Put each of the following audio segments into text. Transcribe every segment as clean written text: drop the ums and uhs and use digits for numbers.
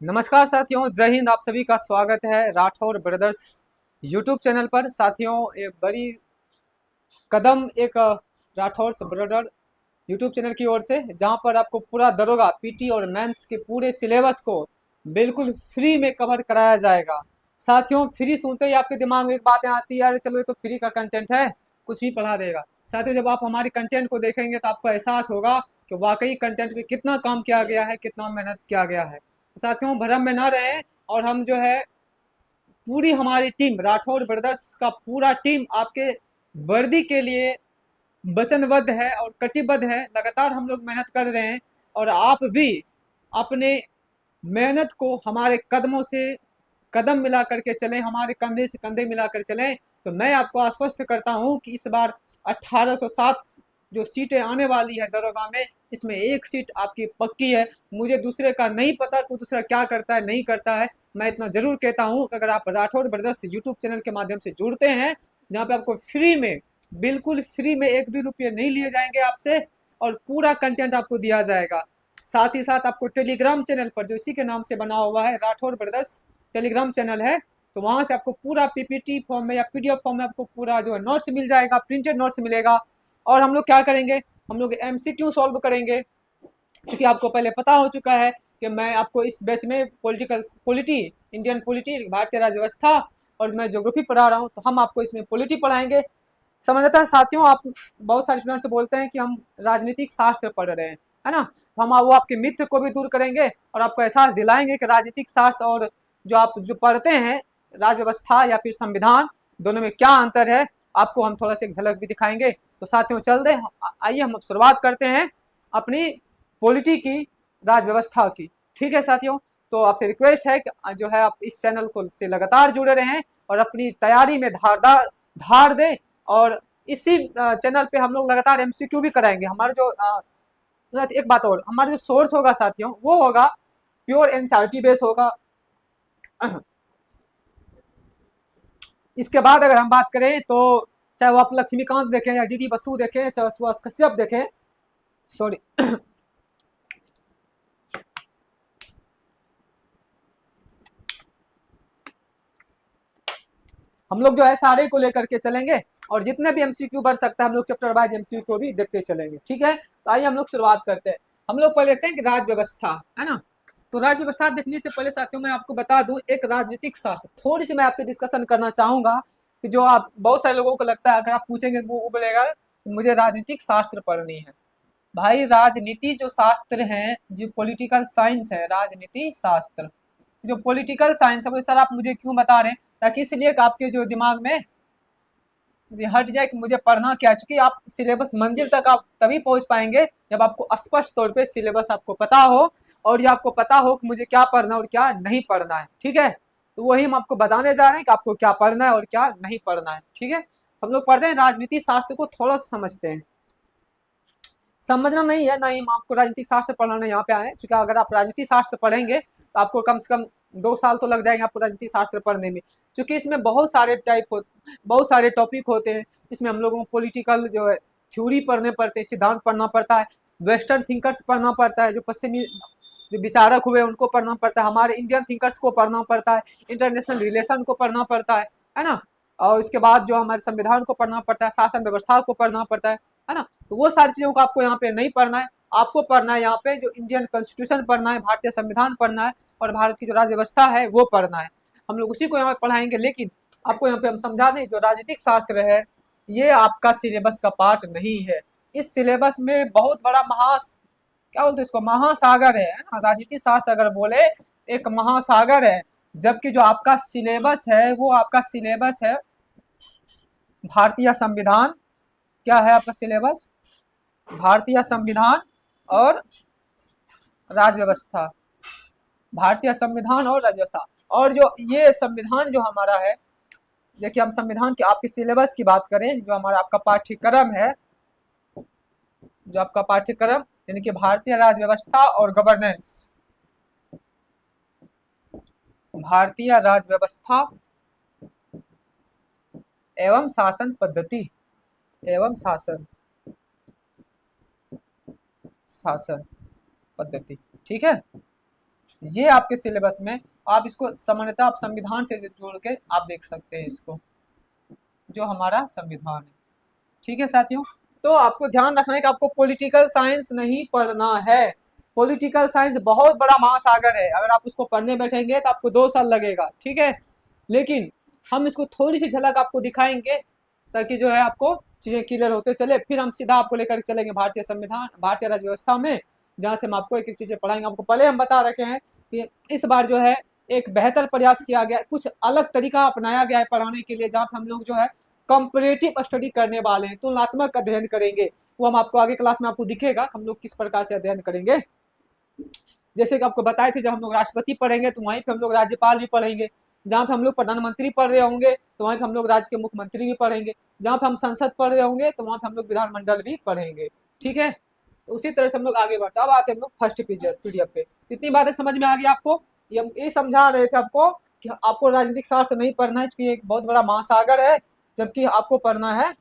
नमस्कार साथियों, जय हिंद। आप सभी का स्वागत है राठौर ब्रदर्स यूट्यूब चैनल पर। साथियों, एक बड़ी कदम एक राठौर ब्रदर यूट्यूब चैनल की ओर से, जहां पर आपको पूरा दरोगा पीटी और मेंस के पूरे सिलेबस को बिल्कुल फ्री में कवर कराया जाएगा। साथियों, फ्री सुनते ही आपके दिमाग में एक बातें आती है, यार चलो ये तो फ्री का कंटेंट है, कुछ भी पढ़ा देगा। साथियों, जब आप हमारे कंटेंट को देखेंगे तो आपको एहसास होगा कि वाकई कंटेंट पे कितना काम किया गया है, कितना मेहनत किया गया है। साथियों, भ्रम में ना रहें। और हम जो है पूरी हमारी टीम राठौर ब्रदर्स का पूरा टीम आपके वर्दी के लिए वचनबद्ध है और कटिबद्ध है। लगातार हम लोग मेहनत कर रहे हैं और आप भी अपने मेहनत को हमारे कदमों से कदम मिला करके चलें, हमारे कंधे से कंधे मिला कर चलें। तो मैं आपको आश्वस्त करता हूं कि इस बार 1807 जो सीटें आने वाली है दरोगा में, इसमें एक सीट आपकी पक्की है। मुझे दूसरे का नहीं पता कि दूसरा क्या करता है नहीं करता है। मैं इतना जरूर कहता हूं कि अगर आप राठौर ब्रदर्स यूट्यूब चैनल के माध्यम से जुड़ते हैं, जहाँ पे आपको फ्री में, बिल्कुल फ्री में, एक भी रुपये नहीं लिए जाएंगे आपसे और पूरा कंटेंट आपको दिया जाएगा। साथ ही साथ आपको टेलीग्राम चैनल पर, जो इसी के नाम से बना हुआ है राठौर ब्रदर्स टेलीग्राम चैनल है, तो वहां से आपको पूरा पीपीटी फॉर्म में या पीडीएफ फॉर्म में आपको पूरा जो है नोट्स मिल जाएगा, प्रिंटेड नोट्स मिलेगा। और हम लोग क्या करेंगे, हम लोग एमसीक्यू सॉल्व करेंगे, क्योंकि आपको पहले पता हो चुका है कि मैं आपको इस बैच में पॉलिटी, इंडियन पॉलिटी, भारतीय राज्य व्यवस्था और मैं ज्योग्राफी पढ़ा रहा हूँ, तो हम आपको इसमें पॉलिटी पढ़ाएंगे। सामान्यतः साथियों, आप बहुत सारे स्टूडेंट से बोलते हैं कि हम राजनीतिक शास्त्र पढ़ रहे हैं, है ना। तो हम वो आपके मिथ को भी दूर करेंगे और आपको एहसास दिलाएंगे कि राजनीतिक शास्त्र और जो आप जो पढ़ते हैं राज्य व्यवस्था या फिर संविधान, दोनों में क्या अंतर है, आपको हम थोड़ा सा एक झलक भी दिखाएंगे। तो साथियों, चलते आइए हम शुरुआत करते हैं अपनी पॉलिटी की, राज व्यवस्था की। ठीक है साथियों, तो आपसे रिक्वेस्ट है कि जो है आप इस चैनल को से लगातार जुड़े रहें और अपनी तैयारी में धारदार धार दें। और इसी चैनल पे हम लोग लगातार एमसीक्यू भी कराएंगे। हमारे जो एक बात और, हमारा जो सोर्स होगा साथियों, वो होगा प्योर एनसीईआरटी बेस होगा। इसके बाद अगर हम बात करें तो चाहे वो आप लक्ष्मीकांत देखें या डीडी बसु देखें, चाहे सुभाष कश्यप देखें, सॉरी, हम लोग जो है सारे को लेकर के चलेंगे और जितने भी एमसीक्यू बढ़ सकता है हम लोग चैप्टर वाइज एमसीक्यू को भी देखते चलेंगे। ठीक है, तो आइए हम लोग शुरुआत करते हैं। हम लोग पहले देखते हैं कि राज्य व्यवस्था, है ना। तो राज्य व्यवस्था देखने से पहले साथियों मैं आपको बता दूं, एक राजनीतिक शास्त्र थोड़ी सी मैं आपसे डिस्कशन करना चाहूंगा कि जो आप बहुत सारे लोगों को लगता है, अगर आप पूछेंगे वो बोलेगा मुझे राजनीतिक शास्त्र पढ़नी है। भाई, राजनीति जो शास्त्र है, जो पॉलिटिकल साइंस है, राजनीति शास्त्र जो पॉलिटिकल साइंस है, वो सर आप मुझे क्यों बता रहे हैं, ताकि इसलिए कि आपके जो दिमाग में ये हट जाए कि मुझे पढ़ना क्या है। चूंकि आप सिलेबस मंजिल तक आप तभी पहुंच पाएंगे जब आपको स्पष्ट तौर पे सिलेबस आपको पता हो और ये आपको पता हो कि मुझे क्या पढ़ना और क्या नहीं पढ़ना है। ठीक है, तो वही हम आपको बताने जा रहे हैं कि आपको क्या पढ़ना है और क्या नहीं पढ़ना है। ठीक है, हम लोग पढ़ते हैं राजनीति शास्त्र को, थोड़ा सा समझते हैं। समझना नहीं है, ना ही हम आपको राजनीतिक शास्त्र पढ़ाने यहाँ पे आए हैं, क्योंकि अगर आप राजनीति शास्त्र पढ़ेंगे तो आपको कम से कम 2 साल तो लग जाएंगे आपको राजनीति शास्त्र पढ़ने में, क्योंकि इसमें बहुत सारे बहुत सारे टॉपिक होते हैं। इसमें हम लोगों को पॉलिटिकल जो है थ्योरी पढ़ने पड़ते हैं, सिद्धांत पढ़ना पड़ता है, वेस्टर्न थिंकर्स पढ़ना पड़ता है, जो पश्चिमी जो विचारक हुए उनको पढ़ना पड़ता है, हमारे इंडियन थिंकर्स को पढ़ना पड़ता है, इंटरनेशनल रिलेशन को पढ़ना पड़ता है ना। और इसके बाद जो हमारे संविधान को पढ़ना पड़ता है, शासन व्यवस्था को पढ़ना पड़ता है ना। तो वो सारी चीजों को आपको यहाँ पे नहीं पढ़ना है। आपको पढ़ना है यहाँ पे जो इंडियन कॉन्स्टिट्यूशन पढ़ना है, भारतीय संविधान पढ़ना है और भारत की जो राज्य व्यवस्था है वो पढ़ना है। हम लोग उसी को यहाँ पे पढ़ाएंगे। लेकिन आपको यहाँ पे हम समझा दें, जो राजनीतिक शास्त्र है ये आपका सिलेबस का पार्ट नहीं है। इस सिलेबस में बहुत बड़ा क्या बोलते हैं इसको, महासागर है ना। राजनीति शास्त्र अगर बोले एक महासागर है, जबकि जो आपका सिलेबस है वो आपका सिलेबस है भारतीय संविधान। क्या है आपका सिलेबस? भारतीय संविधान और राज्य व्यवस्था, भारतीय संविधान और राज्य व्यवस्था। और जो ये संविधान जो हमारा है, देखिए हम संविधान के आपके सिलेबस की बात करें, जो हमारा आपका पाठ्यक्रम है, जो आपका पाठ्यक्रम यानी कि भारतीय राज्य व्यवस्था और गवर्नेंस, भारतीय राज्य व्यवस्था एवं शासन पद्धति, एवं शासन शासन पद्धति। ठीक है, ये आपके सिलेबस में, आप इसको सामान्यतः आप संविधान से जोड़ के आप देख सकते हैं इसको, जो हमारा संविधान है। ठीक है साथियों, तो आपको ध्यान रखना है कि आपको पॉलिटिकल साइंस नहीं पढ़ना है। पॉलिटिकल साइंस बहुत बड़ा महासागर है, अगर आप उसको पढ़ने बैठेंगे तो आपको 2 साल लगेगा। ठीक है, लेकिन हम इसको थोड़ी सी झलक आपको दिखाएंगे ताकि जो है आपको चीज़ें क्लियर होते चले, फिर हम सीधा आपको लेकर चलेंगे भारतीय संविधान, भारतीय राज्य व्यवस्था में, जहाँ से हम आपको एक एक चीज़ें पढ़ाएंगे। आपको पहले हम बता रखे हैं कि इस बार जो है एक बेहतर प्रयास किया गया, कुछ अलग तरीका अपनाया गया है पढ़ाने के लिए, जहाँ पे हम लोग जो है कंपैरेटिव स्टडी करने वाले हैं, तुलनात्मक अध्ययन करेंगे। वो हम आपको आगे क्लास में आपको दिखेगा हम लोग किस प्रकार से अध्ययन करेंगे। जैसे कि आपको बताए थे, जब हम लोग राष्ट्रपति पढ़ेंगे तो वहीं पे हम लोग राज्यपाल भी पढ़ेंगे, जहाँ पे हम लोग प्रधानमंत्री पढ़ रहे होंगे तो वहीं पे हम लोग राज्य के मुख्यमंत्री भी पढ़ेंगे, जहाँ पे हम संसद पढ़ रहे होंगे तो वहाँ पे हम लोग विधानमंडल भी पढ़ेंगे। ठीक है, तो उसी तरह से हम लोग आगे बढ़ते। अब आते हैं हम लोग फर्स्ट पीडीएफ पे। इतनी बातें समझ में आ गई आपको? ये समझा रहे थे आपको कि आपको राजनीतिक शास्त्र नहीं पढ़ना है, क्योंकि एक बहुत बड़ा महासागर है, जबकि आपको पढ़ना है,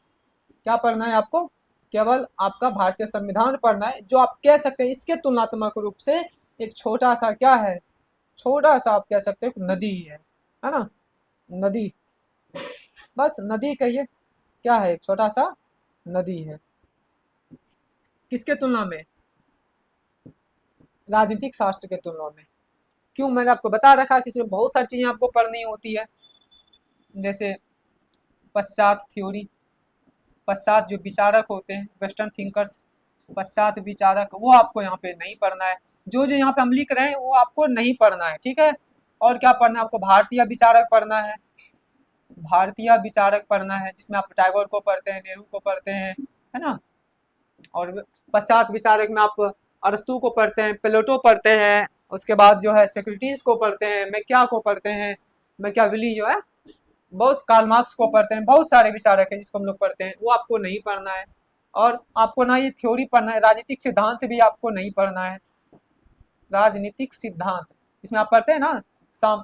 क्या पढ़ना है आपको? केवल आपका भारतीय संविधान पढ़ना है, जो आप कह सकते हैं इसके तुलनात्मक रूप से एक छोटा सा, क्या है, छोटा सा आप कह सकते हो नदी है ना, नदी, बस नदी कहिए, क्या है, एक छोटा सा नदी है। किसके तुलना में? राजनीतिक शास्त्र के तुलना में। क्यों? मैंने आपको बता रखा कि इसमें बहुत सारी चीजें आपको पढ़नी होती है, जैसे पश्चात थ्योरी, पश्चात जो विचारक होते हैं, वेस्टर्न थिंकर्स, पश्चात विचारक, वो आपको यहाँ पे नहीं पढ़ना है। जो जो यहाँ पे हम लिख रहे हैं वो आपको नहीं पढ़ना है। ठीक है, और क्या पढ़ना है आपको? भारतीय विचारक पढ़ना है, भारतीय विचारक पढ़ना है, जिसमें आप टैगोर को पढ़ते हैं, नेहरू को पढ़ते हैं, है ना। और पश्चात विचारक में आप अरस्तू को पढ़ते हैं, प्लेटो पढ़ते हैं, उसके बाद जो है सोक्रेटिस को पढ़ते हैं, मैकिया को पढ़ते हैं, मैकियावेली जो है, बहुत कार्ल मार्क्स को पढ़ते हैं, बहुत सारे विचारक हैं जिसको हम लोग पढ़ते हैं, वो आपको नहीं पढ़ना है। और आपको ना ये थ्योरी पढ़ना है, राजनीतिक सिद्धांत भी आपको नहीं पढ़ना है। राजनीतिक सिद्धांत इसमें आप पढ़ते हैं ना,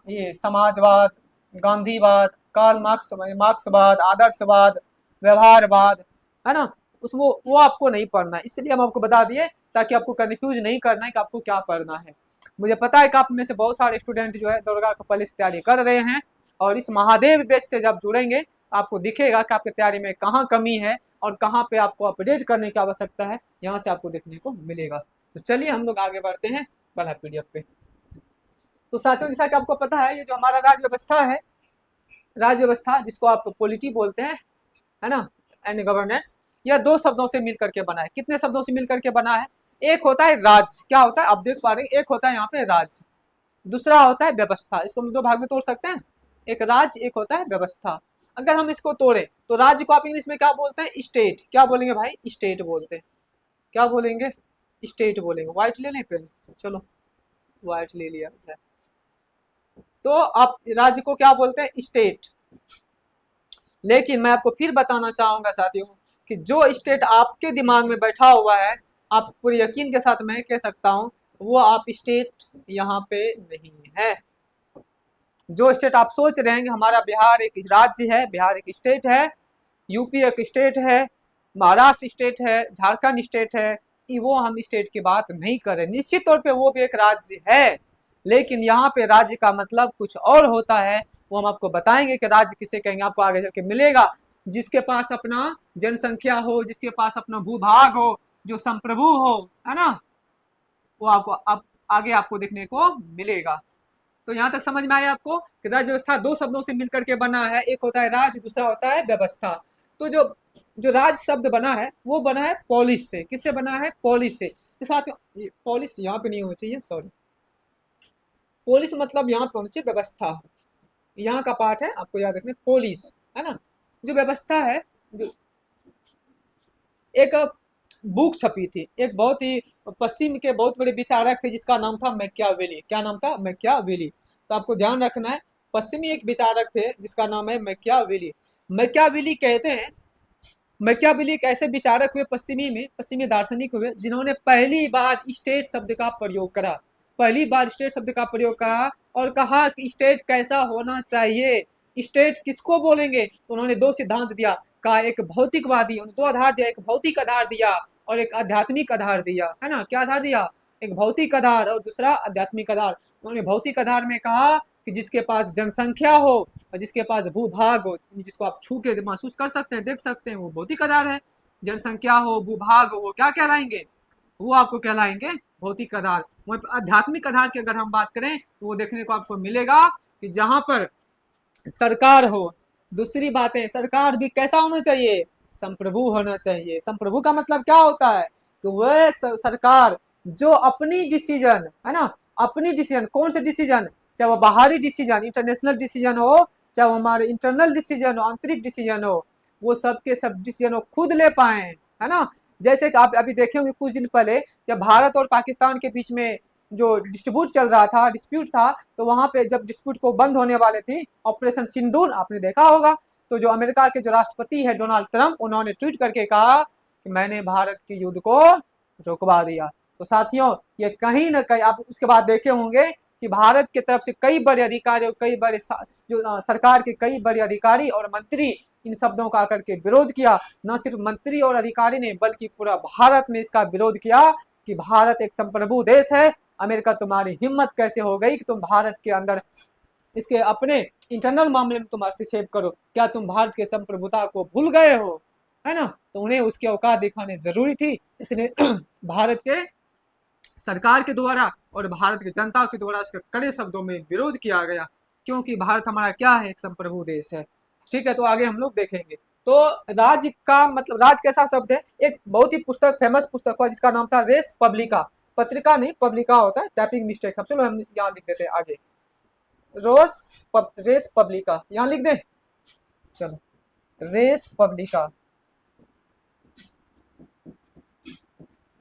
ये समाजवाद, गांधीवाद, कार्ल मार्क्सवाद, आदर्शवाद, व्यवहारवाद, है ना, उस वो आपको नहीं पढ़ना है। इसलिए हम आपको बता दिए ताकि आपको कंफ्यूज नहीं करना है कि आपको क्या पढ़ना है। मुझे पता है कि आप में से बहुत सारे स्टूडेंट जो है दुर्गा का पुलिस तैयारी कर रहे हैं, और इस महादेव बैच से जब जुड़ेंगे आपको दिखेगा कि आपकी तैयारी में कहाँ कमी है और कहाँ पे आपको अपडेट करने की आवश्यकता है, यहाँ से आपको देखने को मिलेगा। तो चलिए हम लोग आगे बढ़ते हैं पहला पीडीएफ पे। तो साथियों, जैसा कि आपको पता है, ये जो हमारा राज्य व्यवस्था है, राज्य व्यवस्था जिसको आप पॉलिटी बोलते हैं, है ना, एंड गवर्नेंस, यह 2 शब्दों से मिल करके बना है। कितने शब्दों से मिल करके बना है? एक होता है राज्य, क्या होता है आप देख पा रहे हैं, एक होता है यहाँ पे राज्य, दूसरा होता है व्यवस्था। इसको हम 2 भाग में तोड़ सकते हैं, एक राज्य, एक होता है व्यवस्था। अगर हम इसको तोड़े तो राज्य को आप इंग्लिश में क्या बोलते हैं? स्टेट। क्या बोलेंगे भाई? स्टेट बोलते हैं। क्या बोलेंगे? स्टेट बोलेंगे। व्हाइट ले लें पेन? चलो व्हाइट ले लिया। तो आप राज्य को क्या बोलते हैं? स्टेट। लेकिन मैं आपको फिर बताना चाहूंगा साथियों कि जो स्टेट आपके दिमाग में बैठा हुआ है, आप पूरे यकीन के साथ मैं कह सकता हूं, वो आप स्टेट यहाँ पे नहीं है। जो स्टेट आप सोच रहे हैं कि हमारा बिहार एक राज्य है, बिहार एक स्टेट है, यूपी एक स्टेट है, महाराष्ट्र स्टेट है, झारखंड स्टेट है, वो हम स्टेट की बात नहीं कर रहे। निश्चित तौर पे वो भी एक राज्य है, लेकिन यहाँ पे राज्य का मतलब कुछ और होता है। वो हम आपको बताएंगे कि राज्य किसे कहेंगे, आपको आगे चल के मिलेगा। जिसके पास अपना जनसंख्या हो, जिसके पास अपना भूभाग हो, जो संप्रभु हो, है ना, वो आपको अब आगे आपको देखने को मिलेगा। तो यहाँ तक समझ में आया आपको कि राज्य व्यवस्था 2 शब्दों से मिलकर के बना है, एक होता है राज्य, दूसरा होता है व्यवस्था। तो जो जो राज शब्द बना है वो बना है पॉलिस से। किससे बना है? पॉलिस से। साथ पॉलिस यहाँ पे नहीं होना चाहिए, सॉरी, पॉलिस मतलब यहाँ पे होना चाहिए व्यवस्था। यहाँ का पार्ट है, आपको याद रखना, पॉलिस, है ना, जो व्यवस्था है। जो एक बुक छपी थी, एक बहुत ही पश्चिम के बहुत बड़े विचारक थे जिसका नाम था मैकियावेली। क्या नाम था? मैकियावेली। तो आपको ध्यान रखना है, पश्चिमी एक विचारक थे जिसका नाम है मैकियावेली। मैकियावेली कहते हैं, मैकियावेली एक ऐसे विचारक हुए पश्चिमी में, पश्चिमी दार्शनिक हुए, जिन्होंने पहली बार स्टेट शब्द का प्रयोग करा। पहली बार स्टेट शब्द का प्रयोग करा और कहा कि स्टेट कैसा होना चाहिए, स्टेट किसको बोलेंगे। तो उन्होंने 2 सिद्धांत दिया, का एक भौतिकवादी, 2 आधार दिया, एक भौतिक आधार दिया और एक आध्यात्मिक आधार दिया, है ना। क्या आधार दिया? एक भौतिक आधार और दूसरा आध्यात्मिक आधार। उन्होंने भौतिक आधार में कहा कि जिसके पास जनसंख्या हो और जिसके पास भूभाग हो, जिसको आप छू के महसूस कर सकते हैं, देख सकते हैं, वो भौतिक आधार है। जनसंख्या हो, भूभाग हो, वो क्या कहलाएंगे? वो आपको कहलाएंगे भौतिक आधार। वहीं आध्यात्मिक आधार की अगर हम बात करें तो वो देखने को आपको मिलेगा कि जहां पर सरकार हो, दूसरी बात है सरकार भी कैसा होना चाहिए? संप्रभु होना चाहिए। संप्रभु का मतलब क्या होता है? कि वह सरकार जो अपनी डिसीजन है ना, अपनी डिसीजन, कौन से डिसीजन, चाहे वो बाहरी डिसीजन, इंटरनेशनल डिसीजन हो, चाहे वो हमारे इंटरनल डिसीजन हो, आंतरिक डिसीजन हो, वो सबके सब डिसीजन वो खुद ले पाए, है ना। जैसे कि आप अभी देखे होंगे कुछ दिन पहले जब भारत और पाकिस्तान के बीच में जो डिस्ट्रीब्यूट चल रहा था, डिस्प्यूट था, तो वहां पे जब डिस्प्यूट को बंद होने वाले थी, ऑपरेशन सिंदूर आपने देखा होगा, तो जो अमेरिका के जो राष्ट्रपति है डोनाल्ड ट्रंप, उन्होंने ट्वीट करके कहा कि मैंने भारत के युद्ध को रुकवा दिया। तो साथियों ये कहीं ना कहीं आप उसके बाद देखे होंगे कि भारत की तरफ से कई बड़े अधिकारी और कई बड़े जो सरकार के कई बड़े अधिकारी और मंत्री इन शब्दों का आकर के विरोध किया। न सिर्फ मंत्री और अधिकारी ने बल्कि पूरा भारत ने इसका विरोध किया कि भारत एक संप्रभु देश है, अमेरिका तुम्हारी हिम्मत कैसे हो गई कि तुम भारत के अंदर इसके अपने इंटरनल मामले में तुम हस्तक्षेप करो, क्या तुम भारत के संप्रभुता को भूल गए हो, है ना। तो उन्हें उसकी औकात दिखानी जरूरी थी, इसलिए भारत के सरकार के द्वारा और भारत की जनता के द्वारा उसके कड़े शब्दों में विरोध किया गया, क्योंकि भारत हमारा क्या है? एक संप्रभु देश है। ठीक है, तो आगे हम लोग देखेंगे। तो राज्य का मतलब, राज कैसा शब्द है? एक बहुत ही पुस्तक, फेमस पुस्तक हुआ जिसका नाम था रेस पब्लिका। पत्रिका नहीं, पब्लिका होता है, टाइपिंग मिस्टेक है। चलो हम यहाँ लिख देते हैं आगे, रेस पब्लिका यहाँ लिख दे। चलो, रेस पब्लिका,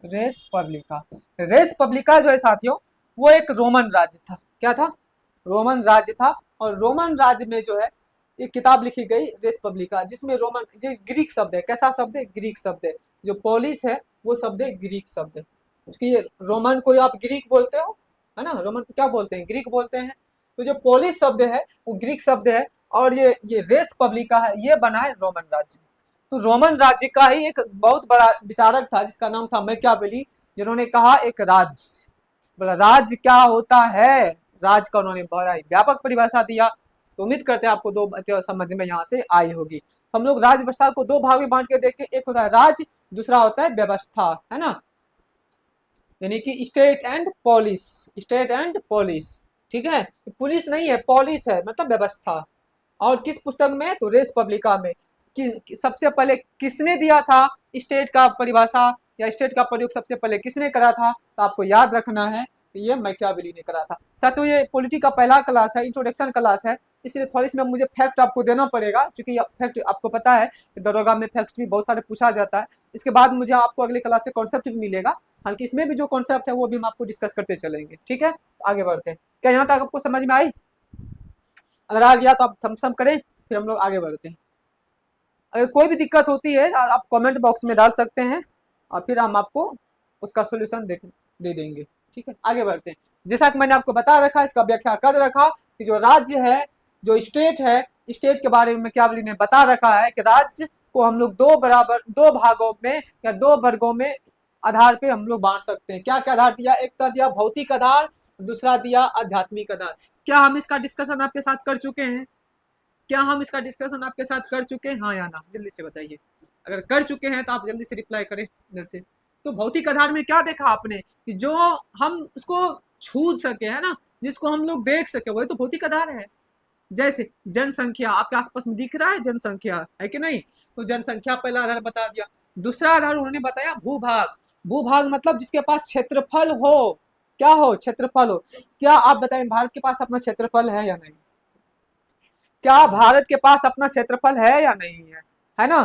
रेस पब्लिका। रेस पब्लिका जो है साथियों, वो एक रोमन राज्य था। क्या था? रोमन राज्य था। और रोमन राज्य में जो है एक किताब लिखी गई रेस पब्लिका, जिसमें रोमन, ये ग्रीक शब्द है। कैसा शब्द है? ग्रीक शब्द है। जो पोलिस है वो शब्द है ग्रीक शब्द है, क्योंकि ये रोमन को आप ग्रीक बोलते हो, है ना, रोमन को क्या बोलते हैं? ग्रीक बोलते हैं। तो जो पोलिस शब्द है वो ग्रीक शब्द है, और ये रेस पब्लिका है, ये बना है रोमन राज्य। तो रोमन राज्य का ही एक बहुत बड़ा विचारक था जिसका नाम था मैकियावेली, जिन्होंने कहा एक राज्य, बोला राज्य क्या होता है, राज का उन्होंने बड़ा ही व्यापक परिभाषा दिया। तो उम्मीद करते हैं आपको दो बातें समझ में यहाँ से आई होगी। तो हम लोग राज्य व्यवस्था को दो भाग में बांट के देखें, एक होता है राज्य, दूसरा होता है व्यवस्था, है ना, यानी कि state and polis, state and polis. ठीक है, पुलिस नहीं है, पॉलिस है, मतलब व्यवस्था। और किस पुस्तक में? तो रेस पब्लिका में। सबसे पहले किसने दिया था स्टेट का परिभाषा या स्टेट का प्रयोग सबसे पहले किसने करा था? तो आपको याद रखना है कि ये मैकियावेली ने करा था। साथियों ये पॉलिटी का पहला क्लास है, इंट्रोडक्शन क्लास है, इसलिए थोड़ी इसमें मुझे फैक्ट आपको देना पड़ेगा, क्योंकि फैक्ट आपको पता है कि दरोगा में फैक्ट भी बहुत सारे पूछा जाता है। इसके बाद मुझे आपको अगले क्लास से कॉन्सेप्ट भी मिलेगा, हालांकि इसमें भी जो कॉन्सेप्ट है वो भी हम आपको डिस्कस करते चलेंगे। ठीक है, आगे बढ़ते हैं। क्या यहाँ तक आपको समझ में आई? अगर आ गया तो आप थम्स अप करें, फिर हम लोग आगे बढ़ते हैं। अगर कोई भी दिक्कत होती है आप कमेंट बॉक्स में डाल सकते हैं, और फिर हम आपको उसका सोल्यूशन दे देंगे। ठीक है, आगे बढ़ते हैं। जैसा कि मैंने आपको बता रखा, इसका व्याख्या कर रखा कि जो राज्य है, जो स्टेट है, स्टेट के बारे में मैकियावेली ने बता रखा है कि राज्य को हम लोग दो भागों में या दो वर्गों में आधार पे हम लोग बांट सकते हैं। क्या क्या आधार दिया? एक का दिया भौतिक आधार, दूसरा दिया आध्यात्मिक आधार। क्या हम इसका डिस्कशन आपके साथ कर चुके हैं? क्या हम इसका डिस्कशन आपके साथ कर चुके हैं, हाँ या ना? जल्दी से बताइए। अगर कर चुके हैं तो आप जल्दी से रिप्लाई करें इधर से। तो भौतिक आधार में क्या देखा आपने कि जो हम उसको छू सके, है ना, जिसको हम लोग देख सके, वही तो भौतिक आधार है। जैसे जनसंख्या आपके आसपास में दिख रहा है, जनसंख्या है कि नहीं? तो जनसंख्या पहला आधार बता दिया। दूसरा आधार उन्होंने बताया भूभाग। भूभाग मतलब जिसके पास क्षेत्रफल हो। क्या हो? क्षेत्रफल हो। क्या आप बताएं भारत के पास अपना क्षेत्रफल है या नहीं? क्या भारत के पास अपना क्षेत्रफल है या नहीं है ना?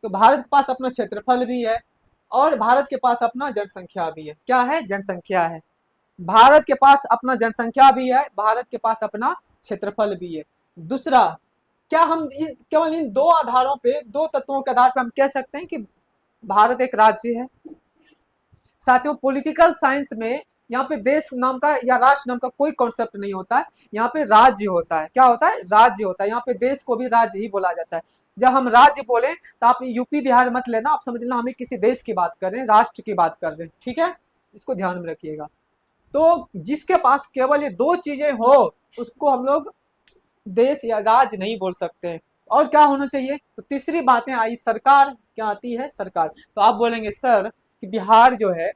तो भारत के पास अपना क्षेत्रफल भी है और भारत के पास अपना जनसंख्या भी है। क्या है? जनसंख्या है। भारत के पास अपना जनसंख्या भी है, भारत के पास अपना क्षेत्रफल भी है। दूसरा, क्या हम केवल इन दो आधारों पे, दो तत्वों के आधार पर हम कह सकते हैं कि भारत एक राज्य है? साथियों पॉलिटिकल साइंस में यहाँ पे देश नाम का या राष्ट्र नाम का कोई कॉन्सेप्ट नहीं होता है, यहाँ पे राज्य होता है। क्या होता है? राज्य होता है। यहाँ पे देश को भी राज्य ही बोला जाता है। जब हम राज्य बोले तो आप यूपी बिहार मत लेना, आप समझ लेना हमें किसी देश की बात कर रहे हैं, राष्ट्र की बात कर रहे हैं। ठीक है, इसको ध्यान में रखिएगा। तो जिसके पास केवल ये दो चीजें हो उसको हम लोग देश या राज्य नहीं बोल सकते। और क्या होना चाहिए? तो तीसरी बातें आई, सरकार क्या आती है? सरकार। तो आप बोलेंगे सर कि बिहार जो है,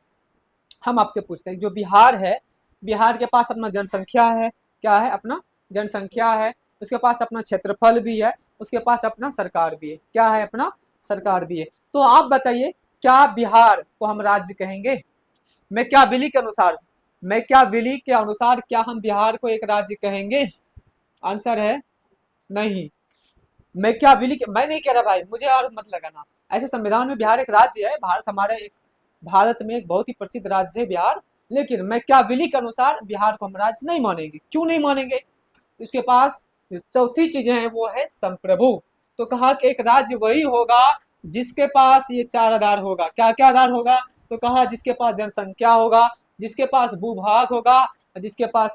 हम आपसे पूछते हैं जो बिहार है, बिहार के पास अपना जनसंख्या है, क्या है? अपना जनसंख्या है, उसके पास अपना क्षेत्रफल भी है, उसके पास अपना सरकार भी है। क्या है? अपना सरकार भी है। तो आप बताइए क्या बिहार को हम राज्य कहेंगे? मैकियावेली के अनुसार, मैकियावेली के अनुसार क्या हम बिहार को एक राज्य कहेंगे? आंसर है नहीं। मैकियावेली के, मैं नहीं कह रहा भाई, मुझे और मत लगाना। ऐसे संविधान में बिहार एक राज्य है, भारत हमारा एक, भारत में एक बहुत ही प्रसिद्ध राज्य है बिहार, लेकिन मैकियावेली के अनुसार बिहार को हम राज्य नहीं मानेंगे। क्यों नहीं मानेंगे? इसके पास जो चौथी चीजें हैं वो है संप्रभु। तो कहा कि एक राज्य वही होगा जिसके पास ये चार आधार होगा। क्या क्या आधार होगा? तो कहा जिसके पास जनसंख्या होगा, जिसके पास भूभाग होगा, जिसके पास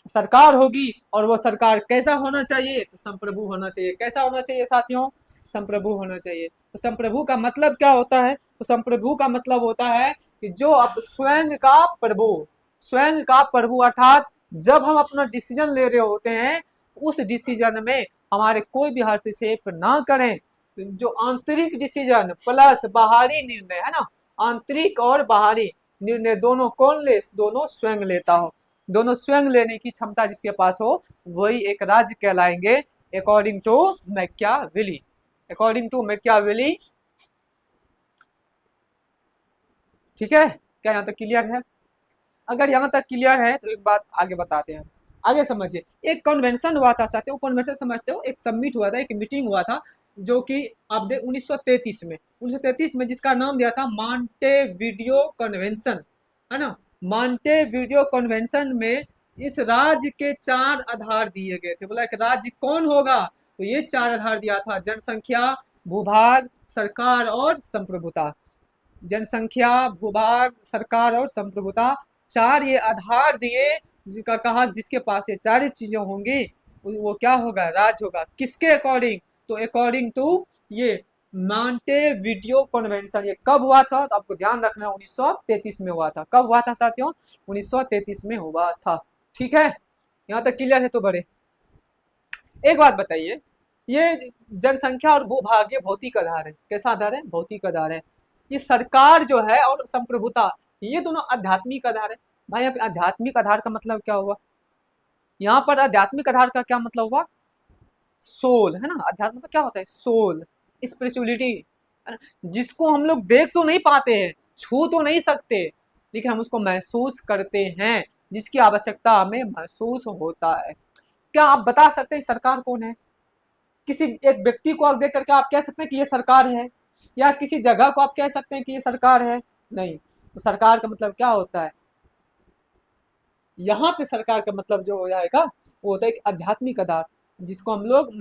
सरकार होगी, और वो सरकार कैसा होना चाहिए? तो संप्रभु होना चाहिए। कैसा होना चाहिए साथियों? संप्रभु होना चाहिए। तो संप्रभु का मतलब क्या होता है? तो संप्रभु का मतलब होता है कि जो अब स्वयं का प्रभु, स्वयं का प्रभु, अर्थात जब हम अपना डिसीजन ले रहे होते हैं उस डिसीजन में हमारे कोई भी हस्तक्षेप ना करें। जो आंतरिक डिसीजन प्लस बाहरी निर्णय है ना, आंतरिक और बाहरी निर्णय दोनों कौन ले? दोनों स्वयं लेता हो। दोनों स्वयं लेने की क्षमता जिसके पास हो वही एक राज्य कहलाएंगे, according to Machiavelli. According to Machiavelli. ठीक है, क्या यहाँ तक क्लियर है? अगर यहाँ तक क्लियर है तो एक बात आगे बताते हैं। आगे समझिए, एक कन्वेंशन हुआ था साथियों, कन्वेंशन समझते हो? एक समिट हुआ था, एक मीटिंग हुआ था, जो कि आप देख 1933 में, 1933 में, जिसका नाम दिया था मॉन्टेविडियो कन्वेंशन, है ना। मॉन्टेविडियो कन्वेंशन में इस राज्य के चार आधार दिए गए थे। बोला एक राज्य कौन होगा? तो ये चार आधार दिया था, जनसंख्या, भूभाग, सरकार और संप्रभुता। जनसंख्या, भूभाग, सरकार और संप्रभुता, चार ये आधार दिए, जिसका कहा जिसके पास ये चार चीजें होंगी वो क्या होगा? राज होगा। किसके अकॉर्डिंग? तो अकॉर्डिंग टू ये मॉन्टेविडियो कन्वेंशन। ये कब हुआ था? तो आपको ध्यान रखना 1933 में हुआ था। कब हुआ था साथियों? 1933 में हुआ था। ठीक है, यहाँ तक क्लियर है? तो बड़े एक बात बताइए, ये जनसंख्या और भूभाग ये भौतिक आधार है। कैसा आधार है? भौतिक आधार है। ये सरकार जो है और संप्रभुता ये दोनों आध्यात्मिक आधार है। भाई यहाँ पे आध्यात्मिक आधार का मतलब क्या हुआ? यहाँ पर आध्यात्मिक आधार का क्या मतलब हुआ? सोल, है ना। अध्यात्म मतलब क्या होता है? सोल, स्पिरिचुअलिटी, है ना। जिसको हम लोग देख तो नहीं पाते हैं, छू तो नहीं सकते, लेकिन हम उसको महसूस करते हैं, जिसकी आवश्यकता हमें महसूस होता है। क्या आप बता सकते हैं सरकार कौन है? किसी एक व्यक्ति को आप देख करके आप कह सकते हैं कि ये सरकार है, या किसी जगह को आप कह सकते हैं कि ये सरकार है? नहीं। तो सरकार का मतलब क्या होता है? यहाँ पे सरकार का मतलब जो हो जाएगा वो होता है एक आध्यात्मिक आधार, जिसको हम लोग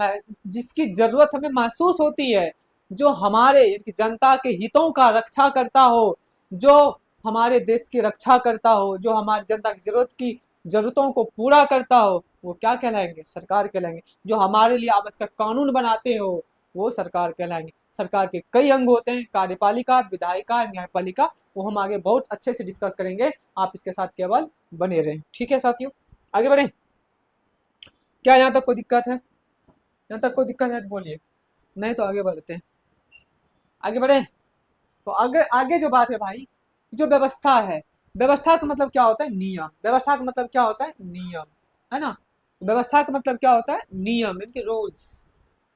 जिसकी जरूरत हमें महसूस होती है, जो हमारे जनता के हितों का रक्षा करता हो, जो हमारे देश की रक्षा करता हो, जो हमारी जनता की जरूरतों को पूरा करता हो, वो क्या कहलाएंगे? सरकार कहलाएंगे। जो हमारे लिए आवश्यक कानून बनाते हो वो सरकार कहलाएंगे। सरकार के कई अंग होते हैं, कार्यपालिका, विधायिका, न्यायपालिका, वो हम आगे बहुत अच्छे से डिस्कस करेंगे। आप इसके साथ केवल बने रहें। ठीक है साथियों, आगे बढ़े। क्या यहाँ तक कोई दिक्कत है? यहाँ तक कोई दिक्कत है तो बोलिए, नहीं तो आगे बढ़ते हैं। आगे बढ़े। तो आगे आगे जो बात है भाई, जो व्यवस्था है, व्यवस्था का मतलब क्या होता है? नियम। व्यवस्था का मतलब क्या होता है? नियम, है ना। व्यवस्था का मतलब क्या होता है? नियम, इनके रूल्स।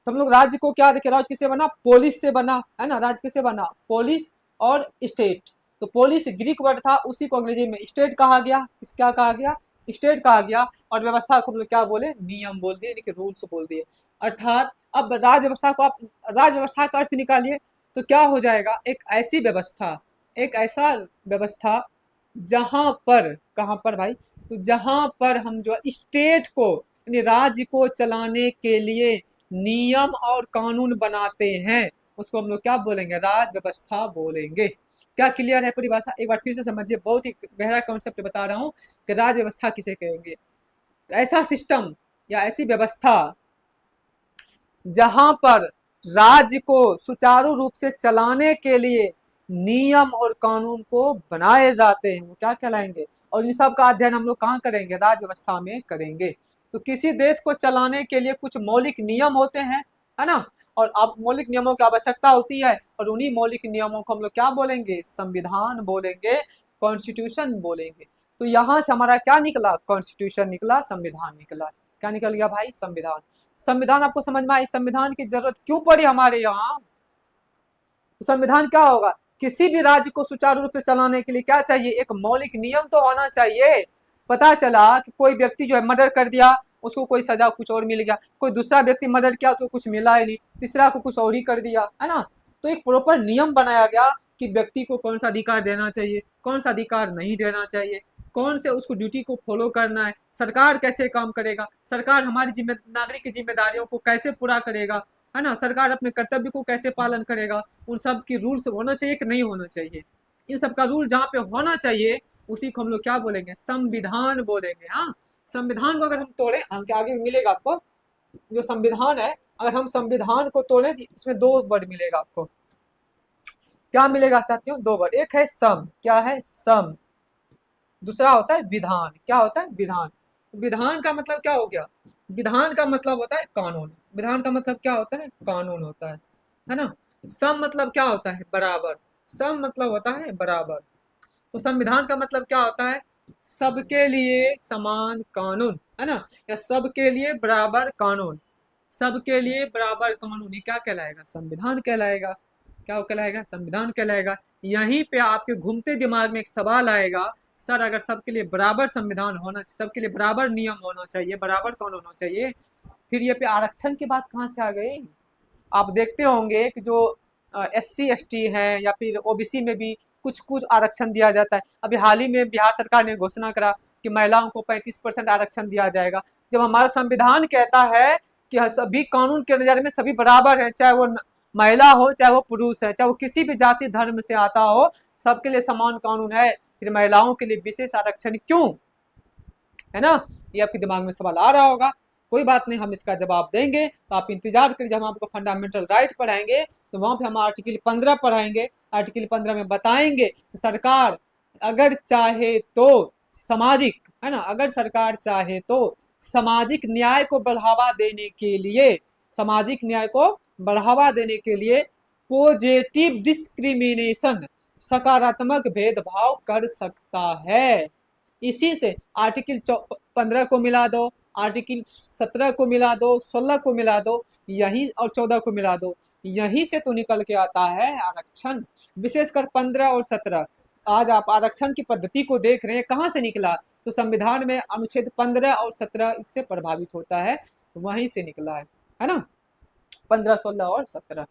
तो हम लोग राज्य को क्या देखे? राज्य किससे बना? पोलिस से बना, है ना। राज्य किससे बना? पोलिस और स्टेट। तो पोलिस ग्रीक वर्ड था, उसी को अंग्रेजी में स्टेट कहा गया। क्या कहा गया? स्टेट कहा गया। और व्यवस्था को हम लोग क्या बोले? नियम बोल दिए, यानी कि रूल्स बोल दिए। अर्थात अब राज्य व्यवस्था को आप, राज्य व्यवस्था का अर्थ निकालिए तो क्या हो जाएगा? एक ऐसी व्यवस्था, एक ऐसा व्यवस्था जहां पर, कहां पर भाई? तो जहां पर हम जो स्टेट को यानी राज्य को चलाने के लिए नियम और कानून बनाते हैं, उसको हम लोग क्या बोलेंगे? राज्य व्यवस्था बोलेंगे। क्या क्लियर है परिभाषा? एक बार फिर से समझिए, बहुत ही गहरा कॉन्सेप्ट बता रहा हूँ कि राज्य व्यवस्था किसे कहेंगे। ऐसा सिस्टम या ऐसी व्यवस्था जहां पर राज्य को सुचारू रूप से चलाने के लिए नियम और कानून को बनाए जाते हैं वो क्या कहलाएंगे। और इन सब का अध्ययन हम लोग कहाँ करेंगे, राज्य व्यवस्था में करेंगे। तो किसी देश को चलाने के लिए कुछ मौलिक नियम होते हैं, है ना, और अब मौलिक नियमों की आवश्यकता होती है, और उन्हीं मौलिक नियमों को हम लोग क्या बोलेंगे, संविधान बोलेंगे, कॉन्स्टिट्यूशन बोलेंगे। तो यहाँ से हमारा क्या निकला, कॉन्स्टिट्यूशन निकला, संविधान निकला। क्या निकल गया भाई, संविधान। संविधान आपको समझ में आई, संविधान की जरूरत क्यों पड़ी हमारे यहाँ। तो संविधान क्या होगा, किसी भी राज्य को सुचारू रूप से चलाने के लिए क्या चाहिए, एक मौलिक नियम तो होना चाहिए। पता चला कि कोई व्यक्ति जो है मर्डर कर दिया, उसको कोई सजा कुछ और मिल गया, कोई दूसरा व्यक्ति मर्डर किया तो कुछ मिला ही नहीं, तीसरा को कुछ और ही कर दिया, है ना। तो एक प्रॉपर नियम बनाया गया कि व्यक्ति को कौन सा अधिकार देना चाहिए, कौन सा अधिकार नहीं देना चाहिए, कौन से उसको ड्यूटी को फॉलो करना है, सरकार कैसे काम करेगा, सरकार हमारी नागरिक की जिम्मेदारियों को कैसे पूरा करेगा, है ना, सरकार अपने कर्तव्य को कैसे पालन करेगा, उन सब की रूल्स होना चाहिए कि नहीं होना चाहिए। इन सब का रूल जहाँ पे होना चाहिए उसी को हम लोग क्या बोलेंगे, संविधान बोलेंगे। हाँ, संविधान को अगर हम तोड़े, हमके आगे मिलेगा आपको जो संविधान है, अगर हम संविधान को तोड़े तो इसमें दो वर्ड मिलेगा आपको। क्या मिलेगा साथियों, दो वर्ड, एक है सम, क्या है सम, दूसरा होता है विधान। क्या होता है, विधान। विधान का मतलब क्या हो गया, विधान का मतलब होता है कानून, विधान का मतलब क्या होता है, कानून होता है ना। सम मतलब क्या होता है, बराबर, सम मतलब होता है बराबर। तो संविधान का मतलब क्या होता है, सबके लिए समान कानून, है ना, या सबके लिए बराबर कानून, सबके लिए बराबर कानून, ये क्या कहलाएगा, संविधान कहलाएगा। क्या कहलाएगा, संविधान कहलाएगा। यहीं पे आपके घूमते दिमाग में एक सवाल आएगा, सर अगर सबके लिए बराबर संविधान होना, सबके लिए बराबर नियम होना चाहिए, बराबर कानून होना चाहिए, फिर ये पे आरक्षण की बात कहाँ से आ गई। आप देखते होंगे कि जो SC ST है या फिर OBC में भी कुछ कुछ आरक्षण दिया जाता है। अभी हाल ही में बिहार सरकार ने घोषणा करा कि महिलाओं को 35% आरक्षण दिया जाएगा। जब हमारा संविधान कहता है कि सभी कानून के नजर में सभी बराबर है, चाहे वो महिला हो चाहे वो पुरुष है, चाहे वो किसी भी जाति धर्म से आता हो, सबके लिए समान कानून है, फिर महिलाओं के लिए विशेष आरक्षण क्यों, है ना। ये आपके दिमाग में सवाल आ रहा होगा। कोई बात नहीं, हम इसका जवाब देंगे, तो आप इंतजार करिए, जब हम आपको फंडामेंटल राइट पढ़ाएंगे तो वहां पे हम आर्टिकल 15 पढ़ाएंगे। आर्टिकल 15 में बताएंगे कि सरकार अगर चाहे तो सामाजिक, है ना, अगर सरकार चाहे तो सामाजिक न्याय को बढ़ावा देने के लिए, सामाजिक न्याय को बढ़ावा देने के लिए पॉजिटिव डिस्क्रिमिनेशन, सकारात्मक भेदभाव कर सकता है। इसी से आर्टिकल 15 को मिला दो, आर्टिकल 17 को मिला दो, 16 को मिला दो, यही और 14 को मिला दो, यहीं से तो निकल के आता है आरक्षण। विशेषकर 15 और 17, आज आप आरक्षण की पद्धति को देख रहे हैं, कहाँ से निकला, तो संविधान में अनुच्छेद 15 और 17 इससे प्रभावित होता है, वहीं से निकला है ना, 15, 16 और 17।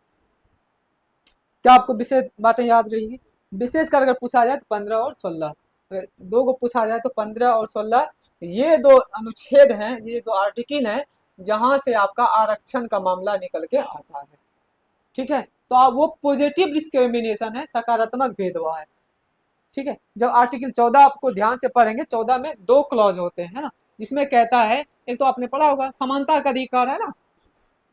क्या आपको विशेष बातें याद रहेंगी, विशेषकर अगर पूछा जाए तो 15 और 16, दो को पूछा जाए तो 15 और 16, ये दो अनुच्छेद हैं, ये दो आर्टिकल हैं जहां से आपका आरक्षण का मामला निकल के आता है। ठीक है, तो आप वो पॉजिटिव डिस्क्रिमिनेशन है, सकारात्मक भेदभाव है। ठीक है, जब आर्टिकल 14 आपको ध्यान से पढ़ेंगे, 14 में दो क्लॉज होते हैं ना, जिसमें कहता है, एक तो आपने पढ़ा होगा समानता का अधिकार, है ना,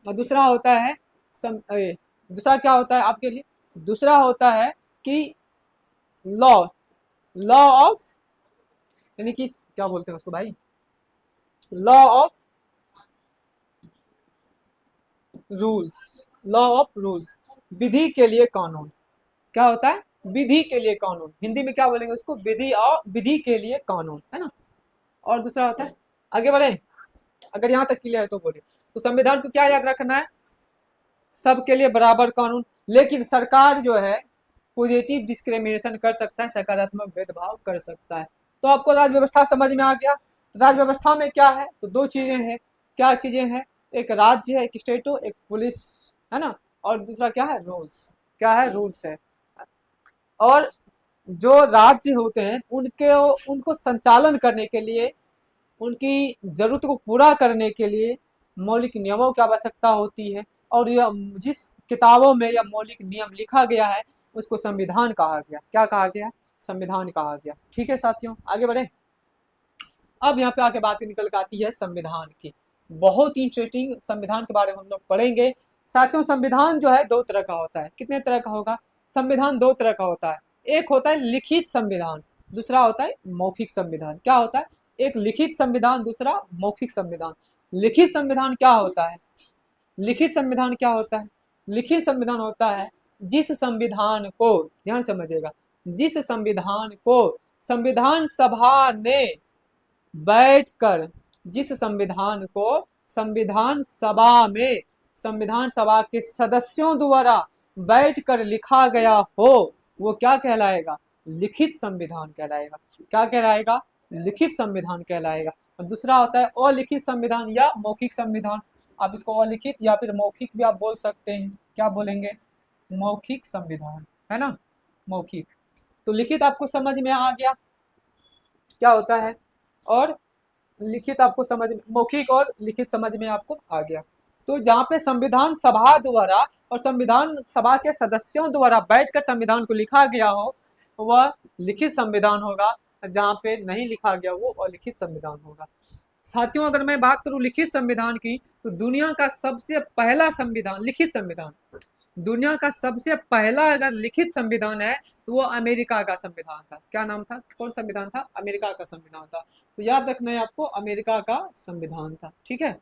और दूसरा होता है दूसरा क्या होता है आपके लिए, दूसरा होता है कि लॉ, लॉ ऑफ, यानी कि क्या बोलते हैं उसको भाई, law of rules, law of rules, विधि के लिए कानून। क्या होता है, विधि के लिए कानून, हिंदी में क्या बोलेंगे उसको, विधि, और विधि के लिए कानून, है ना। और दूसरा होता है, आगे बढ़े, अगर यहाँ तक क्लियर है तो बोलिए। तो संविधान को क्या याद रखना है, सबके लिए बराबर कानून, लेकिन सरकार जो है पॉजिटिव डिस्क्रिमिनेशन कर सकता है, सकारात्मक भेदभाव कर सकता है। तो आपको राज्य व्यवस्था समझ में आ गया। तो राज्य व्यवस्था में क्या है, तो दो चीजें हैं, क्या चीजें हैं, एक राज्य है, एक स्टेट हो, एक पुलिस, है ना, और दूसरा क्या है, रूल्स, क्या है, रूल्स है। और जो राज्य होते हैं उनके, उनको संचालन करने के लिए, उनकी जरूरत को पूरा करने के लिए मौलिक नियमों की आवश्यकता होती है, और यह जिस किताबों में यह मौलिक नियम लिखा गया है उसको संविधान कहा गया। क्या कहा गया, संविधान कहा गया। ठीक है साथियों, आगे बढ़े। अब यहाँ पे आके बात निकल के आती है संविधान की, बहुत ही इंटरेस्टिंग संविधान के बारे में हम लोग पढ़ेंगे। साथियों संविधान जो है दो तरह का होता है, कितने तरह का होगा, संविधान दो तरह का होता है, एक होता है लिखित संविधान, दूसरा होता है मौखिक संविधान। क्या होता है? एक लिखित संविधान, दूसरा मौखिक संविधान। लिखित संविधान क्या होता है? लिखित संविधान क्या होता है? लिखित संविधान होता है जिस संविधान को, ध्यान समझिएगा, जिस संविधान को संविधान सभा ने बैठकर, जिस संविधान को संविधान सभा में संविधान सभा के सदस्यों द्वारा बैठकर लिखा गया हो, वो क्या कहलाएगा? लिखित संविधान कहलाएगा। क्या कहलाएगा? लिखित संविधान कहलाएगा। और दूसरा होता है अलिखित संविधान या मौखिक संविधान। आप इसको अलिखित या फिर मौखिक भी आप बोल सकते हैं। क्या बोलेंगे? मौखिक संविधान, है ना, मौखिक। तो लिखित आपको समझ में आ गया क्या होता है, और लिखित आपको समझ में, मौखिक और लिखित समझ में आपको आ गया। तो जहाँ पे संविधान सभा द्वारा और संविधान सभा के सदस्यों द्वारा बैठकर संविधान को लिखा गया हो, वह लिखित संविधान होगा। जहाँ पे नहीं लिखा गया वो अलिखित संविधान होगा। साथियों, अगर मैं बात करूं लिखित संविधान की, तो दुनिया का सबसे पहला संविधान, लिखित संविधान, दुनिया का सबसे पहला अगर लिखित संविधान है तो वो अमेरिका का संविधान था। क्या नाम था? कौन संविधान था? अमेरिका का संविधान था। तो याद रखना है आपको, अमेरिका का संविधान था। ठीक है।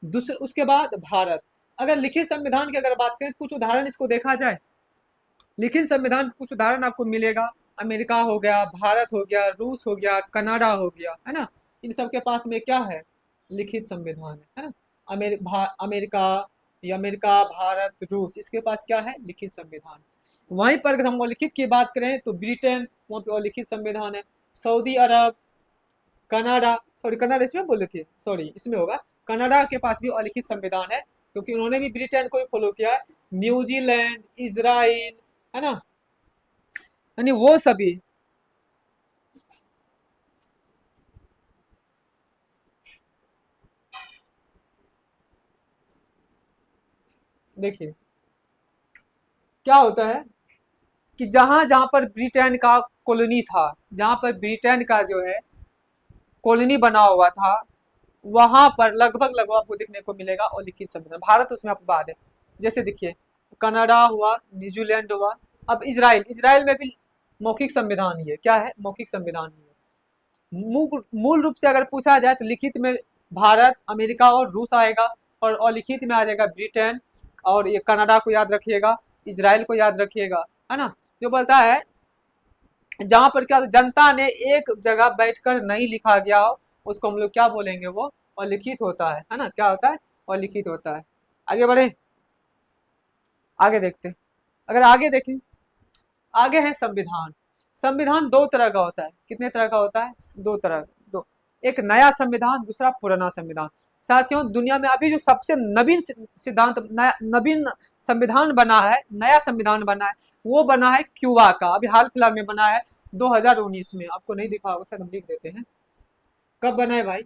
दूसरे, उसके बाद भारत। अगर लिखित संविधान की अगर बात करें, कुछ उदाहरण इसको देखा जाए, लिखित संविधान कुछ उदाहरण आपको मिलेगा। अमेरिका हो गया, भारत हो गया, रूस हो गया, कनाडा हो गया, है ना। इन सब के पास में क्या है? लिखित संविधान है ना। अमेरिका, ये अमेरिका, भारत, रूस, इसके पास क्या है? लिखित संविधान। वहीं पर अगर हम अलिखित की बात करें तो ब्रिटेन, वहाँ पे अलिखित संविधान है। सऊदी अरब, कनाडा, सॉरी कनाडा इसमें बोले थे, सॉरी इसमें होगा, कनाडा के पास भी अलिखित संविधान है, क्योंकि उन्होंने भी ब्रिटेन को ही फॉलो किया है। न्यूजीलैंड, इजराइल, है ना, यानी वो सभी। देखिए क्या होता है कि जहां जहां पर ब्रिटेन का कॉलोनी था, जहां पर ब्रिटेन का जो है कॉलोनी बना हुआ था, वहां पर लगभग लगभग आपको देखने को मिलेगा और लिखित संविधान। भारत उसमें आपको बाद है। जैसे देखिए, कनाडा हुआ, न्यूजीलैंड हुआ, अब इजराइल, इजराइल में भी मौखिक संविधान ही है। क्या है? मौखिक संविधान ही है। मूल रूप से अगर पूछा जाए तो लिखित में भारत, अमेरिका और रूस आएगा, और अलिखित में आ जाएगा ब्रिटेन, और ये कनाडा को याद रखिएगा, इजराइल को याद रखिएगा, है ना। जो बोलता है जहां पर क्या जनता ने एक जगह बैठकर नहीं लिखा गया हो, उसको हम लोग क्या बोलेंगे? वो अलिखित होता है ना। क्या होता है? अलिखित होता है। आगे बढ़े, आगे देखते हैं। अगर आगे देखें, आगे है संविधान। संविधान दो तरह का होता है। कितने तरह का होता है? दो तरह, दो। एक नया संविधान, दूसरा पुराना संविधान। साथियों, दुनिया में अभी जो सबसे नवीन सिद्धांत, नवीन संविधान बना है, नया संविधान बना है, वो बना है क्यूबा का। अभी हाल फिलहाल में बना है 2019 में। आपको नहीं दिखा होगा, शायद हम लिख देते हैं कब बना है भाई।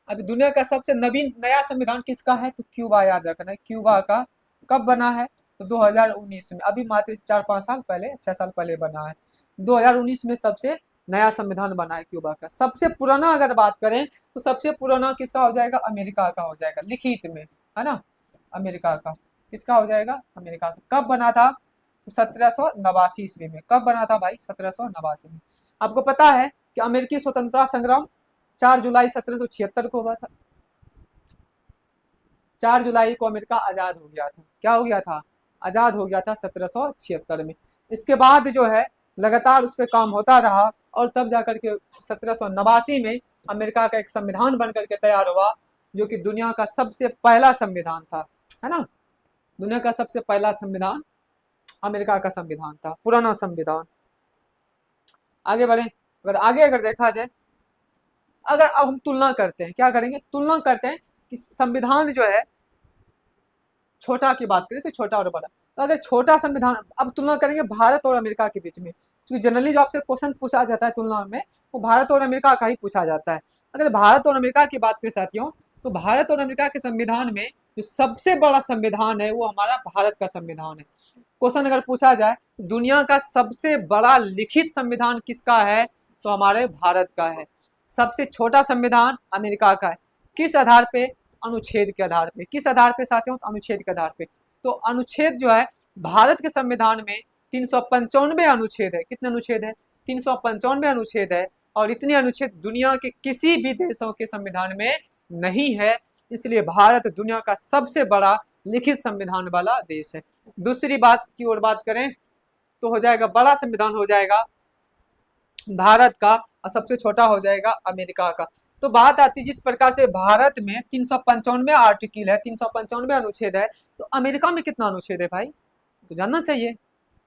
अभी दुनिया का सबसे नवीन नया संविधान किसका है? तो क्यूबा, याद रखना है, क्यूबा का। कब बना है? तो 2019 में, अभी मात्र 4-5 साल पहले, 6 साल पहले बना है। 2019 में सबसे नया संविधान बना है क्यूबा का। सबसे पुराना अगर बात करें तो सबसे पुराना किसका हो जाएगा? अमेरिका का हो जाएगा, लिखित में, है ना। अमेरिका का किसका हो जाएगा? अमेरिका का। कब बना था? तो 1789 ईस्वी में। कब बना था भाई? 1789 में। आपको पता है कि अमेरिकी स्वतंत्रता संग्राम 4 जुलाई 1776 को हुआ था। 4 जुलाई को अमेरिका आजाद हो गया था। क्या हो गया था? आजाद हो गया था 1776 में। इसके बाद जो है लगातार उस पर काम होता रहा, और तब जाकर के 1789 में अमेरिका का एक संविधान बन करके तैयार हुआ, जो कि दुनिया का सबसे पहला संविधान था, है ना। दुनिया का सबसे पहला संविधान अमेरिका का संविधान था, पुराना संविधान। आगे बढ़े, अगर आगे अगर देखा जाए, अगर अब हम तुलना करते हैं, क्या करेंगे? तुलना करते हैं कि संविधान जो है, छोटा की बात करें तो छोटा और बड़ा। तो अगर छोटा संविधान, अब तुलना करेंगे भारत और अमेरिका के बीच में, क्योंकि जनरली जो आपसे क्वेश्चन पूछा जाता है तुलना में, वो भारत और अमेरिका का ही पूछा जाता है। अगर भारत और अमेरिका की बात करें साथियों, तो भारत और अमेरिका के संविधान में जो सबसे बड़ा संविधान है वो हमारा भारत का संविधान है। क्वेश्चन अगर पूछा जाए दुनिया का सबसे बड़ा लिखित संविधान किसका है, तो हमारे भारत का है। सबसे छोटा संविधान अमेरिका का है। किस आधार पे? अनुच्छेद के आधार पे। किस आधार पे साथियों? तो अनुच्छेद के आधार पे। तो अनुच्छेद जो है भारत के संविधान में 395 अनुच्छेद है। कितने अनुच्छेद है? 395 अनुच्छेद है, और इतने अनुच्छेद दुनिया के किसी भी देशों के संविधान में नहीं है। इसलिए भारत दुनिया का सबसे बड़ा लिखित संविधान वाला देश है। दूसरी बात की ओर बात करें तो हो जाएगा, बड़ा संविधान हो जाएगा भारत का, और सबसे छोटा हो जाएगा अमेरिका का। तो बात आती है, जिस प्रकार से भारत में 395 आर्टिकल है, 395 अनुच्छेद है, तो अमेरिका में कितना अनुच्छेद है भाई? तो जानना चाहिए,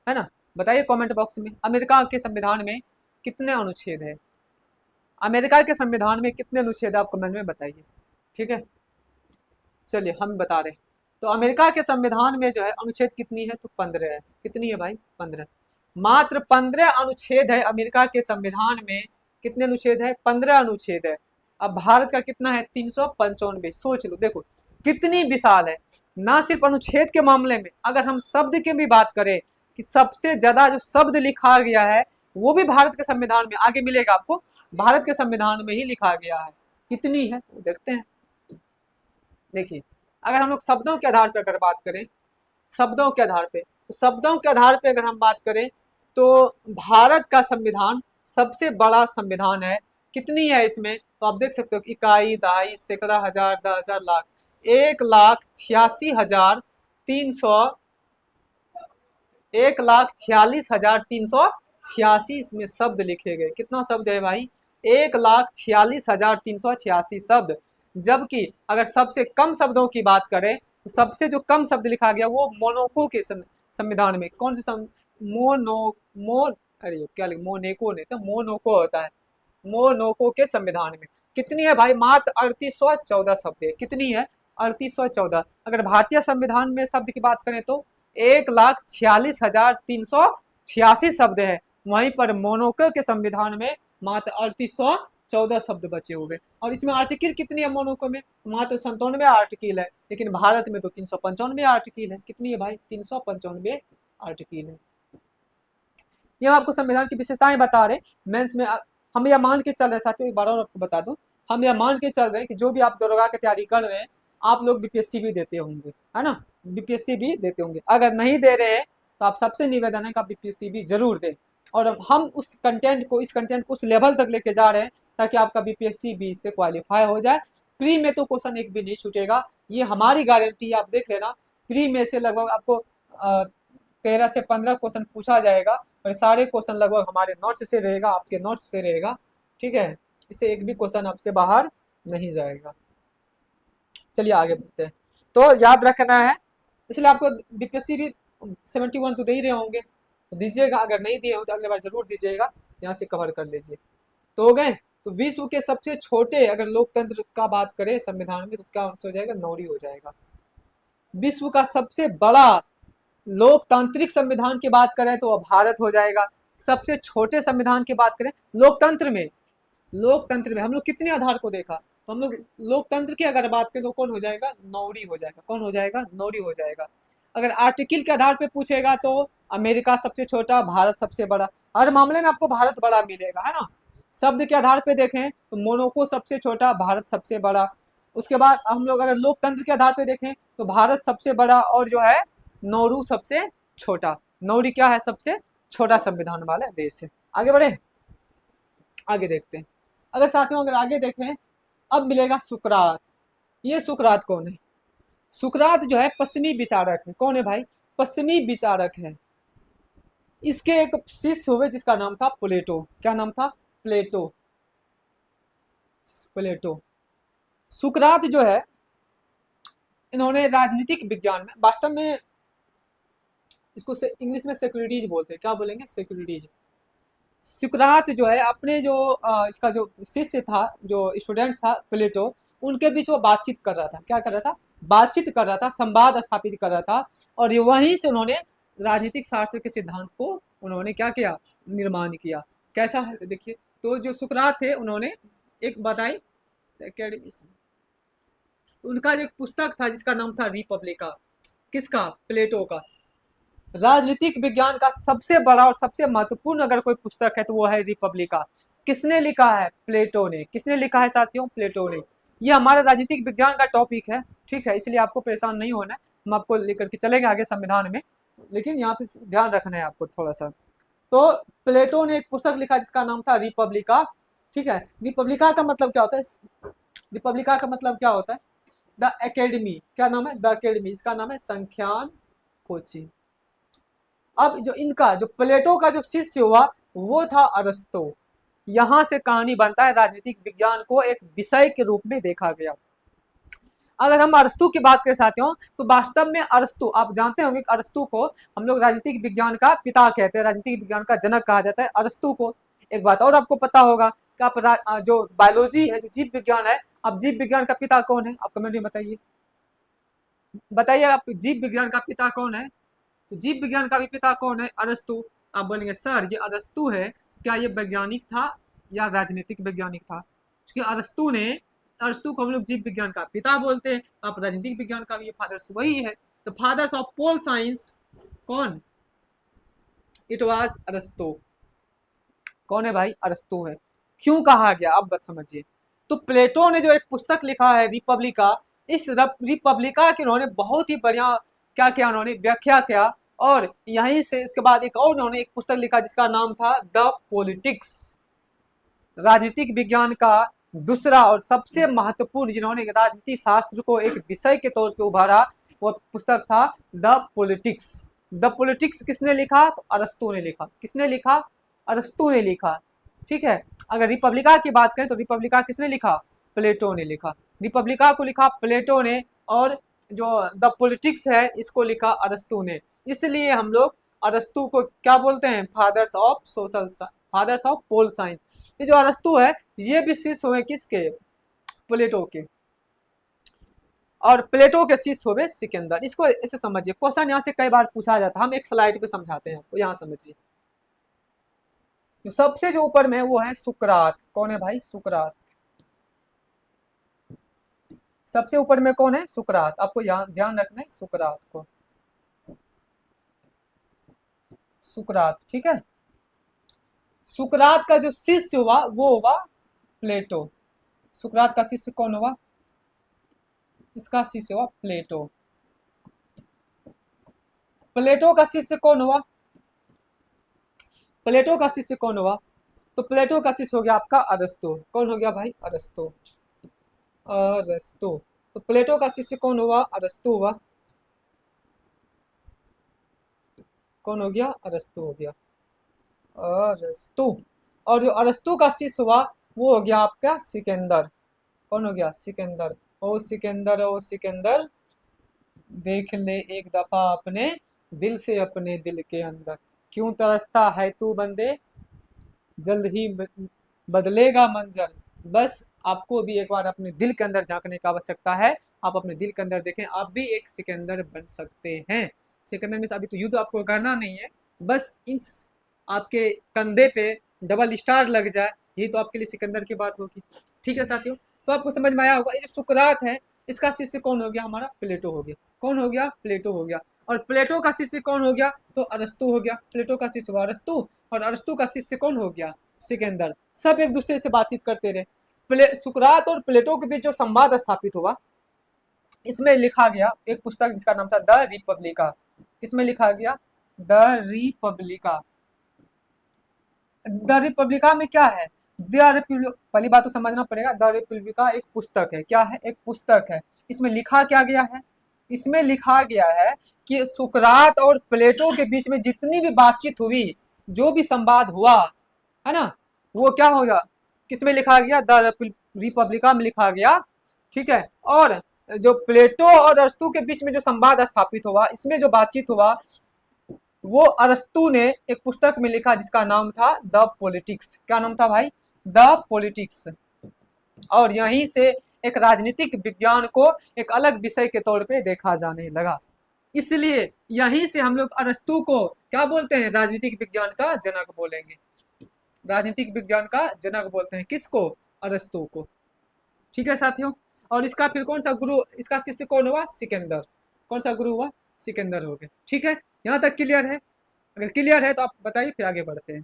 है ना? बताइए कमेंट बॉक्स में, अमेरिका के संविधान में कितने अनुच्छेद है? अमेरिका के संविधान में कितने अनुच्छेद है, आप कमेंट में बताइए। ठीक है, चलिए हम बता रहे हैं। तो अमेरिका के संविधान में जो है अनुच्छेद कितनी है? तो 15 है। कितनी है भाई? 15। मात्र 15 अनुच्छेद है अमेरिका के संविधान में। कितने अनुच्छेद है? 15 अनुच्छेद है। अब भारत का कितना है? 395। सोच लो, देखो कितनी विशाल है। ना सिर्फ अनुच्छेद के मामले में, अगर हम शब्द की भी बात करें कि सबसे ज्यादा जो शब्द लिखा गया है वो भी भारत के संविधान में, आगे मिलेगा आपको, भारत के संविधान में ही लिखा गया है। कितनी है तो देखते हैं। देखिए, अगर हम लोग शब्दों के आधार पर अगर बात करें, शब्दों के आधार पे, तो शब्दों के आधार पे अगर हम बात करें तो भारत का संविधान सबसे बड़ा संविधान है। कितनी है इसमें? तो आप देख सकते हो कि इकाई, दहाई, सैकड़ा, हजार, 10,000, लाख, 1,86,300, 1,46,386 इसमें शब्द लिखे गए। कितना शब्द है भाई? 1,46,386 शब्द। जबकि अगर सबसे कम शब्दों की बात करें तो सबसे जो कम शब्द लिखा गया वो मोनाको के संविधान में। कौन से अरे क्या लिख, मोनेको नहीं तो मोनाको होता है, मोनाको के संविधान में। कितनी है भाई? मात्र 3814 शब्द है। कितनी है? 3814। अगर भारतीय संविधान में शब्द की बात करें तो 1,46,386 शब्द है। वहीं पर मोनाको के संविधान में मात्र 3814 शब्द बचे हुए। और इसमें आर्टिकल कितनी है मोनाको में? मात्र 97 आर्टिकल है। लेकिन भारत में तो 395 आर्टिकल है। कितनी है भाई? 395 आर्टिकल है। ये आपको संविधान की विशेषताएं बता रहे। मेंस में हम यह मान के चल रहे साथियों, एक बार और आपको बता दूं, हम यह मान के चल रहे हैं कि जो भी आप दरोगा की तैयारी कर रहे हैं, आप लोग बीपीएससी भी देते होंगे, है ना? बीपीएससी भी देते होंगे। अगर नहीं दे रहे हैं तो आप सबसे निवेदन है कि आप बीपीएससी भी जरूर दें। और हम उस कंटेंट को, इस कंटेंट को उस लेवल तक लेके जा रहे हैं ताकि आपका बीपीएससी भी इससे क्वालिफाई हो जाए। प्री में तो क्वेश्चन एक भी नहीं छूटेगा, ये हमारी गारंटी है। आप देख लेना, प्री में से लगभग आपको 13 से 15 क्वेश्चन पूछा जाएगा, और सारे क्वेश्चन लगभग हमारे नोट्स से रहेगा, आपके नोट्स से रहेगा। ठीक है, इससे एक भी क्वेश्चन आपसे बाहर नहीं जाएगा। चलिए आगे बढ़ते हैं। तो याद रखना है, इसलिए आपको बीपीएससी भी 71 तो दे ही रहे होंगे, तो दीजिएगा। अगर नहीं दिए हो तो अगले बार जरूर दीजिएगा, यहाँ से कवर कर लीजिए। तो हो गए। तो विश्व के सबसे छोटे अगर लोकतंत्र का बात करें संविधान में तो क्या हो जाएगा? नौरी हो जाएगा। विश्व का सबसे बड़ा लोकतांत्रिक संविधान की बात करें तो भारत हो जाएगा। सबसे छोटे संविधान की बात करें लोकतंत्र में, लोकतंत्र में हम लोग कितने आधार को देखा? तो हम लोग लोकतंत्र की अगर बात करें तो कौन हो जाएगा? नौरी हो जाएगा। कौन हो जाएगा? नौरी हो जाएगा। अगर आर्टिकल के आधार पे पूछेगा तो अमेरिका सबसे छोटा, भारत सबसे बड़ा। हर मामले में आपको भारत बड़ा मिलेगा, है ना? शब्द के आधार पे देखें तो मोनाको सबसे छोटा, भारत सबसे बड़ा। उसके बाद हम लोग अगर लोकतंत्र के आधार पे देखें तो भारत सबसे बड़ा, और जो है नौरू सबसे छोटा। नौरी क्या है? सबसे छोटा संविधान वाला देश है। आगे बढ़े, आगे देखते हैं। अगर साथियों अगर आगे देखें, अब मिलेगा सुकरात। ये सुकरात कौन है? सुकरात जो है पश्चिमी विचारक है। कौन है भाई? पश्चिमी विचारक है। इसके एक शिष्य हुए जिसका नाम था प्लेटो। क्या नाम था? प्लेटो। प्लेटो। सुकरात जो है, इन्होंने राजनीतिक विज्ञान में, वास्तव में इसको इंग्लिश में सेक्रेटरीज बोलते हैं। क्या बोलेंगे? सेक्रेटरीज। सुकरात जो है अपने जो इसका जो शिष्य था, जो स्टूडेंट था प्लेटो, उनके बीच वो बातचीत कर रहा था। क्या कर रहा था? बातचीत कर रहा था, संवाद स्थापित कर रहा था। और ये वहीं से उन्होंने राजनीतिक शास्त्र के सिद्धांत को उन्होंने क्या किया? निर्माण किया। कैसा है देखिए। तो जो सुकरात थे उन्होंने एक बताई, उनका एक पुस्तक था जिसका नाम था रिपब्लिका। किसका? प्लेटो का। राजनीतिक विज्ञान का सबसे बड़ा और सबसे महत्वपूर्ण अगर कोई पुस्तक है तो वो है रिपब्लिका। किसने लिखा है? प्लेटो ने। किसने लिखा है साथियों? प्लेटो ने। ये हमारा राजनीतिक विज्ञान का टॉपिक है, ठीक है, इसलिए आपको परेशान नहीं होना है। हम आपको लेकर के चलेंगे आगे संविधान में। लेकिन यहाँ पे ध्यान रखना है आपको थोड़ा सा। तो प्लेटो ने एक पुस्तक लिखा जिसका नाम था रिपब्लिका। ठीक है, रिपब्लिका का मतलब क्या होता है? रिपब्लिका का मतलब क्या होता है? द एकेडमी, क्या नाम है? द एकेडमी, इसका नाम है संख्यान कोची। अब जो इनका जो प्लेटो का जो शिष्य हुआ वो था अरस्तु। यहाँ से कहानी बनता है राजनीतिक विज्ञान को एक विषय के रूप में देखा गया। अगर हम अरस्तु की बात करें साथियों, तो वास्तव में अरस्तु, आप जानते होंगे कि अरस्तु को हम लोग राजनीतिक विज्ञान का पिता कहते हैं, राजनीतिक विज्ञान का जनक कहा जाता है अरस्तु को। एक बात और आपको पता होगा कि आप जो बायोलॉजी है, जो जीव विज्ञान है, अब जीव विज्ञान का पिता कौन है? आप कमेंट में बताइए, बताइए आप जीव विज्ञान का पिता कौन है? तो जीव विज्ञान का भी पिता कौन है? अरस्तु। आप बोलेंगे सर ये अरस्तु है, क्या ये वैज्ञानिक था या राजनीतिक वैज्ञानिक था? क्योंकि अरस्तु को हम लोग जीव विज्ञान का पिता बोलते हैं, आप राजनीतिक विज्ञान का भी फादर्स वही है। तो फादर्स ऑफ पोल साइंस कौन? इट वाज अरस्तु। कौन है भाई? अरस्तु है। क्यों कहा गया अब बात समझिए। तो प्लेटो ने जो एक पुस्तक लिखा है रिपब्लिका, इस रिपब्लिका की उन्होंने बहुत ही बढ़िया क्या किया, उन्होंने व्याख्या किया। और यहीं से इसके बाद एक और उन्होंने एक पुस्तक लिखा जिसका नाम था द पॉलिटिक्स। राजनीतिक विज्ञान का दूसरा और सबसे महत्वपूर्ण, जिन्होंने राजनीति शास्त्र को एक विषय के तौर पर उभारा, वो पुस्तक था द पॉलिटिक्स। द पॉलिटिक्स किसने लिखा? तो अरस्तु ने लिखा। किसने लिखा? अरस्तु ने लिखा। ठीक है। अगर रिपब्लिका की बात करें तो रिपब्लिका किसने लिखा? प्लेटो ने लिखा। रिपब्लिका को लिखा प्लेटो ने, और जो द पॉलिटिक्स है इसको लिखा अरस्तु ने। इसलिए हम लोग अरस्तु को क्या बोलते हैं? Fathers of social, fathers of pol science. ये जो अरस्तु है ये भी शिष्य हुए किसके? प्लेटो के। और प्लेटो के शिष्य हुए सिकंदर। इसको ऐसे समझिए, क्वेश्चन यहाँ से कई बार पूछा जाता है, हम एक स्लाइड पे समझाते हैं आपको, यहाँ समझिए। तो सबसे जो ऊपर में वो है सुकरात। कौन है भाई? सुकरात। सबसे ऊपर में कौन है? सुकरात। आपको ध्यान रखना है सुकरात को। सुकरात, ठीक है। सुकरात का जो शिष्य हुआ वो हुआ प्लेटो। सुकरात का शिष्य कौन हुआ? इसका शिष्य हुआ प्लेटो। प्लेटो का शिष्य कौन हुआ? प्लेटो का शिष्य कौन हुआ? तो प्लेटो का शिष्य हो गया आपका अरस्तु। कौन हो गया भाई? अरस्तु। अरस्तु। तो प्लेटो का शिष्य कौन हुआ? अरस्तु हुआ। कौन हो गया? अरस्तु हो गया। अरस्तु। और जो अरस्तु का शिष्य हुआ वो हो गया आपका सिकंदर। कौन हो गया? सिकंदर। ओ सिकंदर, ओ सिकंदर, देख ले एक दफा अपने दिल से, अपने दिल के अंदर, क्यों तरसता है तू बंदे, जल्द ही बदलेगा मंजर। बस आपको भी एक बार अपने दिल के अंदर झांकने की आवश्यकता है। आप अपने दिल के अंदर देखें, आप भी एक सिकंदर बन सकते हैं। सिकंदर में अभी तो युद्ध आपको करना नहीं है, बस इन आपके कंधे पे डबल स्टार लग जाए, यही तो आपके लिए सिकंदर की बात होगी। ठीक है साथियों, तो आपको समझ में आया होगा। ये जो सुकरात है इसका शिष्य कौन हो गया? हमारा प्लेटो हो गया। कौन हो गया? प्लेटो हो गया। और प्लेटो का शिष्य कौन हो गया? तो अरस्तु हो गया। प्लेटो का शिष्य हुआ अरस्तु, और अरस्तु का शिष्य कौन हो गया? सिकंदर। सब एक दूसरे से बातचीत करते रहे। सुकरात और प्लेटो के बीच जो संवाद स्थापित हुआ, इसमें लिखा गया एक पुस्तक जिसका नाम था द रिपब्लिका। किसमें लिखा गया? The Republica. द रिपब्लिका में क्या है? पहली बात तो समझना पड़ेगा, द रिपब्लिका एक पुस्तक है। क्या है? एक पुस्तक है। इसमें लिखा क्या गया है? इसमें लिखा गया है कि सुकरात और प्लेटो के बीच में जितनी भी बातचीत हुई, जो भी संवाद हुआ है ना, वो क्या होगा? किसमें लिखा गया? द रिपब्लिका में लिखा गया। ठीक है। और जो प्लेटो और अरस्तु के बीच में जो संवाद स्थापित हुआ, इसमें जो बातचीत हुआ, वो अरस्तु ने एक पुस्तक में लिखा जिसका नाम था द पॉलिटिक्स। क्या नाम था भाई? The politics. और यहीं से एक राजनीतिक विज्ञान को एक अलग विषय के तौर पे देखा जाने लगा। इसलिए यहीं से हम लोग अरस्तु को क्या बोलते हैं? राजनीतिक विज्ञान का जनक बोलेंगे। राजनीतिक विज्ञान का जनक बोलते हैं किसको? अरस्तु को। ठीक है साथियों। और इसका फिर कौन सा गुरु, इसका शिष्य कौन हुआ? सिकंदर। कौन सा गुरु हुआ? सिकंदर हो गए। ठीक है, यहाँ तक क्लियर है? अगर क्लियर है तो आप बताइए, फिर आगे बढ़ते हैं।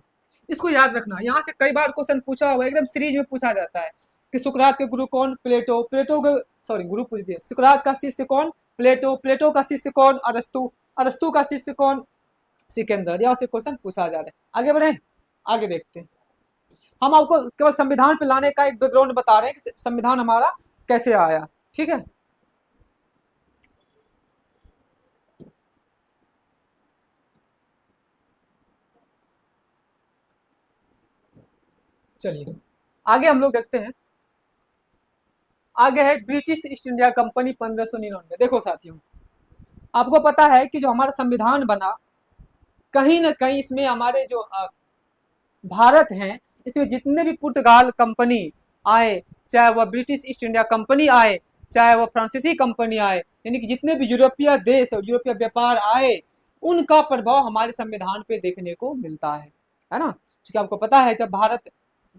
इसको याद रखना, यहाँ से कई बार क्वेश्चन पूछा हुआ, एकदम सीरीज में पूछा जाता है कि सुकरात के गुरु कौन? प्लेटो। प्लेटो के, सॉरी गुरु पूछ दिए। सुकरात का शिष्य कौन? प्लेटो। प्लेटो का शिष्य कौन? अरस्तु। अरस्तु का शिष्य कौन? सिकंदर। या उससे क्वेश्चन पूछा जा रहा है। आगे बढ़े, आगे देखते हैं। हम आपको केवल संविधान पे लाने का एक बैकग्राउंड बता रहे हैं कि संविधान हमारा कैसे आया। ठीक है, चलिए आगे हम लोग देखते हैं। आगे है ब्रिटिश ईस्ट इंडिया कंपनी 1599। देखो साथियों, आपको पता है कि जो हमारा संविधान बना, कहीं ना कहीं इसमें हमारे जो भारत हैं, इसमें जितने भी पुर्तगाल कंपनी आए, चाहे वह ब्रिटिश ईस्ट इंडिया कंपनी आए, चाहे वह फ्रांसीसी कंपनी आए, यानी कि जितने भी यूरोपीय देश और यूरोपीय व्यापार आए, उनका प्रभाव हमारे संविधान पे देखने को मिलता है ना। क्योंकि आपको पता है जब भारत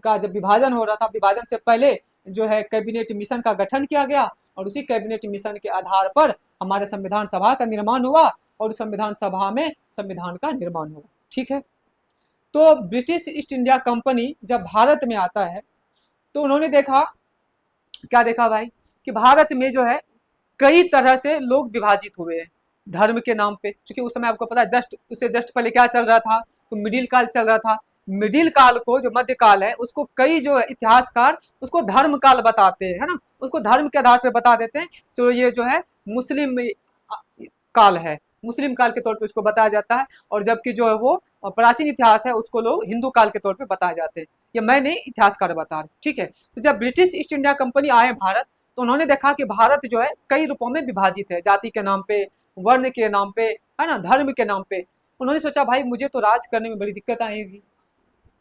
का जब विभाजन हो रहा था, विभाजन से पहले जो है कैबिनेट मिशन का गठन किया गया, और उसी कैबिनेट मिशन के आधार पर हमारे संविधान सभा का निर्माण हुआ, और उस संविधान सभा में संविधान का निर्माण हुआ। ठीक है, तो ब्रिटिश ईस्ट इंडिया कंपनी जब भारत में आता है, तो उन्होंने देखा, क्या देखा भाई, कि भारत में जो है कई तरह से लोग विभाजित हुए हैं धर्म के नाम पे। क्योंकि उस समय आपको पता है, जस्ट उससे जस्ट पहले क्या चल रहा था, तो मिडिल काल चल रहा था। मिडिल काल को, जो मध्य काल है, उसको कई जो इतिहासकार उसको धर्म काल बताते हैं, है ना, उसको धर्म के आधार पर बता देते हैं। तो ये जो है मुस्लिम काल है, मुस्लिम काल के तौर पे उसको बताया जाता है। और जबकि जो है वो प्राचीन इतिहास है, उसको लोग हिंदू काल के तौर पे बताए जाते हैं। ये मैं नहीं, इतिहासकार बता रहे। ठीक है, तो जब ब्रिटिश ईस्ट इंडिया कंपनी आए भारत, तो उन्होंने देखा कि भारत जो है कई रूपों में विभाजित है, जाति के नाम पे, वर्ण के नाम पे, है ना, धर्म के नाम पे। उन्होंने सोचा भाई मुझे तो राज करने में बड़ी दिक्कत आएगी।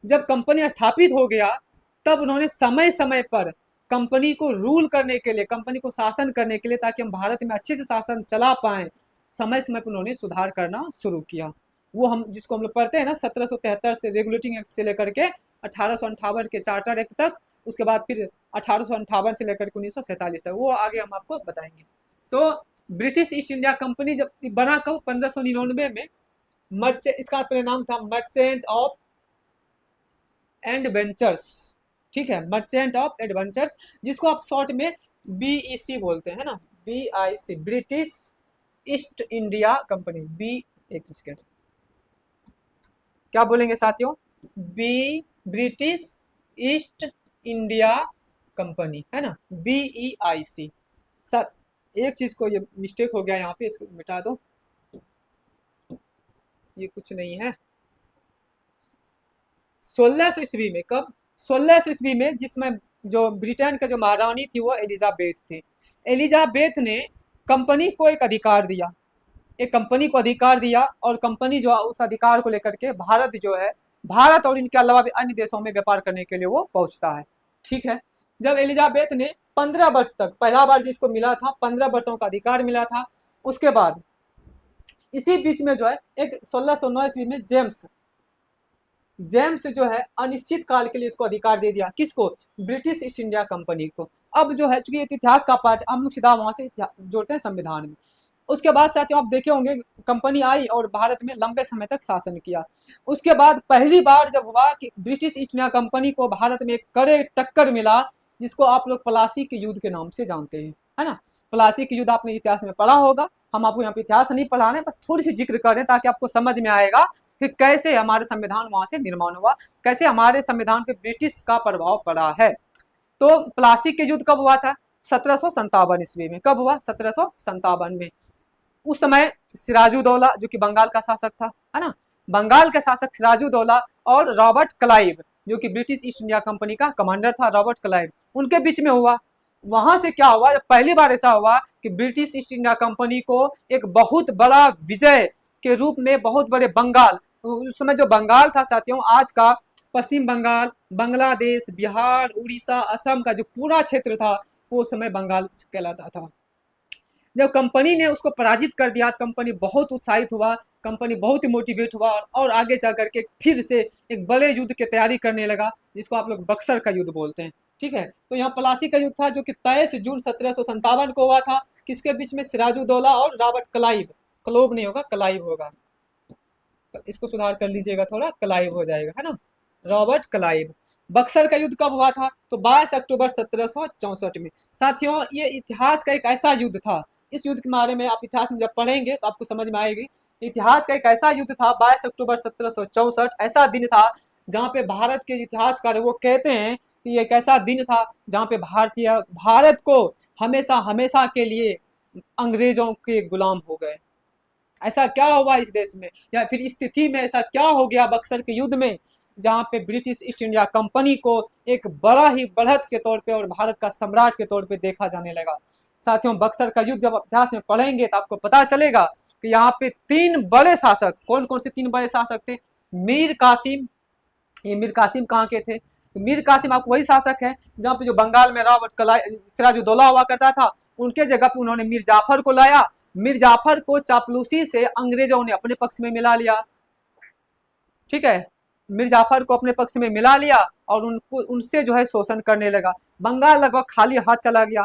जब कंपनी स्थापित हो गया, तब उन्होंने समय समय पर कंपनी को रूल करने के लिए, कंपनी को शासन करने के लिए, ताकि हम भारत में अच्छे से शासन चला पाएं, समय समय पर उन्होंने सुधार करना शुरू किया। वो हम जिसको हम लोग पढ़ते हैं ना, 1773 से रेगुलेटिंग एक्ट से लेकर के 1858 के चार्टर एक्ट तक, उसके बाद फिर 1858 से लेकर के 1947 तक, वो आगे हम आपको बताएंगे। तो ब्रिटिश ईस्ट इंडिया कंपनी जब बना कब, 1599 में, मर्चेंट, इसका पहले नाम था मर्चेंट ऑफ एडवेंचर्स। ठीक है, मर्चेंट ऑफ एडवेंचर्स, जिसको आप शॉर्ट में बीईसी बोलते हैं ना, BIC, British East India company. B, एक सेकेंड, क्या बोलेंगे साथियों, B, British East India company, है ना, बीईआईसी। सर एक चीज को, ये मिस्टेक हो गया यहाँ पे, इसको मिटा दो, ये कुछ नहीं है। 1600 ईस्वी में, कब, 1600 ईस्वी में, जिसमें जो ब्रिटेन का जो महारानी थी वो एलिजाबेथ थी। एलिजाबेथ ने कंपनी को एक अधिकार दिया, एक कंपनी को अधिकार दिया, और कंपनी जो उस अधिकार को लेकर के भारत जो है, भारत और इनके अलावा भी अन्य देशों में व्यापार करने के लिए वो पहुंचता है। ठीक है, जब एलिजाबेथ ने 15 वर्ष तक, पहला बार जिसको मिला था 15 वर्षों का अधिकार मिला था, उसके बाद इसी बीच में जो है एक 1609 ईस्वी में जेम्स जो है अनिश्चित काल के लिए इसको अधिकार दे दिया, किसको, ब्रिटिश ईस्ट इंडिया कंपनी को। अब जो है, चूंकि ये इतिहास का पार्ट, हम लोग सीधा वहां से जोड़ते हैं संविधान में। उसके बाद साथियों आप देखे होंगे, कंपनी आई और भारत में लंबे समय तक शासन किया। उसके बाद पहली बार जब हुआ कि ब्रिटिश ईस्ट इंडिया कंपनी को भारत में एक कड़े टक्कर मिला, जिसको आप लोग प्लासी के युद्ध के नाम से जानते हैं, है ना। प्लासी के युद्ध आपने इतिहास में पढ़ा होगा, हम आपको यहाँ पे इतिहास नहीं पढ़ा रहे, बस थोड़ी सी जिक्र करें ताकि आपको समझ में आएगा कि कैसे हमारे संविधान वहां से निर्माण हुआ, कैसे हमारे संविधान पे ब्रिटिश का प्रभाव पड़ा है। तो प्लासी के युद्ध कब हुआ था, 1757 ईस्वी में। कब हुआ, 1757 में। उस समय सिराजुद्दौला जो कि बंगाल का शासक था, है ना, बंगाल के शासक सिराजुद्दौला और रॉबर्ट क्लाइव जो कि ब्रिटिश ईस्ट इंडिया कंपनी का कमांडर था, रॉबर्ट क्लाइव, उनके बीच में हुआ। वहां से क्या हुआ, पहली बार ऐसा हुआ कि ब्रिटिश ईस्ट इंडिया कंपनी को एक बहुत बड़ा विजय के रूप में बहुत बड़े बंगाल, उस समय जो बंगाल था साथियों, आज का पश्चिम बंगाल, बांग्लादेश, बिहार, उड़ीसा, असम का जो पूरा क्षेत्र था, वो उस समय बंगाल कहलाता था। जब कंपनी ने उसको पराजित कर दिया, कंपनी बहुत उत्साहित हुआ, कंपनी बहुत ही मोटिवेट हुआ, और आगे जा करके फिर से एक बड़े युद्ध की तैयारी करने लगा, जिसको आप लोग बक्सर का युद्ध बोलते हैं। ठीक है, तो यहाँ प्लासी का युद्ध था जो कि 23 जून 1757 को हुआ था, किसके बीच में, सिराजुद्दौला और रॉबर्ट क्लाइव, क्लोव नहीं होगा, क्लाइव होगा, इसको सुधार कर लीजिएगा थोड़ा, क्लाइव हो जाएगा, है ना, रॉबर्ट क्लाइव। बक्सर का युद्ध कब हुआ था, तो 22 अक्टूबर 1764 में। साथियों ये इतिहास का एक ऐसा युद्ध था, इस युद्ध के बारे में आप इतिहास में जब पढ़ेंगे तो आपको समझ में आएगी इतिहास का एक ऐसा युद्ध था 22 अक्टूबर 1764, ऐसा दिन था जहाँ पे भारत के इतिहासकार वो कहते हैं कि एक ऐसा दिन था जहाँ पे भारत को हमेशा हमेशा के लिए अंग्रेजों के गुलाम हो गए। ऐसा क्या हुआ इस देश में, या फिर इस तिथि में ऐसा क्या हो गया बक्सर के युद्ध में, जहाँ पे ब्रिटिश ईस्ट इंडिया कंपनी को एक बड़ा ही बढ़त के तौर पे और भारत का सम्राट के तौर पे देखा जाने लगा। साथियों, बक्सर का युद्ध जब इतिहास में पढ़ेंगे तो आपको पता चलेगा कि यहाँ पे तीन बड़े शासक, कौन कौन से तीन बड़े शासक थे। मीर कासिम, ये मीर कासिम कहाँ के थे, तो मीर कासिम आपको वही शासक है जहाँ पे जो बंगाल में रॉबर्ट सिराजुद्दौला हुआ करता था, उनके जगह पे उन्होंने मीर जाफर को लाया। मीर जाफर को चापलूसी से अंग्रेजों ने अपने पक्ष में मिला लिया। ठीक है, मीर जाफर को अपने पक्ष में मिला लिया और उनको उनसे जो है शोषण करने लगा। बंगाल लगभग खाली हाथ चला गया।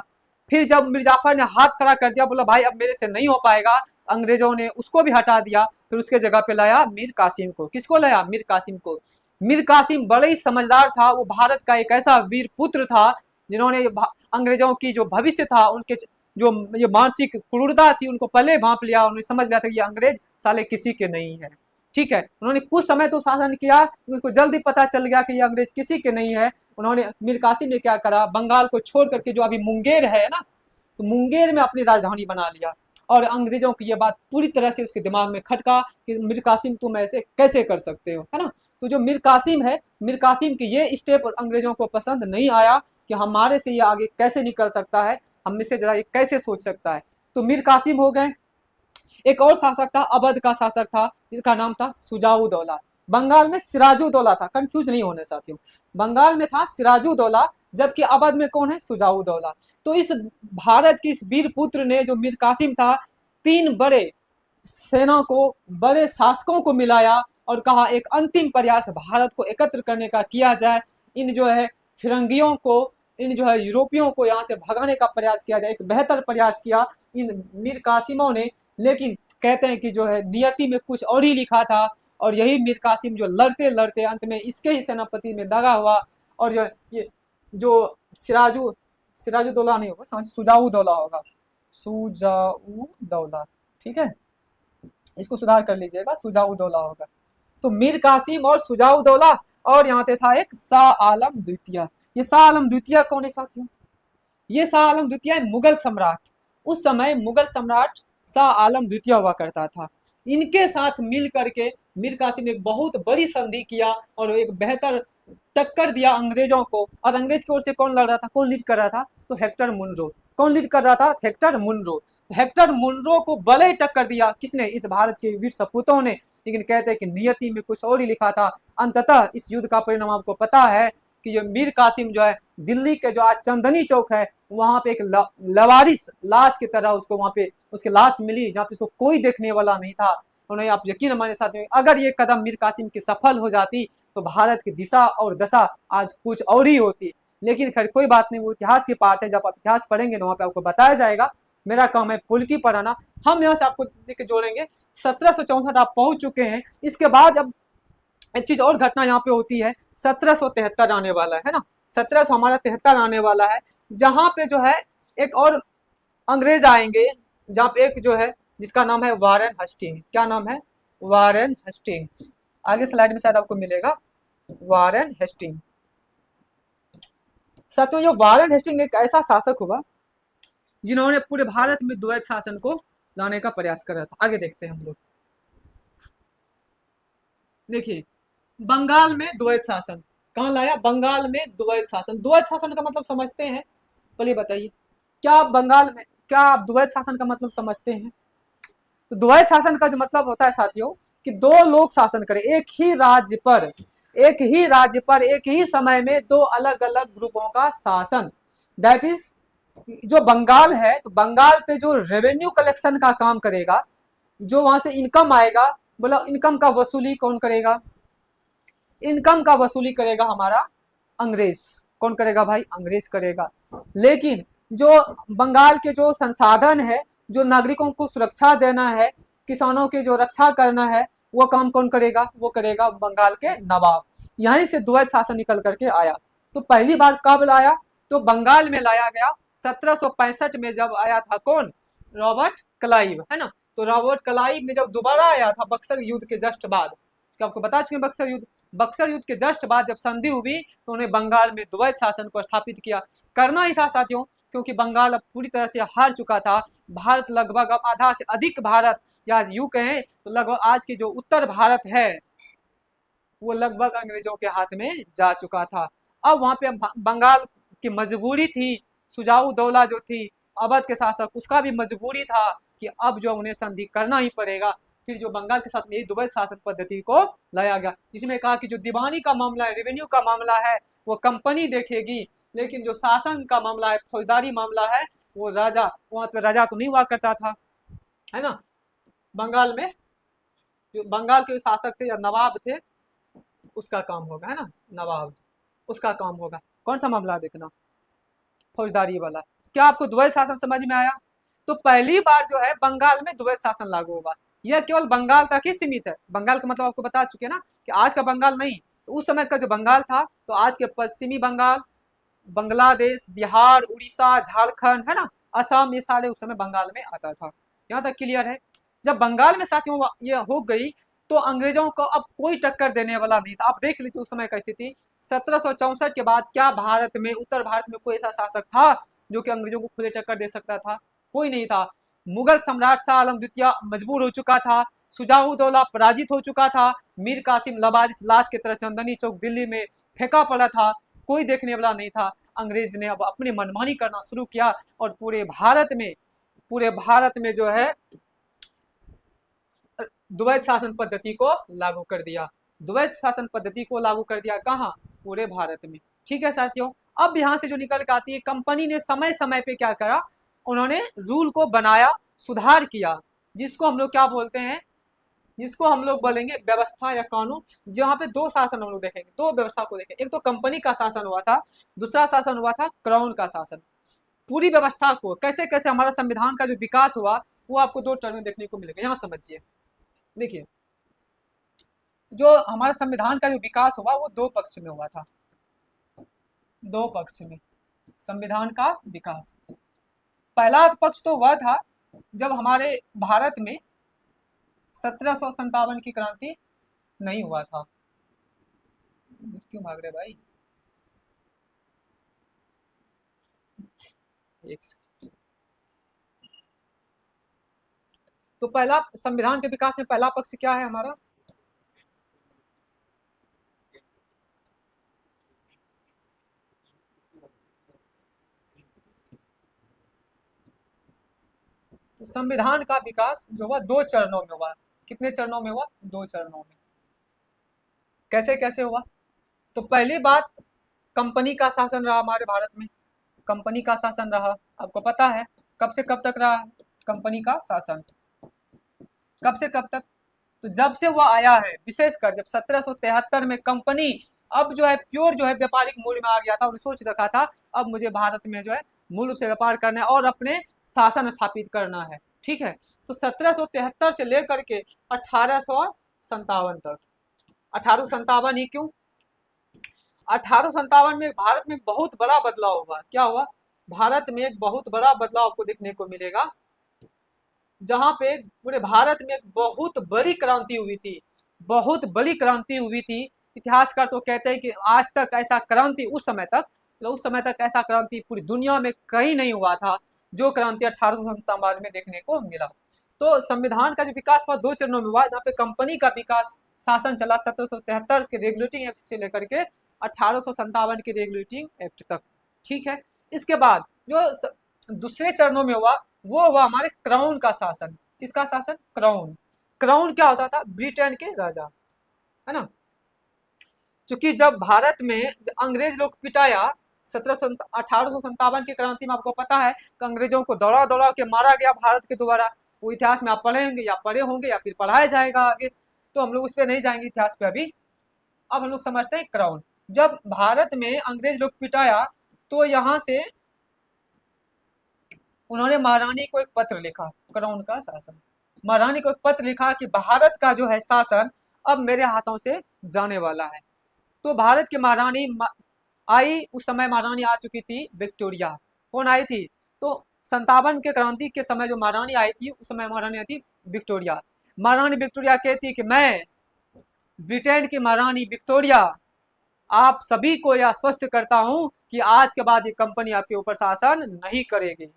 फिर जब मीर जाफर ने हाथ खड़ा कर दिया, बोला भाई अब मेरे से नहीं हो पाएगा, अंग्रेजों ने उसको भी हटा दिया। फिर उसके जगह पे लाया मीर कासिम को। किसको लाया? मीर कासिम को। मीर कासिम बड़े ही समझदार था, वो भारत का एक ऐसा वीर पुत्र था जिन्होंने अंग्रेजों की जो भविष्य था, उनके जो ये मानसिक क्रूरता थी उनको पहले भांप लिया। उन्होंने समझ लिया था कि ये अंग्रेज साले किसी के नहीं है। ठीक है, उन्होंने कुछ समय तो शासन किया, उनको जल्दी पता चल गया कि ये अंग्रेज किसी के नहीं है। उन्होंने, मीर कासिम ने क्या करा, बंगाल को छोड़ करके जो अभी मुंगेर है ना, तो मुंगेर में अपनी राजधानी बना लिया। और अंग्रेजों की ये बात पूरी तरह से उसके दिमाग में खटका कि मीर कासिम तुम ऐसे कैसे कर सकते हो, है ना। तो जो मीर कासिम है, मीर कासिम की ये स्टेप अंग्रेजों को पसंद नहीं आया कि हमारे से ये आगे कैसे निकल सकता है, हम से ज़्यादा ये कैसे सोच सकता है। तो मीर कासिम हो गए। एक और शासक था, अवध का शासक था, जिसका नाम था सुजाउद्दौला। बंगाल में सिराजुद्दौला था, कंफ्यूज नहीं होने साथियों, बंगाल में था सिराजुद्दौला, जबकि अवध में कौन है? सुजाउद्दौला। तो इस भारत की इस वीर पुत्र ने, जो मीर कासिम था, तीन बड़े सेना को, बड़े शासकों को मिलाया और कहा एक अंतिम प्रयास भारत को एकत्र करने का किया जाए। इन जो है फिरंगियों को, इन जो है यूरोपियों को यहाँ से भगाने का प्रयास किया जाए, एक बेहतर प्रयास किया इन मीर कासिमों ने। लेकिन कहते हैं कि जो है नियति में कुछ और ही लिखा था, और यही मीर कासिम जो लड़ते लड़ते अंत में इसके ही सेनापति में दगा हुआ। और जो ये जो सिराजुद्दौला नहीं होगा, समझ, सुजाउद्दौला होगा, सुजाउद्दौला। ठीक है, इसको सुधार कर लीजिएगा, सुजाउद्दौला होगा। तो मीर कासिम और सुजाउद्दौला, और यहाँ पे था एक शाह आलम द्वितीय। ये शाह आलम द्वितीय कौन है साथियों? ये शाह आलम द्वितीय मुगल सम्राट, उस समय मुगल सम्राट शाह आलम द्वितीय हुआ करता था। इनके साथ मिल करके मीर कासिम ने एक बहुत बड़ी संधि किया और एक बेहतर टक्कर दिया अंग्रेजों को। और अंग्रेज की ओर से कौन लड़ रहा था, कौन लीड कर रहा था? तो हेक्टर मुनरो। कौन लीड कर रहा था? Hector Munro. हेक्टर मुनरो को बड़े टक्कर दिया किसने? इस भारत के वीर सपूतों ने। लेकिन कहते हैं कि नियति में कुछ और ही लिखा था। अंततः इस युद्ध का परिणाम आपको पता है कि जो मीर कासिम जो है, दिल्ली के जो आज चंदनी चौक है, वहां पे एक लवारिस लाश की तरह उसको वहां पे उसकी लाश मिली, जहाँ पे उसको कोई देखने वाला नहीं था। उन्हें, आप यकीन हमारे साथ में, अगर ये कदम मीर कासिम की सफल हो जाती तो भारत की दिशा और दशा आज कुछ और ही होती। लेकिन खैर कोई बात नहीं, वो इतिहास की पार्ट है, जब आप इतिहास पढ़ेंगे तो वहाँ पे आपको बताया जाएगा। मेरा काम है पॉलिटी पढ़ाना। हम यहाँ से आपको लेके जोड़ेंगे। 1764 आप पहुंच चुके हैं। इसके बाद अब एक चीज और घटना यहाँ पे होती है, 1773 आने वाला है ना, 1700 हमारा 73 आने वाला है, जहाँ पे जो है एक और अंग्रेज आएंगे, जहाँ पे एक जो है जिसका नाम है वारेन हस्टिंग। क्या नाम है? वारेन हस्टिंग। आगे स्लाइड में शायद आपको मिलेगा, वारेन हेस्टिंग। साथियों, ये वारेन हेस्टिंग एक ऐसा शासक हुआ जिन्होंने पूरे भारत में द्वैत शासन को लाने का प्रयास करा था। आगे देखते हैं हम लोग। देखिए, बंगाल में द्वैत शासन कहाँ लाया? बंगाल में द्वैत शासन। द्वैत शासन का मतलब समझते हैं? पहले बताइए, क्या आप बंगाल में, क्या आप द्वैत शासन का मतलब समझते हैं? तो द्वैत शासन का जो मतलब होता है साथियों, कि दो लोग शासन करें एक ही राज्य पर, एक ही राज्य पर एक ही समय में दो अलग अलग ग्रुपों का शासन। दैट इज, जो बंगाल है, तो बंगाल पे जो रेवेन्यू कलेक्शन का काम करेगा, जो वहां से इनकम आएगा, बोला इनकम का वसूली कौन करेगा? इनकम का वसूली करेगा हमारा अंग्रेज। कौन करेगा भाई? अंग्रेज करेगा। लेकिन जो बंगाल के जो संसाधन है, जो नागरिकों को सुरक्षा देना है, किसानों की जो रक्षा करना है, वो काम कौन करेगा? वो करेगा बंगाल के नवाब। यहीं से द्वैत शासन निकल करके आया। तो पहली बार कब लाया? तो बंगाल में लाया गया 1765 में, जब आया था कौन? रॉबर्ट क्लाइव, है ना। तो रॉबर्ट क्लाइव ने जब दोबारा आया था बक्सर युद्ध के जस्ट बाद, तो आपको बता चुके हैं बक्सर युद्ध के जस्ट बाद जब संधि हुई तो उन्हें बंगाल में द्वैत शासन को स्थापित किया। करना ही था साथियों, क्योंकि बंगाल अब पूरी तरह से हार चुका था। भारत लगभग अब आधा से अधिक भारत, या यूं कहें तो लगभग आज के जो उत्तर भारत है वो लगभग अंग्रेजों के हाथ में जा चुका था। अब वहां पे बंगाल की मजबूरी थी, सुजाऊ दौला जो थी अवध के शासक, उसका भी मजबूरी था कि अब जो उन्हें संधि करना ही पड़ेगा। फिर जो बंगाल के साथ में यही द्वैत शासन पद्धति को लाया गया, जिसमें कहा कि जो दीवानी का मामला है, रेवेन्यू का मामला है, वो कंपनी देखेगी, लेकिन जो शासन का मामला है, फौजदारी मामला है, वो राजा, वहां पे राजा तो नहीं हुआ करता था, है ना। बंगाल में जो बंगाल के शासक थे या नवाब थे, उसका काम होगा, है ना, नवाब, उसका काम होगा। कौन सा मामला देखना, फौजदारी वाला। क्या आपको द्वैत शासन समझ में आया? तो पहली बार जो है बंगाल में द्वैत शासन लागू होगा। यह केवल बंगाल तक ही सीमित है। बंगाल का मतलब आपको बता चुके हैं ना कि आज का बंगाल नहीं, तो उस समय का जो बंगाल था, तो आज के पश्चिमी बंगाल, बांग्लादेश, बिहार, उड़ीसा, झारखंड, है ना, असम, ये सारे उस समय बंगाल में आता था। यहाँ तक क्लियर है। जब बंगाल में साथियों ये हो गई तो अंग्रेजों को अब कोई टक्कर देने वाला नहीं था। आप देख लीजिए उस समय का स्थिति, 1764 के बाद क्या भारत में, उत्तर भारत में कोई ऐसा शासक था जो कि अंग्रेजों को खुले टक्कर दे सकता था? कोई नहीं था। मुगल सम्राट शाह आलम द्वितीय मजबूर हो चुका था, सुजाऊ दौला पराजित हो चुका था, मीर कासिम लबारिस लाश की तरह चंदनी चौक दिल्ली में फेंका पड़ा था, कोई देखने वाला नहीं था। अंग्रेज ने अब अपनी मनमानी करना शुरू किया और पूरे भारत में जो है द्वैत शासन पद्धति को लागू कर दिया। द्वैत शासन पद्धति को लागू कर दिया कहाँ? पूरे भारत में। ठीक है साथियों, अब यहाँ से जो निकल के आती है, कंपनी ने समय समय पे क्या करा, उन्होंने रूल को बनाया, सुधार किया, जिसको हम लोग क्या बोलते हैं, जिसको हम लोग बोलेंगे व्यवस्था या कानून। जहाँ पे दो शासन हम लोग देखेंगे, दो व्यवस्था को देखेंगे, एक तो कंपनी का शासन हुआ था, दूसरा शासन हुआ था क्राउन का शासन। पूरी व्यवस्था को कैसे कैसे हमारा संविधान का जो विकास हुआ वो आपको दो टर्म में देखने को मिलेगा। यहाँ समझिए, देखिए, जो हमारा संविधान का जो विकास हुआ वो दो पक्ष में हुआ था, दो पक्ष में संविधान का विकास। पहला पक्ष तो वह था जब हमारे भारत में 1757 की क्रांति नहीं हुआ था। क्यों भाग रहे भाई? तो पहला संविधान के विकास में पहला पक्ष क्या है हमारा? तो संविधान का विकास जो हुआ दो चरणों में हुआ। कितने चरणों में हुआ? दो चरणों में। कैसे कैसे हुआ? तो पहली बात, कंपनी का शासन रहा हमारे भारत में, कंपनी का शासन रहा। आपको पता है कब से कब तक रहा कंपनी का शासन? कब से कब तक? तो जब से वो आया है, विशेषकर जब 1773 में कंपनी अब जो है प्योर जो है व्यापारिक मूल्य में आ गया था, उन्होंने सोच रखा था अब मुझे भारत में जो है मूल रूप से व्यापार करना है और अपने शासन स्थापित करना है। ठीक है, तो 1773 से लेकर के 1857 तक, 1857 ही क्यों, 1857 में भारत में बहुत बड़ा बदलाव हुआ। क्या हुआ? भारत में एक बहुत बड़ा बदलाव आपको देखने को मिलेगा, जहां पे पूरे भारत में एक बहुत बड़ी क्रांति हुई थी, बहुत बड़ी क्रांति हुई थी। इतिहासकार तो कहते हैं कि आज तक ऐसा क्रांति उस समय तक ऐसा क्रांति पूरी दुनिया में कहीं नहीं हुआ था जो क्रांति 1857 में देखने को मिला। तो संविधान का जो विकास हुआ दो चरणों में हुआ, जहाँ पे कंपनी का विकास शासन चला 1773 के रेगुलेटिंग एक्ट से लेकर के 1857 के रेगुलेटिंग एक्ट तक। ठीक है, इसके बाद जो दूसरे चरणों में हुआ वो हुआ हमारे क्राउन का शासन। किसका शासन? क्राउन। क्राउन क्या होता था? ब्रिटेन के राजा, है ना। क्योंकि जब भारत में अंग्रेज लोग पिटाया 1857 की क्रांति में, आपको पता है कि अंग्रेजों को दौड़ा दौड़ा के मारा गया भारत के द्वारा। वो इतिहास में आप पढ़ेंगे या पढ़े होंगे या फिर पढ़ाया जाएगा आगे, तो हम लोग उस पर नहीं जाएंगे इतिहास पे अभी। अब हम लोग समझते हैं क्राउन। जब भारत में अंग्रेज लोग पिटाया तो यहाँ से उन्होंने महारानी को एक पत्र लिखा, क्राउन का शासन। महारानी को एक पत्र लिखा कि भारत का जो है शासन अब मेरे हाथों से जाने वाला है। तो भारत की महारानी आई, उस समय महारानी आ चुकी थी विक्टोरिया। कौन आई थी? तो 57 के क्रांति के समय जो महारानी आई थी, उस समय महारानी आई थी विक्टोरिया। महारानी विक्टोरिया कहती कि मैं ब्रिटेन की महारानी विक्टोरिया आप सभी को यह आश्वस्त करता हूं कि आज के बाद ये कंपनी आपके ऊपर शासन नहीं करेगी।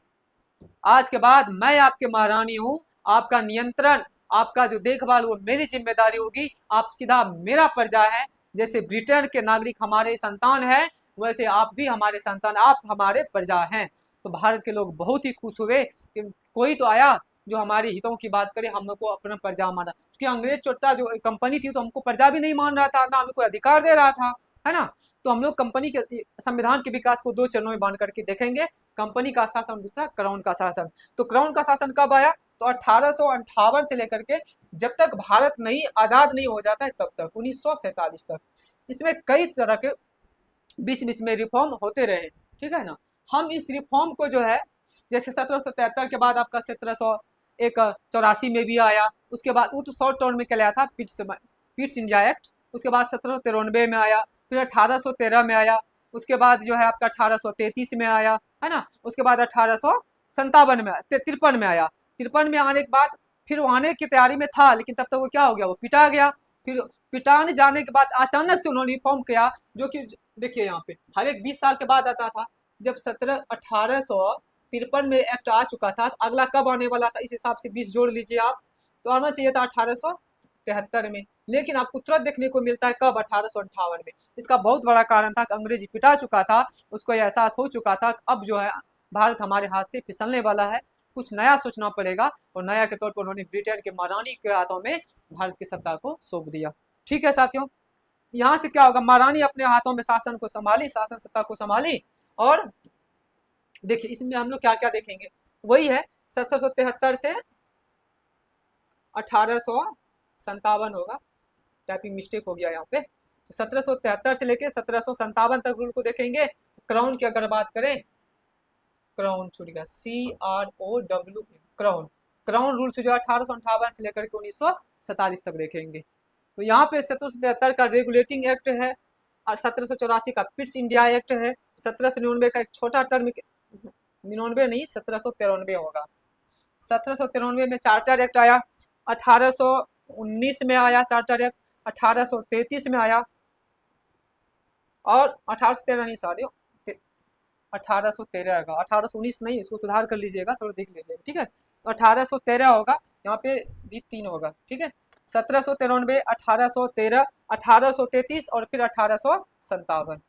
आज के बाद मैं आपके महारानी हूं, आपका नियंत्रण, आपका जो देखभाल वो मेरी जिम्मेदारी होगी। आप सीधा मेरा प्रजा है, जैसे ब्रिटेन के नागरिक हमारे संतान हैं, वैसे आप भी हमारे संतान, आप हमारे प्रजा हैं। तो भारत के लोग बहुत ही खुश हुए कि कोई तो आया जो हमारे हितों की बात करे, हमको अपना प्रजा माना। क्योंकि अंग्रेज चोट्टा जो कंपनी थी तो हमको प्रजा भी नहीं मान रहा था, ना हमें कोई अधिकार दे रहा था, है ना। तो हम लोग कंपनी के संविधान के विकास को दो चरणों में बांट करके देखेंगे, कंपनी का शासन, दूसरा क्राउन का शासन। तो क्राउन का शासन कब आया? तो 1858 से लेकर के जब तक भारत नहीं आजाद नहीं हो जाता है तब तक, 1947 तक। इसमें कई तरह के बीच बीच में रिफॉर्म होते रहे, ठीक है ना। हम इस रिफॉर्म को जो है, जैसे 1773 के बाद आपका 1784 में भी आया, उसके बाद वो तो शॉर्ट टर्म में कहलाया था पिट्स इंडिया एक्ट। उसके बाद 1793 में आया, फिर 1813 में आया, उसके बाद जो है आपका 1833 में आया, है ना। उसके बाद 1857 में 53 में आया। 53 में आने के बाद फिर वो आने की तैयारी में था, लेकिन तब तक वो क्या हो गया, वो पिटा गया। फिर पिटाने जाने के बाद अचानक से उन्होंने रिफॉर्म किया, जो कि देखिए यहाँ पे हर एक 20 साल के बाद आता था। जब 1853 में एक्ट आ चुका था, अगला कब आने वाला था, इस हिसाब से 20 जोड़ लीजिए आप, तो आना चाहिए था 1873 में। लेकिन आपको तुरंत देखने को मिलता है कब, 1858 में। इसका बहुत बड़ा कारण था कि अंग्रेजी पिटा चुका था, उसको यह एहसास हो चुका था अब जो है भारत हमारे हाथ से फिसलने वाला है, कुछ नया सोचना पड़ेगा। और नया के तौर पर उन्होंने ब्रिटेन के महारानी के हाथों में भारत की सत्ता को सौंप दिया। ठीक है साथियों, यहाँ से क्या होगा, महारानी अपने हाथों में शासन को संभाली, शासन सत्ता को संभाली। और देखिए इसमें हम लोग क्या क्या देखेंगे, वही है 1773 से 1857 होगा, टाइपिंग मिस्टेक हो गया यहाँ पे। तो 1773 से लेके 1757 तक रूल को देखेंगे। क्राउन की अगर बात करें, क्राउन छूटेगा, CROW, क्राउन। क्राउन रूल से जो 1858 से लेकर के 1947 तक देखेंगे। तो यहाँ पे 1773 का रेगुलेटिंग एक्ट है, और 1784 का पिट्स इंडिया एक्ट है, 1799 का एक छोटा टर्म, 99 नहीं 1793 होगा। 1793 में चार्टर एक्ट आया, 1819 में आया चार्टर एक्ट, 1833 में आया, और 1813 नहीं, सॉरी 1813 होगा, 1819 नहीं, इसको सुधार कर लीजिएगा, थोड़ा देख लीजिएगा, ठीक है। तो 1813 होगा, यहाँ पे भी 3 होगा, ठीक है। 1793, 1813, 1833 और फिर 1857।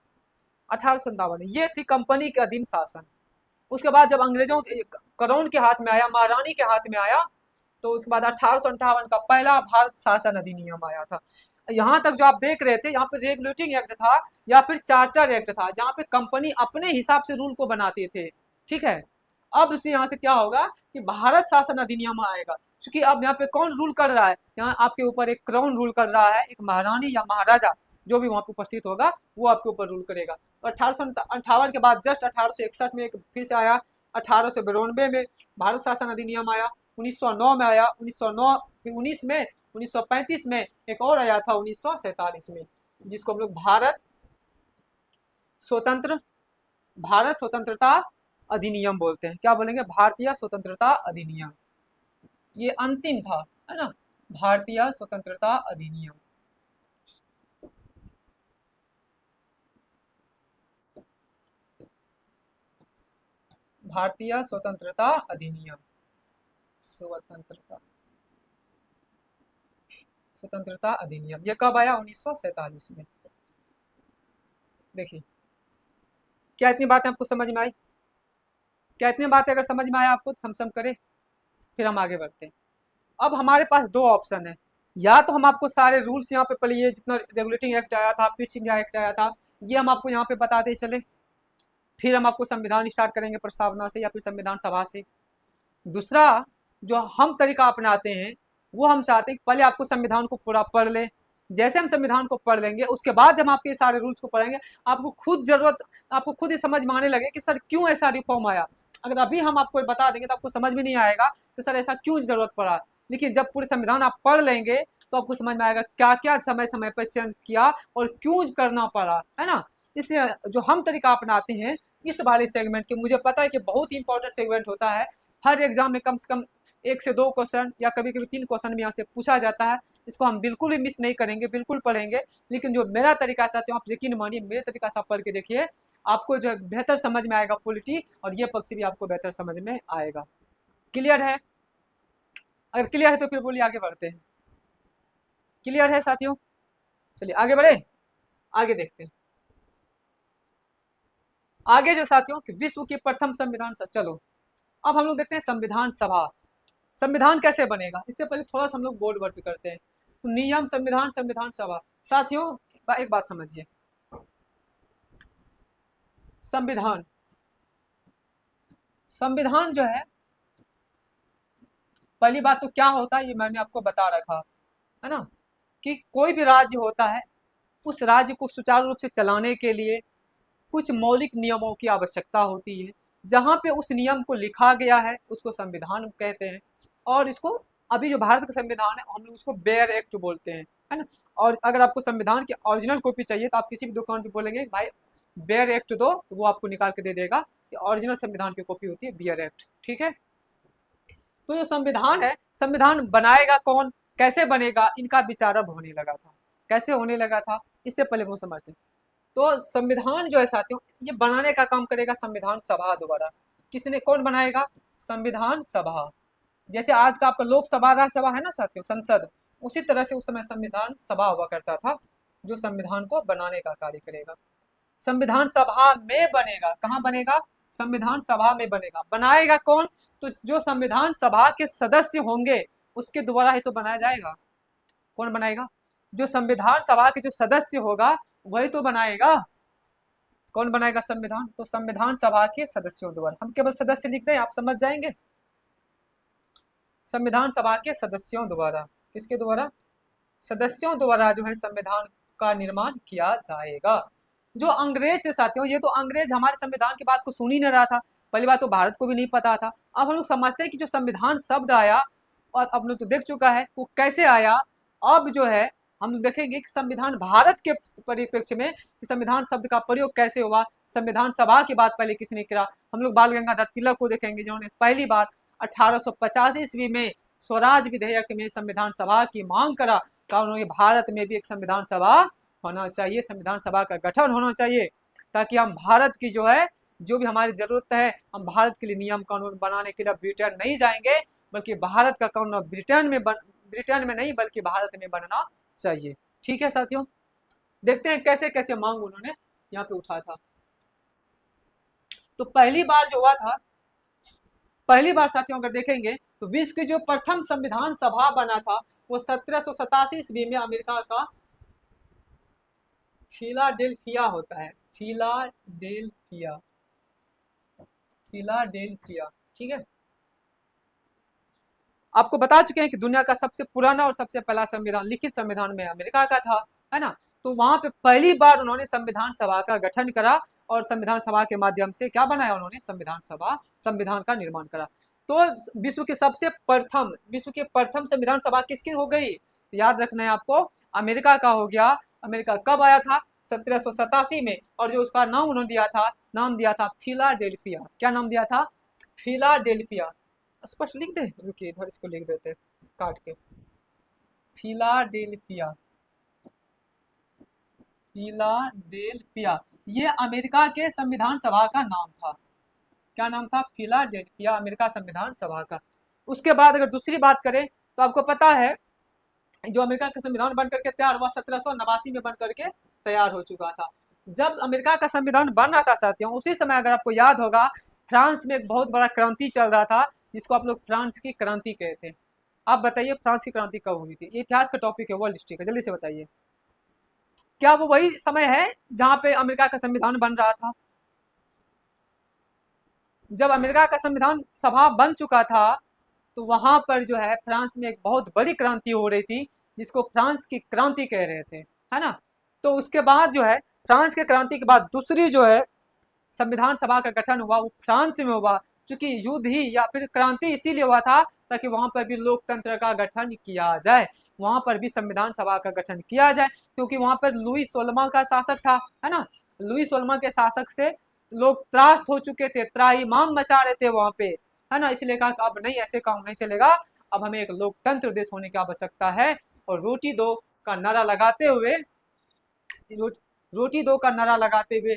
1857 ये थी कंपनी के अधीन शासन। उसके बाद जब अंग्रेजों क्राउन के हाथ में आया, महारानी के हाथ में आया, तो उसके बाद 1858 का पहला भारत शासन अधिनियम आया था। यहाँ तक जो आप देख रहे थे, यहाँ पे रेगुलेटिंग एक्ट था या फिर चार्टर एक्ट था, जहाँ पे कंपनी अपने हिसाब से रूल को बनाते थे, ठीक है। अब इसे यहाँ से क्या होगा कि भारत शासन अधिनियम आएगा, क्योंकि अब यहाँ पे कौन रूल कर रहा है, यहाँ आपके ऊपर एक क्राउन रूल कर रहा है, एक महारानी या महाराजा जो भी वहाँ पे उपस्थित होगा वो आपके ऊपर रूल करेगा। तो 1858 के बाद जस्ट 1861 में एक फिर से आया, 1892 में भारत शासन अधिनियम आया, 1909 में आया, 1909 फिर 19 में, 1935 में एक और आया था 1947 में, जिसको हम लोग भारत स्वतंत्रता अधिनियम बोलते हैं। क्या बोलेंगे, भारतीय स्वतंत्रता अधिनियम। ये अंतिम था, है ना, भारतीय स्वतंत्रता अधिनियम। भारतीय स्वतंत्रता अधिनियम, स्वतंत्रता अधिनियम ये कब आया, 1947 में। देखिए क्या इतनी बातें आपको समझ में आई, क्या इतनी बातें अगर समझ में आया आपको तो सम करें, फिर हम आगे बढ़ते हैं। अब हमारे पास दो ऑप्शन है, या तो हम आपको सारे रूल्स यहाँ पे पढ़िए, जितना रेगुलेटिंग एक्ट आया था, पिट्स इंडिया एक्ट आया था, ये हम आपको यहाँ पे बताते चले, फिर हम आपको संविधान स्टार्ट करेंगे प्रस्तावना से या फिर संविधान सभा से। दूसरा जो हम तरीका अपनाते हैं, वो हम चाहते हैं कि पहले आपको संविधान को पूरा पढ़ ले, जैसे हम संविधान को पढ़ लेंगे उसके बाद जब आपके सारे रूल्स को पढ़ेंगे, आपको खुद ही समझ में आने लगे कि सर क्यों ऐसा रिफॉर्म आया। अगर अभी हम आपको बता देंगे तो आपको समझ में नहीं आएगा कि सर ऐसा क्यों जरूरत पड़ा, लेकिन जब पूरे संविधान आप पढ़ लेंगे तो आपको समझ में आएगा क्या क्या समय समय पर चेंज किया और क्यों करना पड़ा, है ना। इसलिए जो हम तरीका अपनाते हैं इस वाले सेगमेंट के, मुझे पता है कि बहुत ही इंपॉर्टेंट सेगमेंट होता है, हर एग्जाम में कम से कम 1 से 2 क्वेश्चन या कभी कभी 3 क्वेश्चन भी यहाँ से पूछा जाता है। इसको हम बिल्कुल भी मिस नहीं करेंगे, बिल्कुल पढ़ेंगे। लेकिन जो मेरा तरीका से आप यकीन मानिए, मेरे तरीका से आप पढ़ के देखिए, आपको जो है बेहतर समझ में आएगा पॉलिटी, और ये पक्ष भी आपको बेहतर समझ में आएगा। क्लियर है? अगर क्लियर है तो फिर बोलिए, आगे बढ़ते हैं। क्लियर है साथियों? चलिए आगे बढ़े, आगे देखते हैं। आगे जो साथियों कि विश्व की प्रथम संविधान सभा, चलो अब हम लोग देखते हैं संविधान सभा। संविधान कैसे बनेगा, इससे पहले थोड़ा सा हम लोग बोर्ड वर्क करते हैं। तो नियम, संविधान, संविधान सभा। साथियों एक बात समझिए, संविधान, संविधान जो है, पहली बात तो क्या होता है ये मैंने आपको बता रखा है ना, कि कोई भी राज्य होता है, उस राज्य को सुचारू रूप से चलाने के लिए कुछ मौलिक नियमों की आवश्यकता होती है। जहाँ पे उस नियम को लिखा गया है उसको संविधान कहते हैं। और इसको, अभी जो भारत का संविधान है हम लोग उसको बेयर एक्ट बोलते हैं, है ना। और अगर आपको संविधान की ओरिजिनल कॉपी चाहिए तो आप किसी भी दुकान पे बोलेंगे भाई बेयर एक्ट दो, तो वो आपको निकाल के दे देगा। ओरिजिनल संविधान की कॉपी होती है बेयर एक्ट, ठीक है। तो जो संविधान है, संविधान बनाएगा कौन, कैसे बनेगा, इनका विचार अब होने लगा था। कैसे होने लगा था, इससे पहले वो समझते हैं। तो संविधान जो है साथियों, ये बनाने का काम करेगा संविधान सभा द्वारा। किसने, कौन बनाएगा, संविधान सभा। जैसे आज का आपका लोकसभा, राज्यसभा है ना साथियों, संसद, उसी तरह से उस समय संविधान सभा हुआ करता था, जो संविधान को बनाने का कार्य करेगा। संविधान सभा में बनेगा, कहाँ बनेगा, संविधान सभा में बनेगा। बनाएगा कौन, तो जो संविधान सभा के सदस्य होंगे उसके द्वारा ही तो बनाया जाएगा। कौन बनाएगा, जो संविधान सभा के जो सदस्य होगा वही तो बनाएगा। कौन बनाएगा संविधान, तो संविधान सभा के सदस्यों द्वारा। हम केवल सदस्य लिख दें, आप समझ जाएंगे। संविधान सभा के सदस्यों द्वारा, किसके द्वारा, सदस्यों द्वारा जो है संविधान का निर्माण किया जाएगा। जो अंग्रेज थे साथियों, ये तो अंग्रेज हमारे संविधान की बात को सुन ही नहीं रहा था। पहली बात तो भारत को भी नहीं पता था। अब हम लोग समझते हैं कि जो संविधान शब्द आया, और अब लोग तो देख चुका है वो कैसे आया। अब जो है हम लोग देखेंगे कि संविधान भारत के परिप्रेक्ष्य में संविधान शब्द का प्रयोग कैसे हुआ। संविधान सभा की बात पहले किसने किया, हम लोग बाल गंगाधर तिलक को देखेंगे, जिन्होंने पहली बार 1885 ईस्वी में स्वराज विधेयक में संविधान सभा की मांग करा। उन्होंने भारत में भी एक संविधान सभा होना चाहिए, संविधान सभा का गठन होना चाहिए, ताकि हम भारत की जो है, जो भी हमारी जरूरत है, हम भारत के लिए नियम कानून बनाने के लिए ब्रिटेन नहीं जाएंगे, बल्कि भारत का कानून ब्रिटेन में नहीं बल्कि भारत में बनना चाहिए। ठीक है साथियों, देखते हैं कैसे कैसे मांग उन्होंने यहाँ पे उठा था। तो पहली बार जो हुआ था, पहली बार साथियों अगर देखेंगे तो विश्व की जो प्रथम संविधान सभा बना था वो 1787 ईस्वी में अमेरिका का फिलाडेल्फिया होता है। फिलाडेल्फिया, फिलाडेल्फिया, ठीक है। आपको बता चुके हैं कि दुनिया का सबसे पुराना और सबसे पहला संविधान, लिखित संविधान में अमेरिका का था, है ना। तो वहां पे पहली बार उन्होंने संविधान सभा का गठन करा, और संविधान सभा के माध्यम से क्या बनाया उन्होंने, संविधान सभा, संविधान का निर्माण करा। तो विश्व के सबसे प्रथम, विश्व के प्रथम संविधान सभा किसकी हो गई, याद रखना है आपको, अमेरिका का हो गया। अमेरिका कब आया था, 1787 में। और जो उसका नाम उन्होंने दिया था, नाम दिया था फिलाडेल्फिया। क्या नाम दिया था, फिलाडेल्फिया। स्पष्ट लिख दे, रुकिए इधर इसको लिख देते हैं काट के, फिलाडेल्फिया, फिलाडेल्फिया, ये अमेरिका के संविधान सभा का नाम था। क्या नाम था, फिलाडेल्फिया, अमेरिका संविधान सभा का। उसके बाद अगर दूसरी बात करें तो आपको पता है जो अमेरिका का संविधान बन करके तैयार हुआ 1789 में बन करके तैयार हो चुका था। जब अमेरिका का संविधान बन रहा था साथियों, उसी समय अगर आपको याद होगा फ्रांस में एक बहुत बड़ा क्रांति चल रहा था, जिसको आप लोग फ्रांस की क्रांति कहते हैं। आप बताइए फ्रांस की क्रांति कब हुई थी, ये इतिहास का टॉपिक है, वर्ल्ड हिस्ट्री का, जल्दी से बताइए। क्या वो वही समय है जहां पे अमेरिका का संविधान बन रहा था, जब अमेरिका का संविधान सभा बन चुका था तो वहां पर जो है फ्रांस में एक बहुत बड़ी क्रांति हो रही थी, जिसको फ्रांस की क्रांति कह रहे थे, है ना। तो उसके बाद जो है फ्रांस के क्रांति के बाद दूसरी जो है संविधान सभा का गठन हुआ, वो फ्रांस में हुआ। क्योंकि युद्ध ही या फिर क्रांति इसीलिए हुआ था ताकि वहां पर भी लोकतंत्र का गठन किया जाए, वहां पर भी संविधान सभा का गठन किया जाए। क्योंकि वहां पर लुई 16वां का शासक था, है ना। लुई 16वां के शासक से लोग त्रास्त हो चुके थे, त्राहिमाम मचा रहे थे वहां पे, है ना। इसलिए कहा कि अब नहीं, ऐसे काम नहीं चलेगा, अब हमें एक लोकतंत्र देश होने की आवश्यकता है। और रोटी दो का नारा लगाते हुए, रो, रोटी दो का नारा लगाते हुए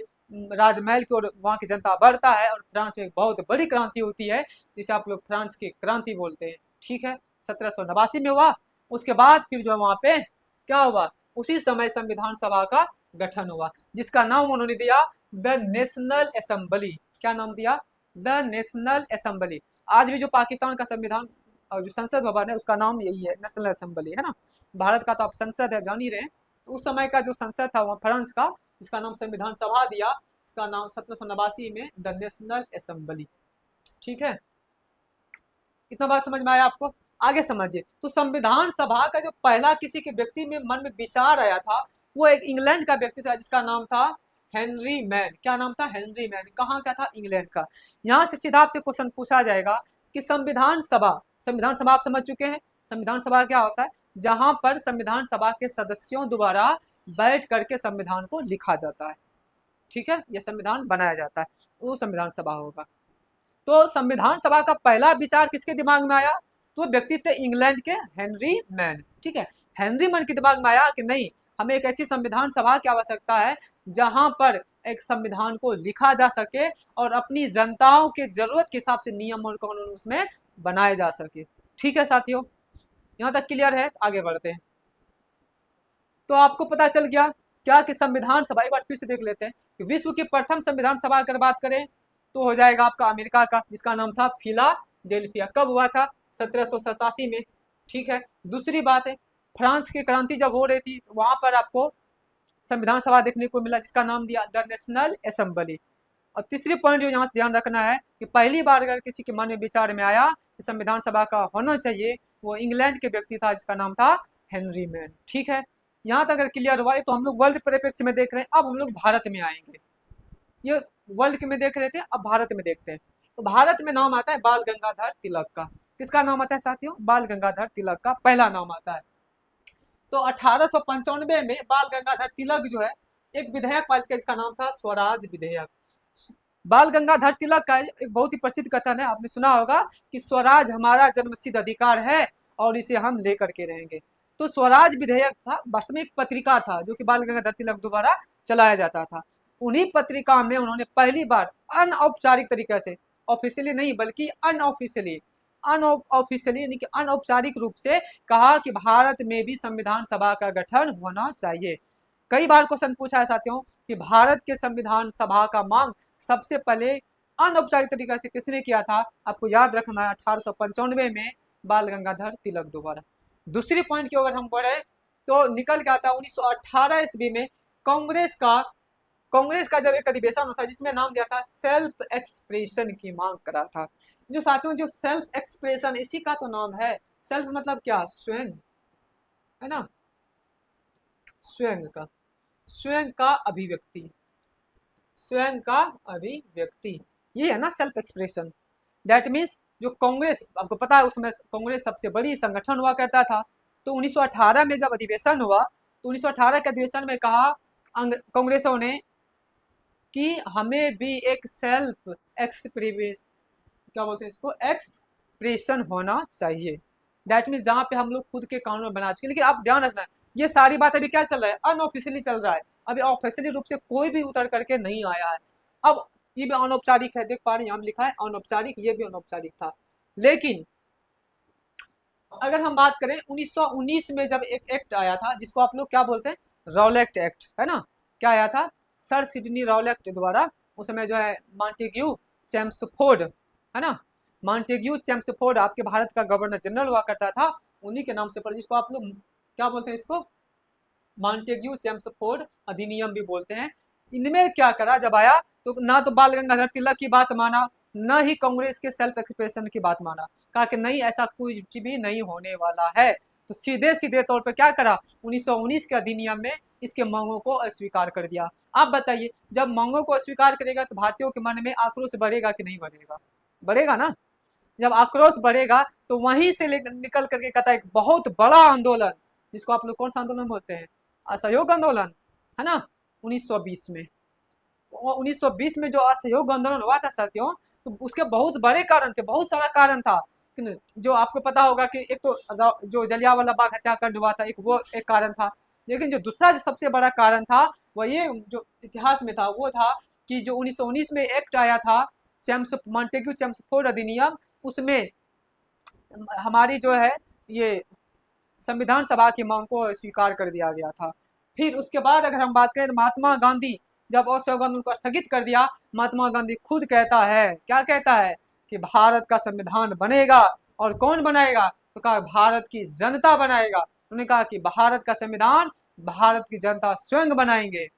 राजमहल की ओर वहां की जनता बढ़ता है, और फ्रांस में एक बहुत बड़ी क्रांति होती है, जिसे आप लोग फ्रांस की क्रांति बोलते हैं। ठीक है, 1789 में हुआ। उसके बाद फिर जो वहां पे क्या हुआ, उसी समय संविधान सभा का गठन हुआ, जिसका नाम उन्होंने दिया द नेशनल असेंबली। क्या नाम दिया? The national assembly. आज भी जो पाकिस्तान का संविधान और जो संसद भवन है उसका नाम यही है, नेशनल असेंबली, है ना। भारत का तो आप संसद है, जान ही रहे हैं। तो उस समय का जो संसद था वहाँ फ्रांस का, जिसका नाम संविधान सभा दिया, इसका नाम 1789 में द नेशनल असेंबली। ठीक है, इतना बात समझ में आया आपको? आगे समझिए। तो संविधान सभा का जो पहला किसी के व्यक्ति में मन में विचार आया था, वो एक इंग्लैंड का व्यक्ति था, जिसका नाम था हेनरी मैन। क्या नाम था? Henry man. कहाँ का था? इंग्लैंड का। यहाँ से सीधा आपसे क्वेश्चन पूछा जाएगा कि संविधान सभा आप समझ चुके हैं। संविधान सभा क्या होता है? जहां पर संविधान सभा के सदस्यों द्वारा बैठ करके संविधान को लिखा जाता है। ठीक है, यह संविधान बनाया जाता है, वो संविधान सभा होगा। तो संविधान सभा का पहला विचार किसके दिमाग में आया? तो व्यक्ति थे इंग्लैंड के हेनरी मैन। ठीक है, हेनरी मैन के दिमाग में आया कि नहीं, हमें एक ऐसी संविधान सभा की आवश्यकता है जहां पर एक संविधान को लिखा जा सके और अपनी जनताओं के जरूरत के हिसाब से नियम और कानून उसमें बनाए जा सके। ठीक है साथियों, यहाँ तक क्लियर है? आगे बढ़ते हैं। तो आपको पता चल गया क्या कि संविधान सभा, एक बार फिर से देख लेते हैं कि विश्व की प्रथम संविधान सभा अगर बात करें तो हो जाएगा आपका अमेरिका का, जिसका नाम था फिलाडेल्फिया। कब हुआ था? 1787 में। ठीक है, दूसरी बात है, फ्रांस की क्रांति जब हो रही थी वहां पर आपको संविधान सभा देखने को मिला, जिसका नाम दिया द नेशनल असेंबली। और तीसरी पॉइंट जो यहाँ से ध्यान रखना है कि पहली बार अगर किसी के मन में विचार में आया कि संविधान सभा का होना चाहिए, वो इंग्लैंड के व्यक्ति था, जिसका नाम था हेनरी मैन। ठीक है, यहाँ तक अगर क्लियर हुआ। तो हम लोग वर्ल्ड परिप्रेक्ष्य में देख रहे हैं, अब हम लोग भारत में आएंगे। ये वर्ल्ड के में देख रहे थे, अब भारत में देखते हैं। तो भारत में नाम आता है बाल गंगाधर तिलक का। किसका नाम आता है साथियों? बाल गंगाधर तिलक का पहला नाम आता है। तो 1895 में बाल गंगाधर तिलक जो है एक विधेयक पारित किया, जिसका नाम था स्वराज विधेयक। बाल गंगाधर तिलक का एक बहुत ही प्रसिद्ध कथन है, आपने सुना होगा कि स्वराज हमारा जन्मसिद्ध अधिकार है और इसे हम लेकर के रहेंगे। तो स्वराज विधेयक था, वास्तव में एक पत्रिका था जो कि बाल गंगाधर तिलक द्वारा चलाया जाता था। उन्हीं पत्रिका में उन्होंने पहली बार अनौपचारिक तरीके से, ऑफिशियली नहीं बल्कि अनऑफिशियली यानी कि अनौपचारिक रूप से कहा कि भारत में भी संविधान सभा का गठन होना चाहिए। कई बार क्वेश्चन पूछा है साथियों कि भारत के संविधान सभा का मांग सबसे पहले अनौपचारिक तरीके से किसने किया था? आपको याद रखना है 1895 में बाल गंगाधर तिलक द्वारा। दूसरी पॉइंट की अगर हम बढ़े तो निकल के आता 1918 ईस्वी में कांग्रेस का जब एक अधिवेशन होता है, जिसमें नाम दिया था सेल्फ एक्सप्रेशन की मांग करा था। जो साथियों, जो सेल्फ एक्सप्रेशन, इसी का तो नाम है। सेल्फ मतलब क्या? स्वयं, है ना। स्वयं का अभिव्यक्ति, स्वयं का अभिव्यक्ति, ये है ना सेल्फ एक्सप्रेशन। दैट मीन्स जो कांग्रेस, आपको पता है उसमें कांग्रेस सबसे बड़ी संगठन हुआ करता था। तो 1918 में जब अधिवेशन हुआ तो 1918 के अधिवेशन में कहा कांग्रेसों ने कि हमें भी एक सेल्फ एक्सप्रेस, क्या बोलते हैं इसको, एक्सप्रेशन होना चाहिए। दैट मीन्स जहाँ पे हम लोग खुद के कानून बना चुके। लेकिन आप ध्यान रखना, ये सारी बात अभी क्या चल रहा है? अनऑफिशियली चल रहा है। अभी ऑफिशियली रूप से कोई भी उतर करके नहीं आया है। अब ये भी अनौपचारिक है, देख पा रहे हैं, यहाँ लिखा है अनौपचारिक, ये भी अनौपचारिक था। लेकिन अगर हम बात करें 1919 में जब एक एक्ट आया था, जिसको आप लोग क्या बोलते हैं? रॉलेक्ट एक्ट, है ना। क्या आया था? सर सिडनी रॉलेक्ट द्वारा। उस समय जो है मॉन्टेग्यू चेम्सफोर्ड, है ना, मॉन्टेग्यू चेम्सफोर्ड आपके भारत का गवर्नर जनरल हुआ करता था, उन्हीं के नाम से पर, जिसको आप लोग क्या बोलते हैं? इसको मॉन्टेग्यू चेम्सफोर्ड अधिनियम भी बोलते हैं। इनमें क्या करा जब आया, तो ना तो बाल गंगाधर तिलक की बात माना, न ही कांग्रेस के सेल्फ एक्सप्रेशन की बात माना। कहा कि नहीं, ऐसा कुछ भी नहीं होने वाला है। तो सीधे सीधे तौर पर क्या करा, 1919 के अधिनियम में इसके मांगों को अस्वीकार कर दिया। आप बताइए, जब मांगों को अस्वीकार करेगा तो भारतीयों के मन में आक्रोश बढ़ेगा कि नहीं बढ़ेगा? बढ़ेगा ना। जब आक्रोश बढ़ेगा तो वहीं से निकल करके कहता है एक बहुत बड़ा आंदोलन, जिसको आप लोग कौन सा आंदोलन बोलते हैं? असहयोग आंदोलन, है ना, 1920 में। 1920 में जो असहयोग आंदोलन हुआ था साथियों, तो उसके बहुत बड़े कारण थे, बहुत सारा कारण था। जो आपको पता होगा कि एक तो जो जलियांवाला बाग हत्याकांड हुआ था, एक वो एक कारण था। लेकिन जो दूसरा जो सबसे बड़ा कारण था वो ये जो इतिहास में था वो था कि जो 1919 में एक्ट आया था, मॉन्टेग्यू चेम्सफोर्ड अधिनियम, उसमें हमारी जो है ये संविधान सभा की मांग को स्वीकार कर दिया गया था। फिर उसके बाद अगर हम बात करें तो महात्मा गांधी, जब असहयोग आंदोलन को स्थगित कर दिया, महात्मा गांधी खुद कहता है, क्या कहता है कि भारत का संविधान बनेगा। और कौन बनाएगा? तो कहा भारत की जनता बनाएगा। उन्होंने कहा कि भारत का संविधान भारत की जनता स्वयं बनाएंगे।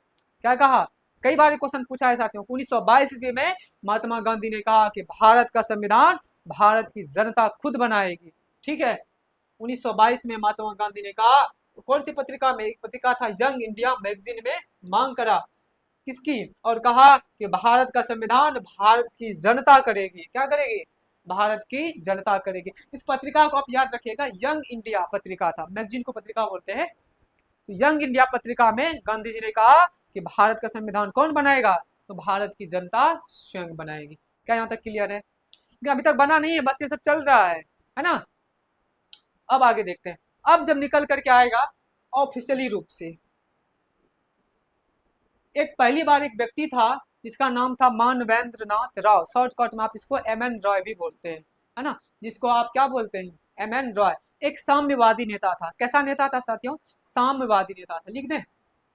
क्या कहा? कई बार क्वेश्चन पूछा है साथियों। 1922 ईस्वी में महात्मा गांधी ने कहा कि भारत का संविधान भारत की जनता खुद बनाएगी। ठीक है, 1922 में महात्मा गांधी ने कहा, कौन सी पत्रिका में? एक पत्रिका था यंग इंडिया मैगजीन में, मांग करा किसकी? और कहा कि भारत का संविधान भारत की जनता करेगी। क्या करेगी? भारत की जनता करेगी। इस पत्रिका को आप याद रखिएगा, यंग इंडिया पत्रिका था, मैगजीन को पत्रिका बोलते हैं। तो यंग इंडिया पत्रिका में गांधी जी ने कहा कि भारत का संविधान कौन बनाएगा? तो भारत की जनता स्वयं बनाएगी। क्या यहाँ तक क्लियर है? अभी तक बना नहीं है, बस ये सब चल रहा है ना। अब आगे देखते हैं। अब जब निकल करके आएगा ऑफिशियली रूप से, एक पहली बार एक व्यक्ति था जिसका नाम था मानवेंद्र नाथ राव, शॉर्टकट में आप इसको एम.एन. रॉय भी बोलते हैं, है ना, जिसको आप क्या बोलते हैं? एम.एन. रॉय। एक साम्यवादी नेता था। कैसा नेता था साथियों? साम्यवादी नेता था। लिख दें?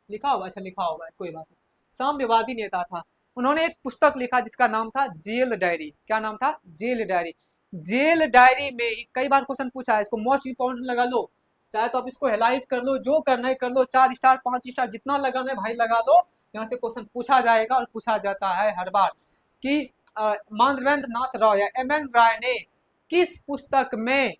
लिखा होगा, अच्छा लिखा होगा, कोई बात नहीं। साम्यवादी नेता था। उन्होंने एक पुस्तक लिखा जिसका नाम था जेल डायरी। क्या नाम था? Jail diary. जेल डायरी में ही कई बार क्वेश्चन पूछा है, इसको मोस्ट इंपॉर्टेंट लगा लो, चाहे तो आप इसको हाईलाइट कर लो, जो करना है कर लो, 4 स्टार 5 स्टार जितना लगाना है भाई लगा लो। यहाँ से क्वेश्चन पूछा जाएगा और पूछा जाता है हर बार कि मानवेंद्र नाथ राव या एम.एन. राय ने किस पुस्तक में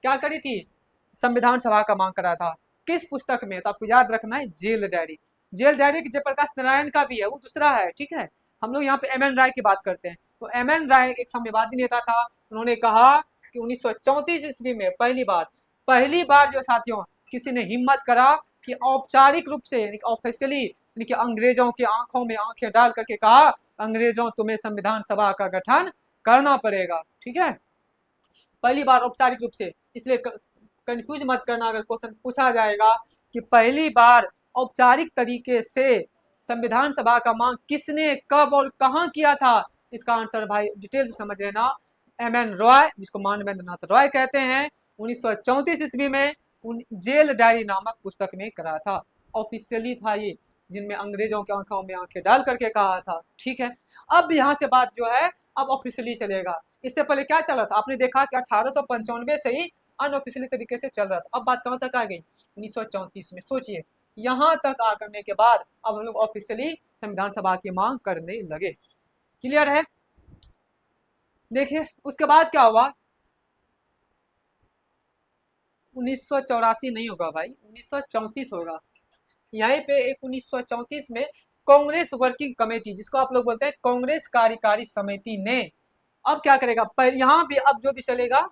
क्या करी थी? संविधान सभा का मांग करा था। किस पुस्तक में? तो आपको याद रखना है jail diary. Jail diary Jayaprakash Narayan का भी है, वो दूसरा है। ठीक है, हम लोग यहाँ पे एम.एन. राय की बात करते हैं। तो एम.एन. राय एक साम्यवादी नेता था। उन्होंने कहा कि 1934 ईस्वी में पहली बार जो साथियों किसी ने हिम्मत करा कि औपचारिक रूप से ऑफिशियली अंग्रेजों की आंखों में आंखें डाल करके कहा, अंग्रेजों तुम्हें संविधान सभा का गठन करना पड़ेगा। ठीक है, पहली बार औपचारिक रूप से। इसलिए कंफ्यूज मत करना अगर क्वेश्चन पूछा जाएगा कि पहली बार औपचारिक तरीके से संविधान सभा का मांग किसने, कब और कहां किया था, इसका आंसर भाई डिटेल से समझ लेना। एम.एन. रॉय, जिसको मानवेंद्र नाथ रॉय कहते हैं, 1934 ईस्वी में जेल डायरी नामक पुस्तक में करा था। ऑफिशियली था ये, जिनमें अंग्रेजों की आंखों में आंखें डाल करके कहा था। ठीक है, अब यहाँ से बात जो है अब ऑफिशियली चलेगा। इससे पहले क्या चल रहा था? आपने देखा कि 1895 से ही अनऑफिशियली तरीके से चल रहा था। अब बात कहाँ तक आ गई? 1934 में। सोचिए, यहाँ तक आ करने के बाद अब हम लोग ऑफिशियली संविधान सभा की मांग करने लगे। क्लियर है? देखिए उसके बाद क्या हुआ। 1984 नहीं होगा भाई, 1934 होगा। यहीं पे एक 1934 में कांग्रेस वर्किंग कमेटी, जिसको आप लोग बोलते हैं कांग्रेस कार्यकारी समिति ने, अब क्या करेगा? यहाँ भी अब जो भी चलेगा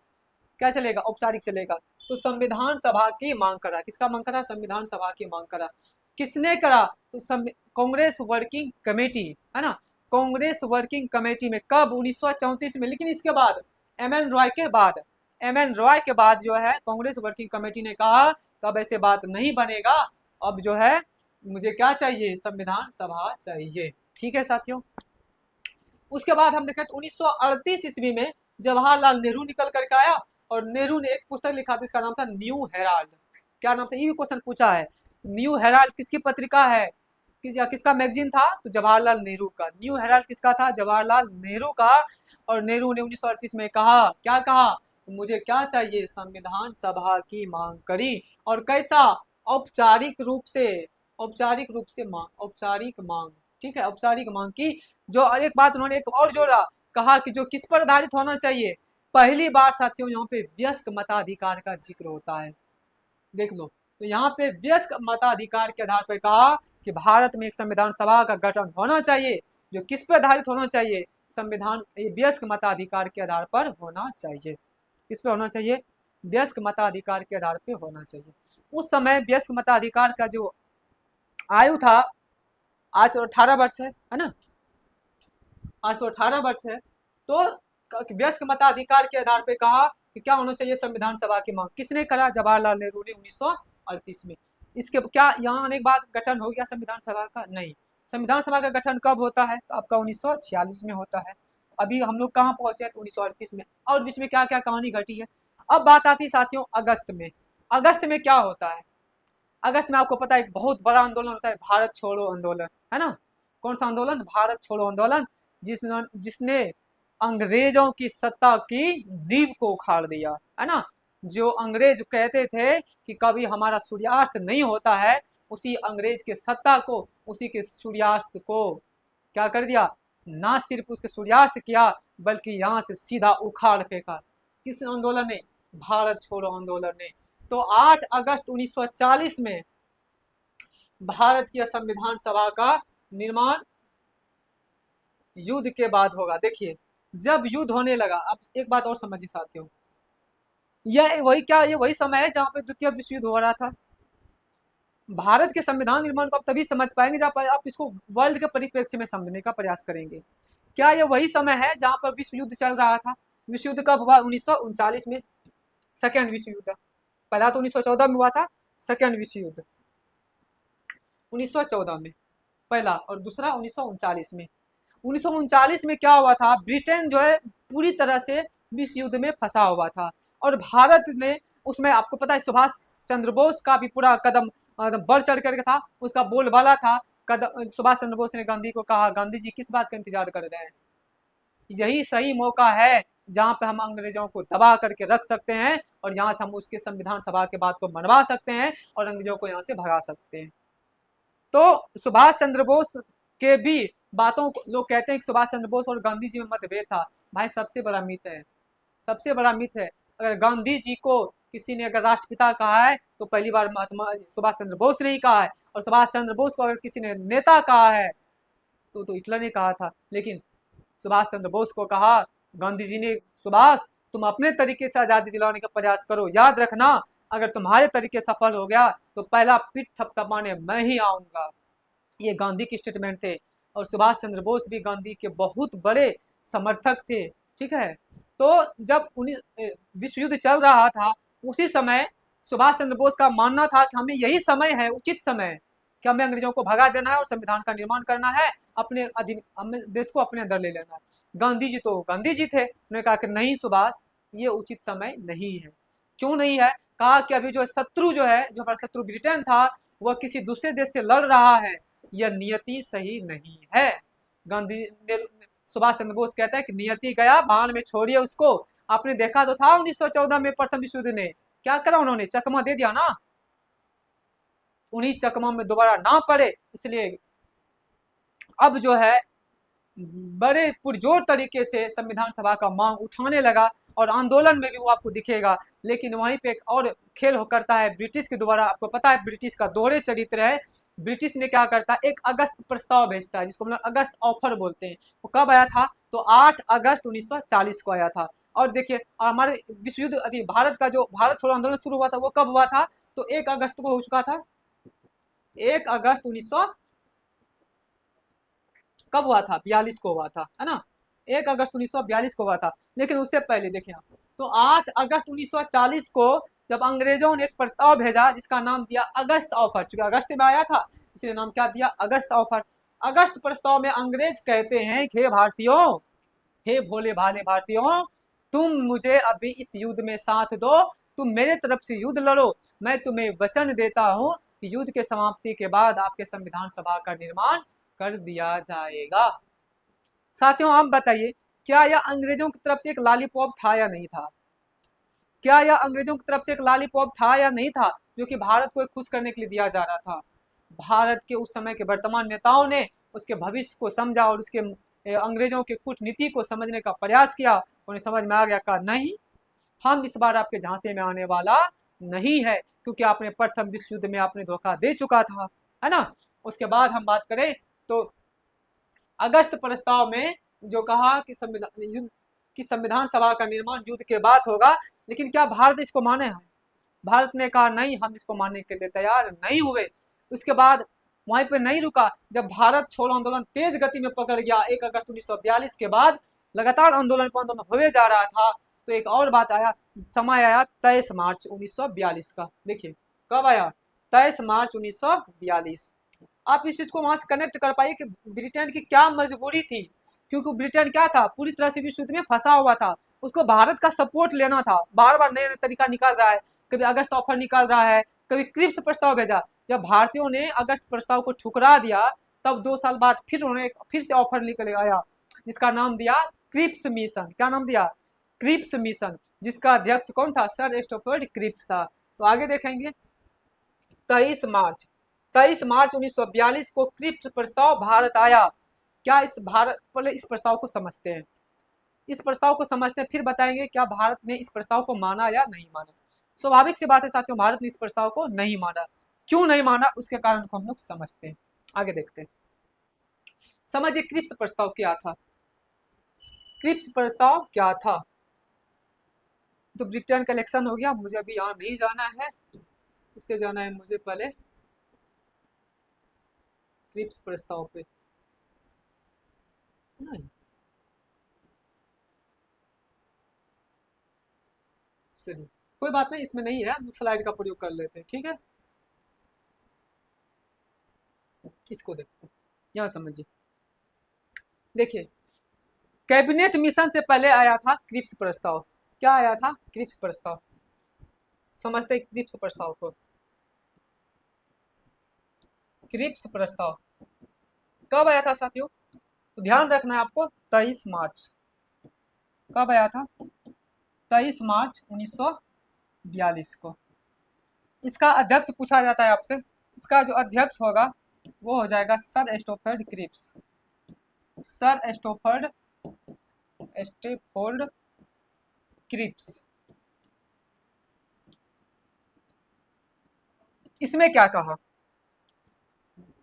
क्या चलेगा? औपचारिक चलेगा। तो संविधान सभा की मांग करा। किसका मांग करा? संविधान सभा की मांग करा। किसने करा? तो कांग्रेस वर्किंग कमेटी, है ना, कांग्रेस वर्किंग कमेटी में। कब? 1934 में। लेकिन इसके बाद एम.एन. रॉय के बाद, एम.एन. रॉय के बाद जो है कांग्रेस वर्किंग कमेटी ने कहा तब ऐसे बात नहीं बनेगा, अब जो है मुझे क्या चाहिए? संविधान सभा चाहिए। ठीक है साथियों, उसके बाद हम देखें तो 1938 ईस्वी में जवाहरलाल नेहरू निकल करके आया और नेहरू ने एक पुस्तक लिखा था, इसका नाम था न्यू हेराल्ड। क्या नाम था? ये भी क्वेश्चन पूछा है। न्यू हेराल्ड किसकी पत्रिका है? किसका मैगजीन था? तो जवाहरलाल नेहरू का। न्यू हेराल्ड किसका था? जवाहरलाल नेहरू का। और नेहरू ने 1938 में कहा, क्या कहा? मुझे क्या चाहिए? संविधान सभा की मांग करी। और कैसा? औपचारिक रूप से, औपचारिक रूप से मांग, औपचारिक मांग। ठीक है, औपचारिक मांग की। जो एक बात उन्होंने एक और जोड़ा, कहा कि जो किस पर आधारित होना चाहिए। पहली बार साथियों यहाँ पे वयस्क मताधिकार का जिक्र होता है। देख लो, तो यहाँ पे वयस्क मताधिकार के आधार पर कहा कि भारत में एक संविधान सभा का गठन होना चाहिए। जो किस पर आधारित होना चाहिए? संविधान वयस्क मताधिकार के आधार पर होना चाहिए। किस पे होना चाहिए? वयस्क मताधिकार के आधार पर होना चाहिए। उस समय वयस्क मताधिकार का जो आयु था आज तो 18 वर्ष है ना, आज तो 18 वर्ष है। तो वयस्क मताधिकार के आधार पे कहा कि क्या होना चाहिए संविधान सभा की मांग, किसने करा, जवाहरलाल नेहरू ने 1938 में। इसके क्या यहाँ आने के बाद गठन हो गया संविधान सभा का? नहीं, संविधान सभा का गठन कब होता है? तो आपका 1946 में होता है। अभी हम लोग कहाँ पहुंचे हैं? तो 1938 में। और बीच में क्या क्या कहानी घटी है। अब बात आती है साथियों अगस्त में। अगस्त में क्या होता है? अगस्त में आपको पता है एक बहुत बड़ा आंदोलन होता है, भारत छोड़ो आंदोलन, है ना। कौन सा आंदोलन? भारत छोड़ो आंदोलन, जिसने अंग्रेजों की सत्ता की नींव को उखाड़ दिया, है ना। जो अंग्रेज कहते थे कि कभी हमारा सूर्यास्त नहीं होता है, उसी अंग्रेज के सत्ता को, उसी के सूर्यास्त को क्या कर दिया? ना सिर्फ उसके सूर्यास्त किया, बल्कि यहाँ से सीधा उखाड़ फेंका। किस आंदोलन ने? भारत छोड़ो आंदोलन ने। तो 8 अगस्त 1940 में भारत की संविधान सभा का निर्माण युद्ध के बाद होगा। देखिए जब युद्ध होने लगा, अब एक बात और समझिए साथियों, ये वही समय है जहां पे द्वितीय विश्व युद्ध हो रहा था। भारत के संविधान निर्माण को आप तभी समझ पाएंगे जब आप इसको वर्ल्ड के परिप्रेक्ष्य में समझने का प्रयास करेंगे। क्या ये वही समय है जहां पर विश्व युद्ध चल रहा था? विश्व युद्ध कब हुआ? 1939 में, सेकेंड विश्व युद्ध। पहला तो 1914 में हुआ था, सेकेंड विश्व युद्ध 1914 में पहला, और दूसरा 1939 में। 1939 में क्या हुआ था? ब्रिटेन जो है पूरी तरह से विश्व युद्ध में फंसा हुआ था, और भारत ने उसमें, आपको पता है सुभाष चंद्र बोस का भी पूरा कदम बढ़ चढ़ करके था, उसका बोलबाला था। कदम सुभाष चंद्र बोस ने गांधी को कहा, गांधी जी किस बात का इंतजार कर रहे हैं? यही सही मौका है जहां पे हम अंग्रेजों को दबा करके रख सकते हैं, और यहाँ से हम उसके संविधान सभा के बात को मनवा सकते हैं और अंग्रेजों को यहाँ से भगा सकते हैं। तो सुभाष चंद्र बोस के भी बातों को लोग कहते हैं कि सुभाष चंद्र बोस और गांधी जी में मतभेद था। भाई सबसे बड़ा मिथ है, सबसे बड़ा मिथ है। अगर गांधी जी को किसी ने अगर राष्ट्रपिता कहा है तो पहली बार महात्मा सुभाष चंद्र बोस ने ही कहा है, और सुभाष चंद्र बोस को अगर किसी ने नेता कहा है तो हिटलर ने कहा था। लेकिन सुभाष चंद्र बोस को कहा गांधी जी ने, सुभाष तुम अपने तरीके से आजादी दिलाने का प्रयास करो, याद रखना अगर तुम्हारे तरीके सफल हो गया तो पहला पीठ थपथपाने मैं ही आऊंगा। ये गांधी के स्टेटमेंट थे, और सुभाष चंद्र बोस भी गांधी के बहुत बड़े समर्थक थे। ठीक है, तो जब विश्व युद्ध चल रहा था उसी समय सुभाष चंद्र बोस का मानना था कि हमें यही समय है, उचित समय कि हमें अंग्रेजों को भगा देना है और संविधान का निर्माण करना है, अपने अधीन, हमें देश को अपने अंदर ले लेना है। गांधी जी तो गांधी जी थे, उन्होंने कहा कि नहीं सुभाष, ये उचित समय नहीं है। क्यों नहीं है? कहा कि अभी जो शत्रु जो है, जो हमारा शत्रु ब्रिटेन था, वह किसी दूसरे देश से लड़ रहा है, यह नियति सही नहीं है। गांधी सुभाष चंद्र बोस कहता है कि नियति गया बाण में छोड़िए उसको। आपने देखा तो था 1914 में प्रथम विश्व युद्ध ने क्या करा, उन्होंने चकमा दे दिया ना, उन्हीं चकमा में दोबारा ना पड़े, इसलिए अब जो है बड़े पुरजोर तरीके से संविधान सभा का मांग उठाने लगा, और आंदोलन में भी वो आपको दिखेगा। लेकिन वहीं पे एक और खेल हो करता है ब्रिटिश के द्वारा। आपको पता है ब्रिटिश का दोहरे चरित्र है। ब्रिटिश ने क्या करता है, एक अगस्त प्रस्ताव भेजता है, जिसको हम लोग अगस्त ऑफर बोलते हैं। वो कब आया था? तो 8 अगस्त 1940 को आया था। और देखिए हमारे विश्व युद्ध, भारत का जो भारत छोड़ो आंदोलन शुरू हुआ था वो कब हुआ था? तो 1 अगस्त को हो चुका था। 1 अगस्त 1900 कब हुआ था? 42 को हुआ था, है ना। 1 अगस्त 1942 को हुआ था। लेकिन उससे पहले देखें आप, तो 8 अगस्त 1940 को जब अंग्रेजों ने एक प्रस्ताव भेजा जिसका नाम दिया अगस्त ऑफर, चूंकि अगस्त में आया था इसलिए नाम क्या दिया? अगस्त ऑफर। अगस्त प्रस्ताव में अंग्रेज कहते हैं कि हे भारतीयों, हे भोले भाले भारतीयों, तुम मुझे अभी इस युद्ध में साथ दो, तुम मेरे तरफ से युद्ध लड़ो, मैं तुम्हें वचन देता हूं कि युद्ध के समाप्ति के बाद आपके संविधान सभा का निर्माण कर दिया जाएगा। साथियों आप बताइए, क्या यह अंग्रेजों की तरफ से एक लॉलीपॉप था या नहीं था? क्या यह अंग्रेजों की तरफ से एक लॉलीपॉप था या नहीं था, जो कि भारत को खुश करने के लिए दिया जा रहा था? भारत के उस समय के वर्तमान नेताओं ने उसके भविष्य को समझा और उसके अंग्रेजों के कूटनीति को समझने का प्रयास किया। उन्हें समझ में आ गया, कहा नहीं, हम इस बार आपके झांसे में आने वाला नहीं है, क्योंकि आपने प्रथम विश्व युद्ध में आपने धोखा दे चुका था, है ना। उसके बाद हम बात करें तो अगस्त प्रस्ताव में जो कहा कि संविधान सभा का निर्माण युद्ध के बाद होगा, लेकिन क्या भारत इसको माने हैं? भारत ने कहा नहीं, हम इसको मानने के लिए तैयार नहीं हुए। उसके बाद वहीं पे नहीं रुका। जब भारत छोड़ो आंदोलन तेज गति में पकड़ गया 1 अगस्त 1942 के बाद, लगातार आंदोलन पर आंदोलन हुए जा रहा था, तो एक और बात आया, समय आया 23 मार्च 1942 का। देखिए कब आया, 23 मार्च 1942। आप इस चीज को वहां से कनेक्ट कर पाइए कि ब्रिटेन की क्या मजबूरी थी, क्योंकि ब्रिटेन क्या था, पूरी तरह से विश्व युद्ध में फंसा हुआ था, उसको भारत का सपोर्ट लेना था। बार बार नए नए तरीका निकाल रहा है, कभी अगस्त ऑफर निकाल रहा है, कभी क्रिप्स प्रस्ताव भेजा। जब भारतीयों ने अगस्त प्रस्ताव को ठुकरा दिया, तब 2 साल बाद फिर उन्होंने फिर से ऑफर निकल आया, जिसका नाम दिया क्रिप्स मिशन। क्या नाम दिया, क्रिप्स मिशन, जिसका अध्यक्ष कौन था, सर स्टोफर्ड क्रिप्स था। तो आगे देखेंगे, 23 मार्च 1942 को क्रिप्स प्रस्ताव भारत आया। क्या इस भारत, पहले इस प्रस्ताव को समझते हैं, इस प्रस्ताव को समझते हैं, फिर बताएंगे क्या भारत ने इस प्रस्ताव को माना या नहीं माना। स्वाभाविक सी बात है साथियों, भारत ने इस प्रस्ताव को नहीं माना। क्यों नहीं माना, उसके कारण को हम लोग समझते हैं, आगे देखते हैं। समझिए क्रिप्स प्रस्ताव क्या था। क्रिप्स प्रस्ताव क्या था, तो ब्रिटेन का इलेक्शन हो गया, मुझे अभी यहाँ नहीं जाना है, इससे जाना है मुझे पहले क्रिप्स प्रस्ताव पे। नहीं, चलिए कोई बात नहीं, इसमें नहीं है, हम स्लाइड का प्रयोग कर लेते हैं, ठीक है। इसको देखते हैं, यहाँ समझिए। देखिए कैबिनेट मिशन से पहले आया था क्रिप्स प्रस्ताव। क्या आया था, क्रिप्स प्रस्ताव। समझते हैं क्रिप्स प्रस्ताव को। क्रिप्स प्रस्ताव कब आया था साथियों, तो ध्यान रखना है आपको, 23 मार्च। कब आया था, 23 मार्च 1942 को। इसका अध्यक्ष पूछा जाता है आपसे, इसका जो अध्यक्ष होगा वो हो जाएगा sir Stafford Cripps. Sir Stafford Cripps. इसमें क्या कहा,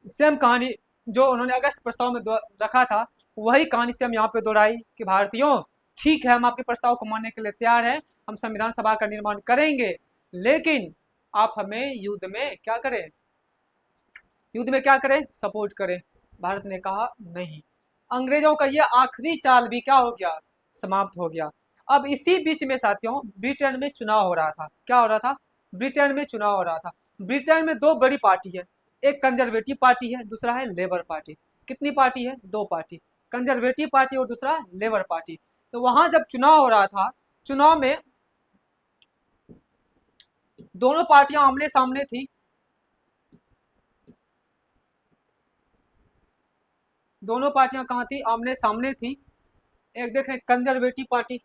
सेम कहानी जो उन्होंने अगस्त प्रस्ताव में रखा था, वही कहानी से हम यहाँ पे दोहराई कि भारतीयों ठीक है, हम आपके प्रस्ताव को मानने के लिए तैयार हैं, हम संविधान सभा का निर्माण करेंगे, लेकिन आप हमें युद्ध में क्या करें, युद्ध में क्या करें, सपोर्ट करें। भारत ने कहा नहीं। अंग्रेजों का ये आखिरी चाल भी क्या हो गया, समाप्त हो गया। अब इसी बीच में साथियों ब्रिटेन में चुनाव हो रहा था। क्या हो रहा था, ब्रिटेन में चुनाव हो रहा था। ब्रिटेन में दो बड़ी पार्टी है, एक कंजर्वेटिव पार्टी है, दूसरा है लेबर पार्टी। कितनी पार्टी है, दो पार्टी, कंजर्वेटिव पार्टी और दूसरा लेबर पार्टी। तो वहां जब चुनाव हो रहा था, चुनाव में दोनों पार्टियां आमने सामने थी, दोनों पार्टियां कहाँ थी, आमने सामने थी। एक देखें कंजर्वेटिव पार्टी,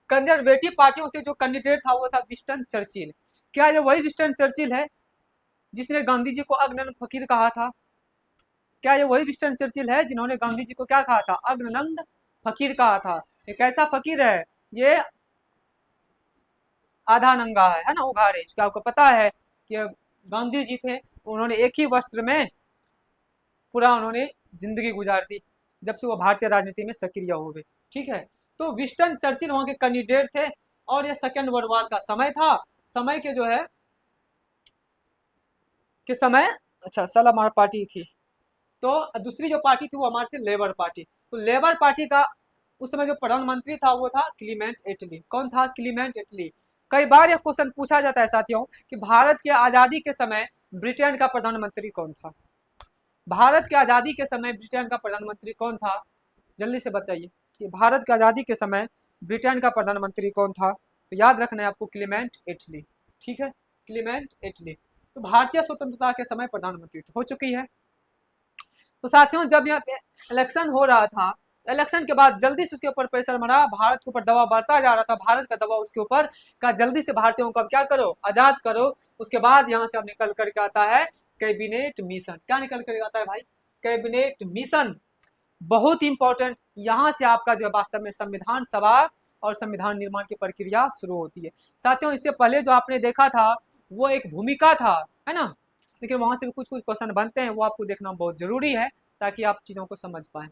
कंजर्वेटिव पार्टियों से जो कैंडिडेट था वो था विंस्टन चर्चिल। क्या ये वही विंस्टन चर्चिल है जिसने गांधी जी को अग्रगण्य फकीर कहा था, क्या ये वही विंस्टन चर्चिल है जिन्होंने गांधी जी को क्या कहा था, अग्रगण्य फकीर कहा था। ये कैसा फकीर है, ये आधा नंगा है ना, उघाड़े। क्योंकि आपको पता है कि गांधी जी थे, उन्होंने एक ही वस्त्र में पूरा उन्होंने जिंदगी गुजार दी जब से वो भारतीय राजनीति में सक्रिय हो गए, ठीक है। तो विंस्टन चर्चिल वहां के कैंडिडेट थे, और ये सेकेंड वर्ल्ड वॉर का समय था, समय के जो है के समय, अच्छा सलामार पार्टी थी। तो दूसरी जो पार्टी थी वो हमारी थी लेबर पार्टी। तो लेबर पार्टी का उस समय जो प्रधानमंत्री था वो था क्लीमेंट एटली। कौन था, क्लीमेंट एटली। कई बार यह क्वेश्चन पूछा जाता है साथियों कि भारत की आजादी के समय ब्रिटेन का प्रधानमंत्री कौन था, भारत की आजादी के समय ब्रिटेन का प्रधानमंत्री कौन था, जल्दी से बताइए कि भारत की आजादी के समय ब्रिटेन का प्रधानमंत्री कौन था। तो याद रखना है आपको, क्लीमेंट एटली, ठीक है, क्लीमेंट एटली। तो भारतीय स्वतंत्रता के समय प्रधानमंत्री हो चुकी है। तो साथियों जब यहाँ पे इलेक्शन हो रहा था, इलेक्शन के बाद जल्दी से उसके ऊपर प्रेशर बना, भारत के ऊपर दबाव बढ़ता जा रहा था, भारत का दबाव उसके ऊपर का जल्दी से भारतीयों को अब क्या करो, आजाद करो। उसके बाद यहाँ से अब निकल करके आता है कैबिनेट मिशन। क्या निकल कर आता है भाई, कैबिनेट मिशन, बहुत इंपॉर्टेंट। यहाँ से आपका जो है वास्तव में संविधान सभा और संविधान निर्माण की प्रक्रिया शुरू होती है। साथियों इससे पहले जो आपने देखा था वो एक भूमिका था, है ना, लेकिन वहां से भी कुछ कुछ क्वेश्चन बनते हैं, वो आपको देखना बहुत जरूरी है ताकि आप चीजों को समझ पाए।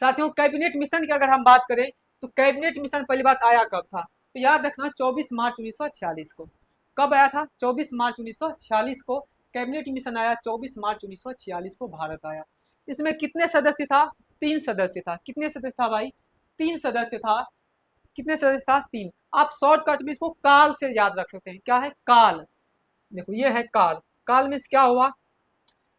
साथियों कैबिनेट मिशन की अगर हम बात करें तो कैबिनेट मिशन पहली बात आया कब था, तो याद रखना 24 मार्च 1946 को। कब आया था, 24 मार्च 1946 को कैबिनेट मिशन आया 24 मार्च 1946 को भारत आया। इसमें कितने सदस्य था? 3 सदस्य था। कितने सदस्य था भाई? 3 सदस्य था। कितने सदस्य था? 3। आप शॉर्टकट में इसको काल से याद रख सकते हैं। क्या है? काल। देखो ये है काल। काल मीन्स क्या हुआ?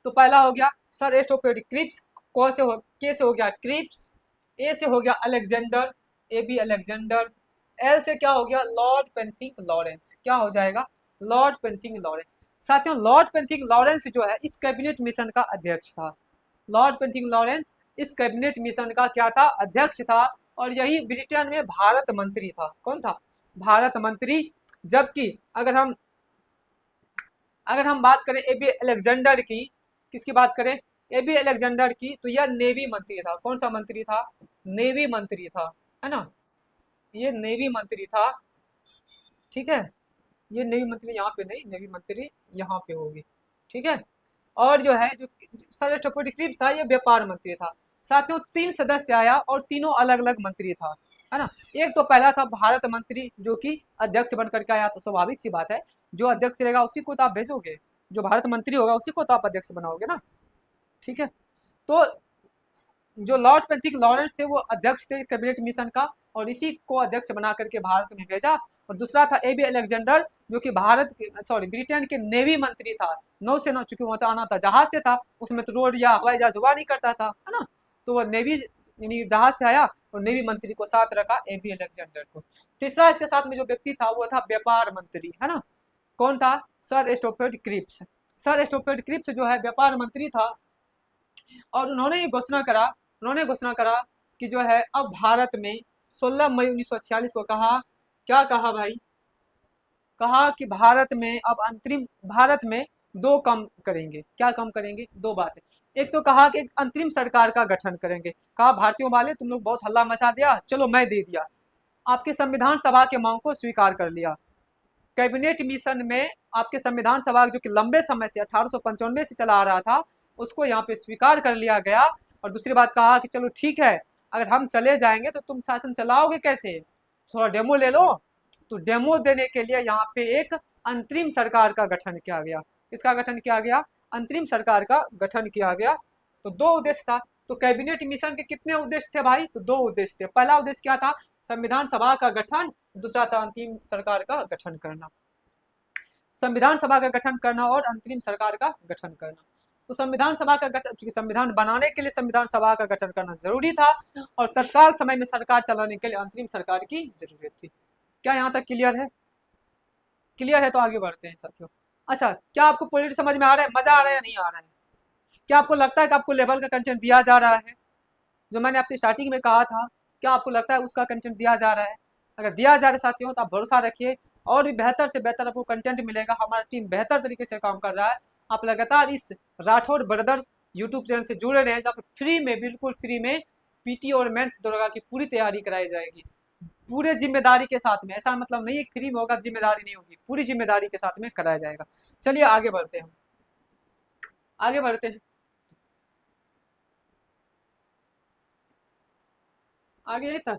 तो पहला हो गया सर एस्टोपेड क्रिप्स। क से हो, के से हो गया क्रिप्स। ए से हो गया Alexander, A B Alexander. L से क्या हो गया? Lord Pethick Lawrence. क्या हो जाएगा? Lord Pethick Lawrence. साथियों लॉर्ड पेंथिक लॉरेंस जो है इस कैबिनेट मिशन का अध्यक्ष था। लॉर्ड पेंथिक लॉरेंस इस कैबिनेट मिशन का क्या था? अध्यक्ष था। और यही ब्रिटेन में भारत मंत्री था। कौन था? भारत मंत्री। जबकि अगर हम बात करें एबी अलेक्जेंडर की, किसकी बात करें? एबी अलेक्जेंडर की, तो यह नेवी मंत्री था। कौन सा मंत्री था? नेवी मंत्री था, है ना? ये नेवी मंत्री था। ठीक है, ये नेवी मंत्री यहाँ पे नहीं, नेवी मंत्री यहाँ पे होगी। ठीक है। और जो है जो सर क्रिप्स था ये व्यापार मंत्री था। साथियों 3 सदस्य आया और तीनों अलग अलग मंत्री था, है ना? एक तो पहला था भारत मंत्री जो कि अध्यक्ष बन करके आया। तो स्वाभाविक सी बात है, जो अध्यक्ष रहेगा उसी को तो आप भेजोगे, जो भारत मंत्री होगा उसी को तो आप अध्यक्ष बनाओगे ना। ठीक है। तो जो लॉर्ड पेंथिक लॉरेंस थे वो अध्यक्ष थे कैबिनेट मिशन का, और इसी को अध्यक्ष बना करके भारत में भेजा। और दूसरा था एबी अलेक्जेंडर जो कि ब्रिटेन के नेवी मंत्री था। नौसेना, चूंकि वहां तो आना था जहाज से था, उसमें तो रोड या हवाई जहाज हुआ नहीं करता था, है ना? तो वो नेवी यानी जहाज से आया और नेवी मंत्री को साथ रखा, एबी अलेक्जेंडर को। तीसरा इसके साथ में जो व्यक्ति था वो था व्यापार मंत्री, है ना? कौन था? Sir Stafford Cripps. Sir Stafford Cripps जो है व्यापार मंत्री था। और उन्होंने घोषणा करा कि जो है अब भारत में 16 मई 1946 को कहा, क्या कहा भाई? कहा कि भारत में 2 काम करेंगे। क्या काम करेंगे? 2 बातें। एक तो कहा कि एक अंतरिम सरकार का गठन करेंगे। कहा भारतीयों वाले तुम लोग बहुत हल्ला मचा दिया, चलो मैं दे दिया। आपके संविधान सभा के मांग को स्वीकार कर लिया। कैबिनेट मिशन में आपके संविधान सभा जो कि लंबे समय से 1895 से चला आ रहा था, उसको यहाँ पे स्वीकार कर लिया गया। और दूसरी बात कहा कि चलो ठीक है, अगर हम चले जाएंगे तो तुम शासन चलाओगे कैसे? थोड़ा डेमो ले लो। तो डेमो देने के लिए यहाँ पे एक अंतरिम सरकार का गठन किया गया। किसका गठन किया गया? अंतरिम सरकार का गठन किया गया। तो 2 उद्देश्य था। तो कैबिनेट मिशन के कितने उद्देश्य थे भाई? तो 2 उद्देश्य थे। पहला उद्देश्य क्या था? संविधान सभा का गठन। दूसरा था अंतिम सरकार का गठन करना। संविधान सभा का गठन करना और अंतरिम सरकार का गठन करना। तो संविधान सभा का गठन, चूंकि संविधान बनाने के लिए संविधान सभा का गठन करना जरूरी था, और तत्काल समय में सरकार चलाने के लिए अंतरिम सरकार की जरूरत थी। क्या यहाँ तक क्लियर है? क्लियर है तो आगे बढ़ते हैं साथियों। अच्छा, क्या आपको पॉलिटिक्स समझ में आ रहा है? मजा आ रहा है या नहीं आ रहा है? क्या आपको लगता है कि आपको लेवल का कंटेंट दिया जा रहा है? जो मैंने आपसे स्टार्टिंग में कहा था, क्या आपको लगता है उसका कंटेंट दिया जा रहा है? अगर दिया जा रहा है साथियों तो आप भरोसा रखिए, और भी बेहतर से बेहतर आपको कंटेंट मिलेगा। हमारा टीम बेहतर तरीके से काम कर रहा है। आप लगातार इस राठौर ब्रदर्स यूट्यूब चैनल से जुड़े रहें, जहाँ पर फ्री में, बिल्कुल फ्री में पीटी और मेंस दरोगा की पूरी तैयारी कराई जाएगी, पूरे जिम्मेदारी के साथ में। ऐसा मतलब नहीं है फ्री में होगा जिम्मेदारी नहीं होगी, पूरी जिम्मेदारी के साथ में कराया जाएगा। चलिए आगे बढ़ते हैं, आगे बढ़ते हैं, आगे तक।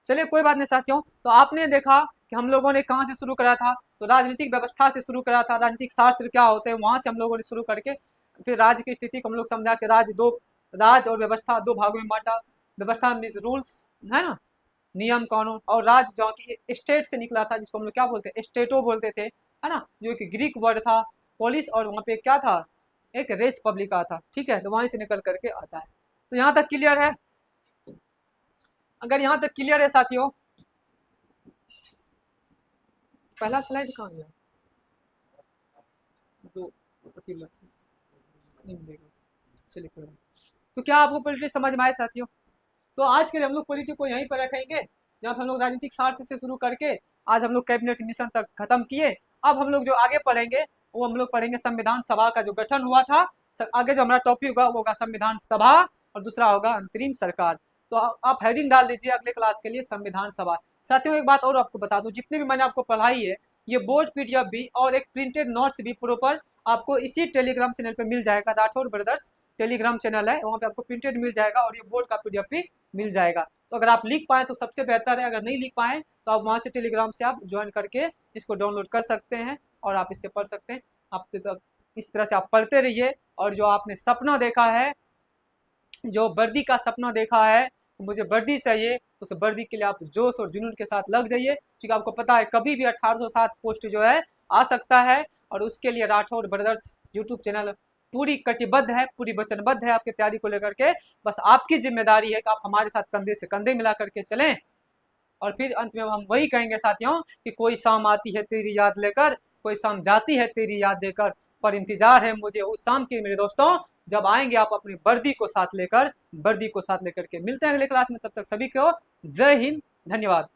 चलिए कोई बात नहीं साथियों। तो आपने देखा कि हम लोगों ने कहाँ से शुरू करा था? तो राजनीतिक व्यवस्था से शुरू करा था। राजनीतिक शास्त्र क्या होते हैं वहां से हम लोगों ने शुरू करके फिर राज्य की स्थिति को हम लोग समझा के राज और व्यवस्था 2 भागों में बांटा। व्यवस्था मीन्स रूल्स, है ना, नियम कानून। और राज जो कि स्टेट से निकला था, जिसको हम लोग क्या बोलते हैं? स्टेटो बोलते थे, है ना, जो कि ग्रीक वर्ड था। पोलिस, और वहाँ पे क्या था? एक रेस पब्लिका था। ठीक है, तो वहीं से निकल करके आता है। तो यहाँ तक क्लियर है? अगर यहाँ तक क्लियर है साथियों, पहला स्लाइड कहाँ गया? तो नहीं मिलेगा। चलिए कोई नहीं। तो क्या आपको पॉलिटिक्स समझ में आए साथियों? तो आज के लिए हम लोग पॉलिटिक्स को यहीं पर रखेंगे, जहाँ हम लोग राजनीतिक स्वार्थ से शुरू करके आज हम लोग कैबिनेट मिशन तक खत्म किए। अब हम लोग जो आगे पढ़ेंगे वो हम लोग पढ़ेंगे संविधान सभा का जो गठन हुआ था। आगे जो हमारा टॉपिक होगा वो होगा संविधान सभा, और दूसरा होगा अंतरिम सरकार। तो आप हेडिंग डाल दीजिए अगले क्लास के लिए संविधान सभा। साथियों एक बात और आपको बता दूं, जितनी भी मैंने आपको पढ़ाई है, ये बोर्ड पीडीएफ भी और एक प्रिंटेड नोट्स भी प्रॉपर आपको इसी टेलीग्राम चैनल पे मिल जाएगा। राठौर ब्रदर्स टेलीग्राम चैनल है, वहाँ पे आपको प्रिंटेड मिल जाएगा, और ये बोर्ड का पीडीएफ भी मिल जाएगा। तो अगर आप लिख पाए तो सबसे बेहतर है, अगर नहीं लिख पाए तो आप वहाँ से टेलीग्राम से आप ज्वाइन करके इसको डाउनलोड कर सकते हैं और आप इससे पढ़ सकते हैं। आप इस तरह से आप पढ़ते रहिए, और जो आपने सपना देखा है, जो वर्दी का सपना देखा है, मुझे वर्दी चाहिए, उस वर्दी के लिए आप जोश और जुनून के साथ लग जाइए, क्योंकि आपको पता है कभी भी 1807 पोस्ट जो है आ सकता है। और उसके लिए राठौर ब्रदर्स यूट्यूब चैनल पूरी कटिबद्ध है, पूरी वचनबद्ध है आपकी तैयारी को लेकर के। बस आपकी जिम्मेदारी है कि आप हमारे साथ कंधे से कंधे मिला करके चलें। और फिर अंत में हम वही कहेंगे साथियों कि कोई शाम आती है तेरी याद लेकर, कोई शाम जाती है तेरी याद देकर, पर इंतजार है मुझे उस शाम की मेरे दोस्तों, जब आएंगे आप अपनी वर्दी को साथ लेकर, वर्दी को साथ लेकर के। मिलते हैं अगले क्लास में, तब तक सभी को जय हिंद, धन्यवाद।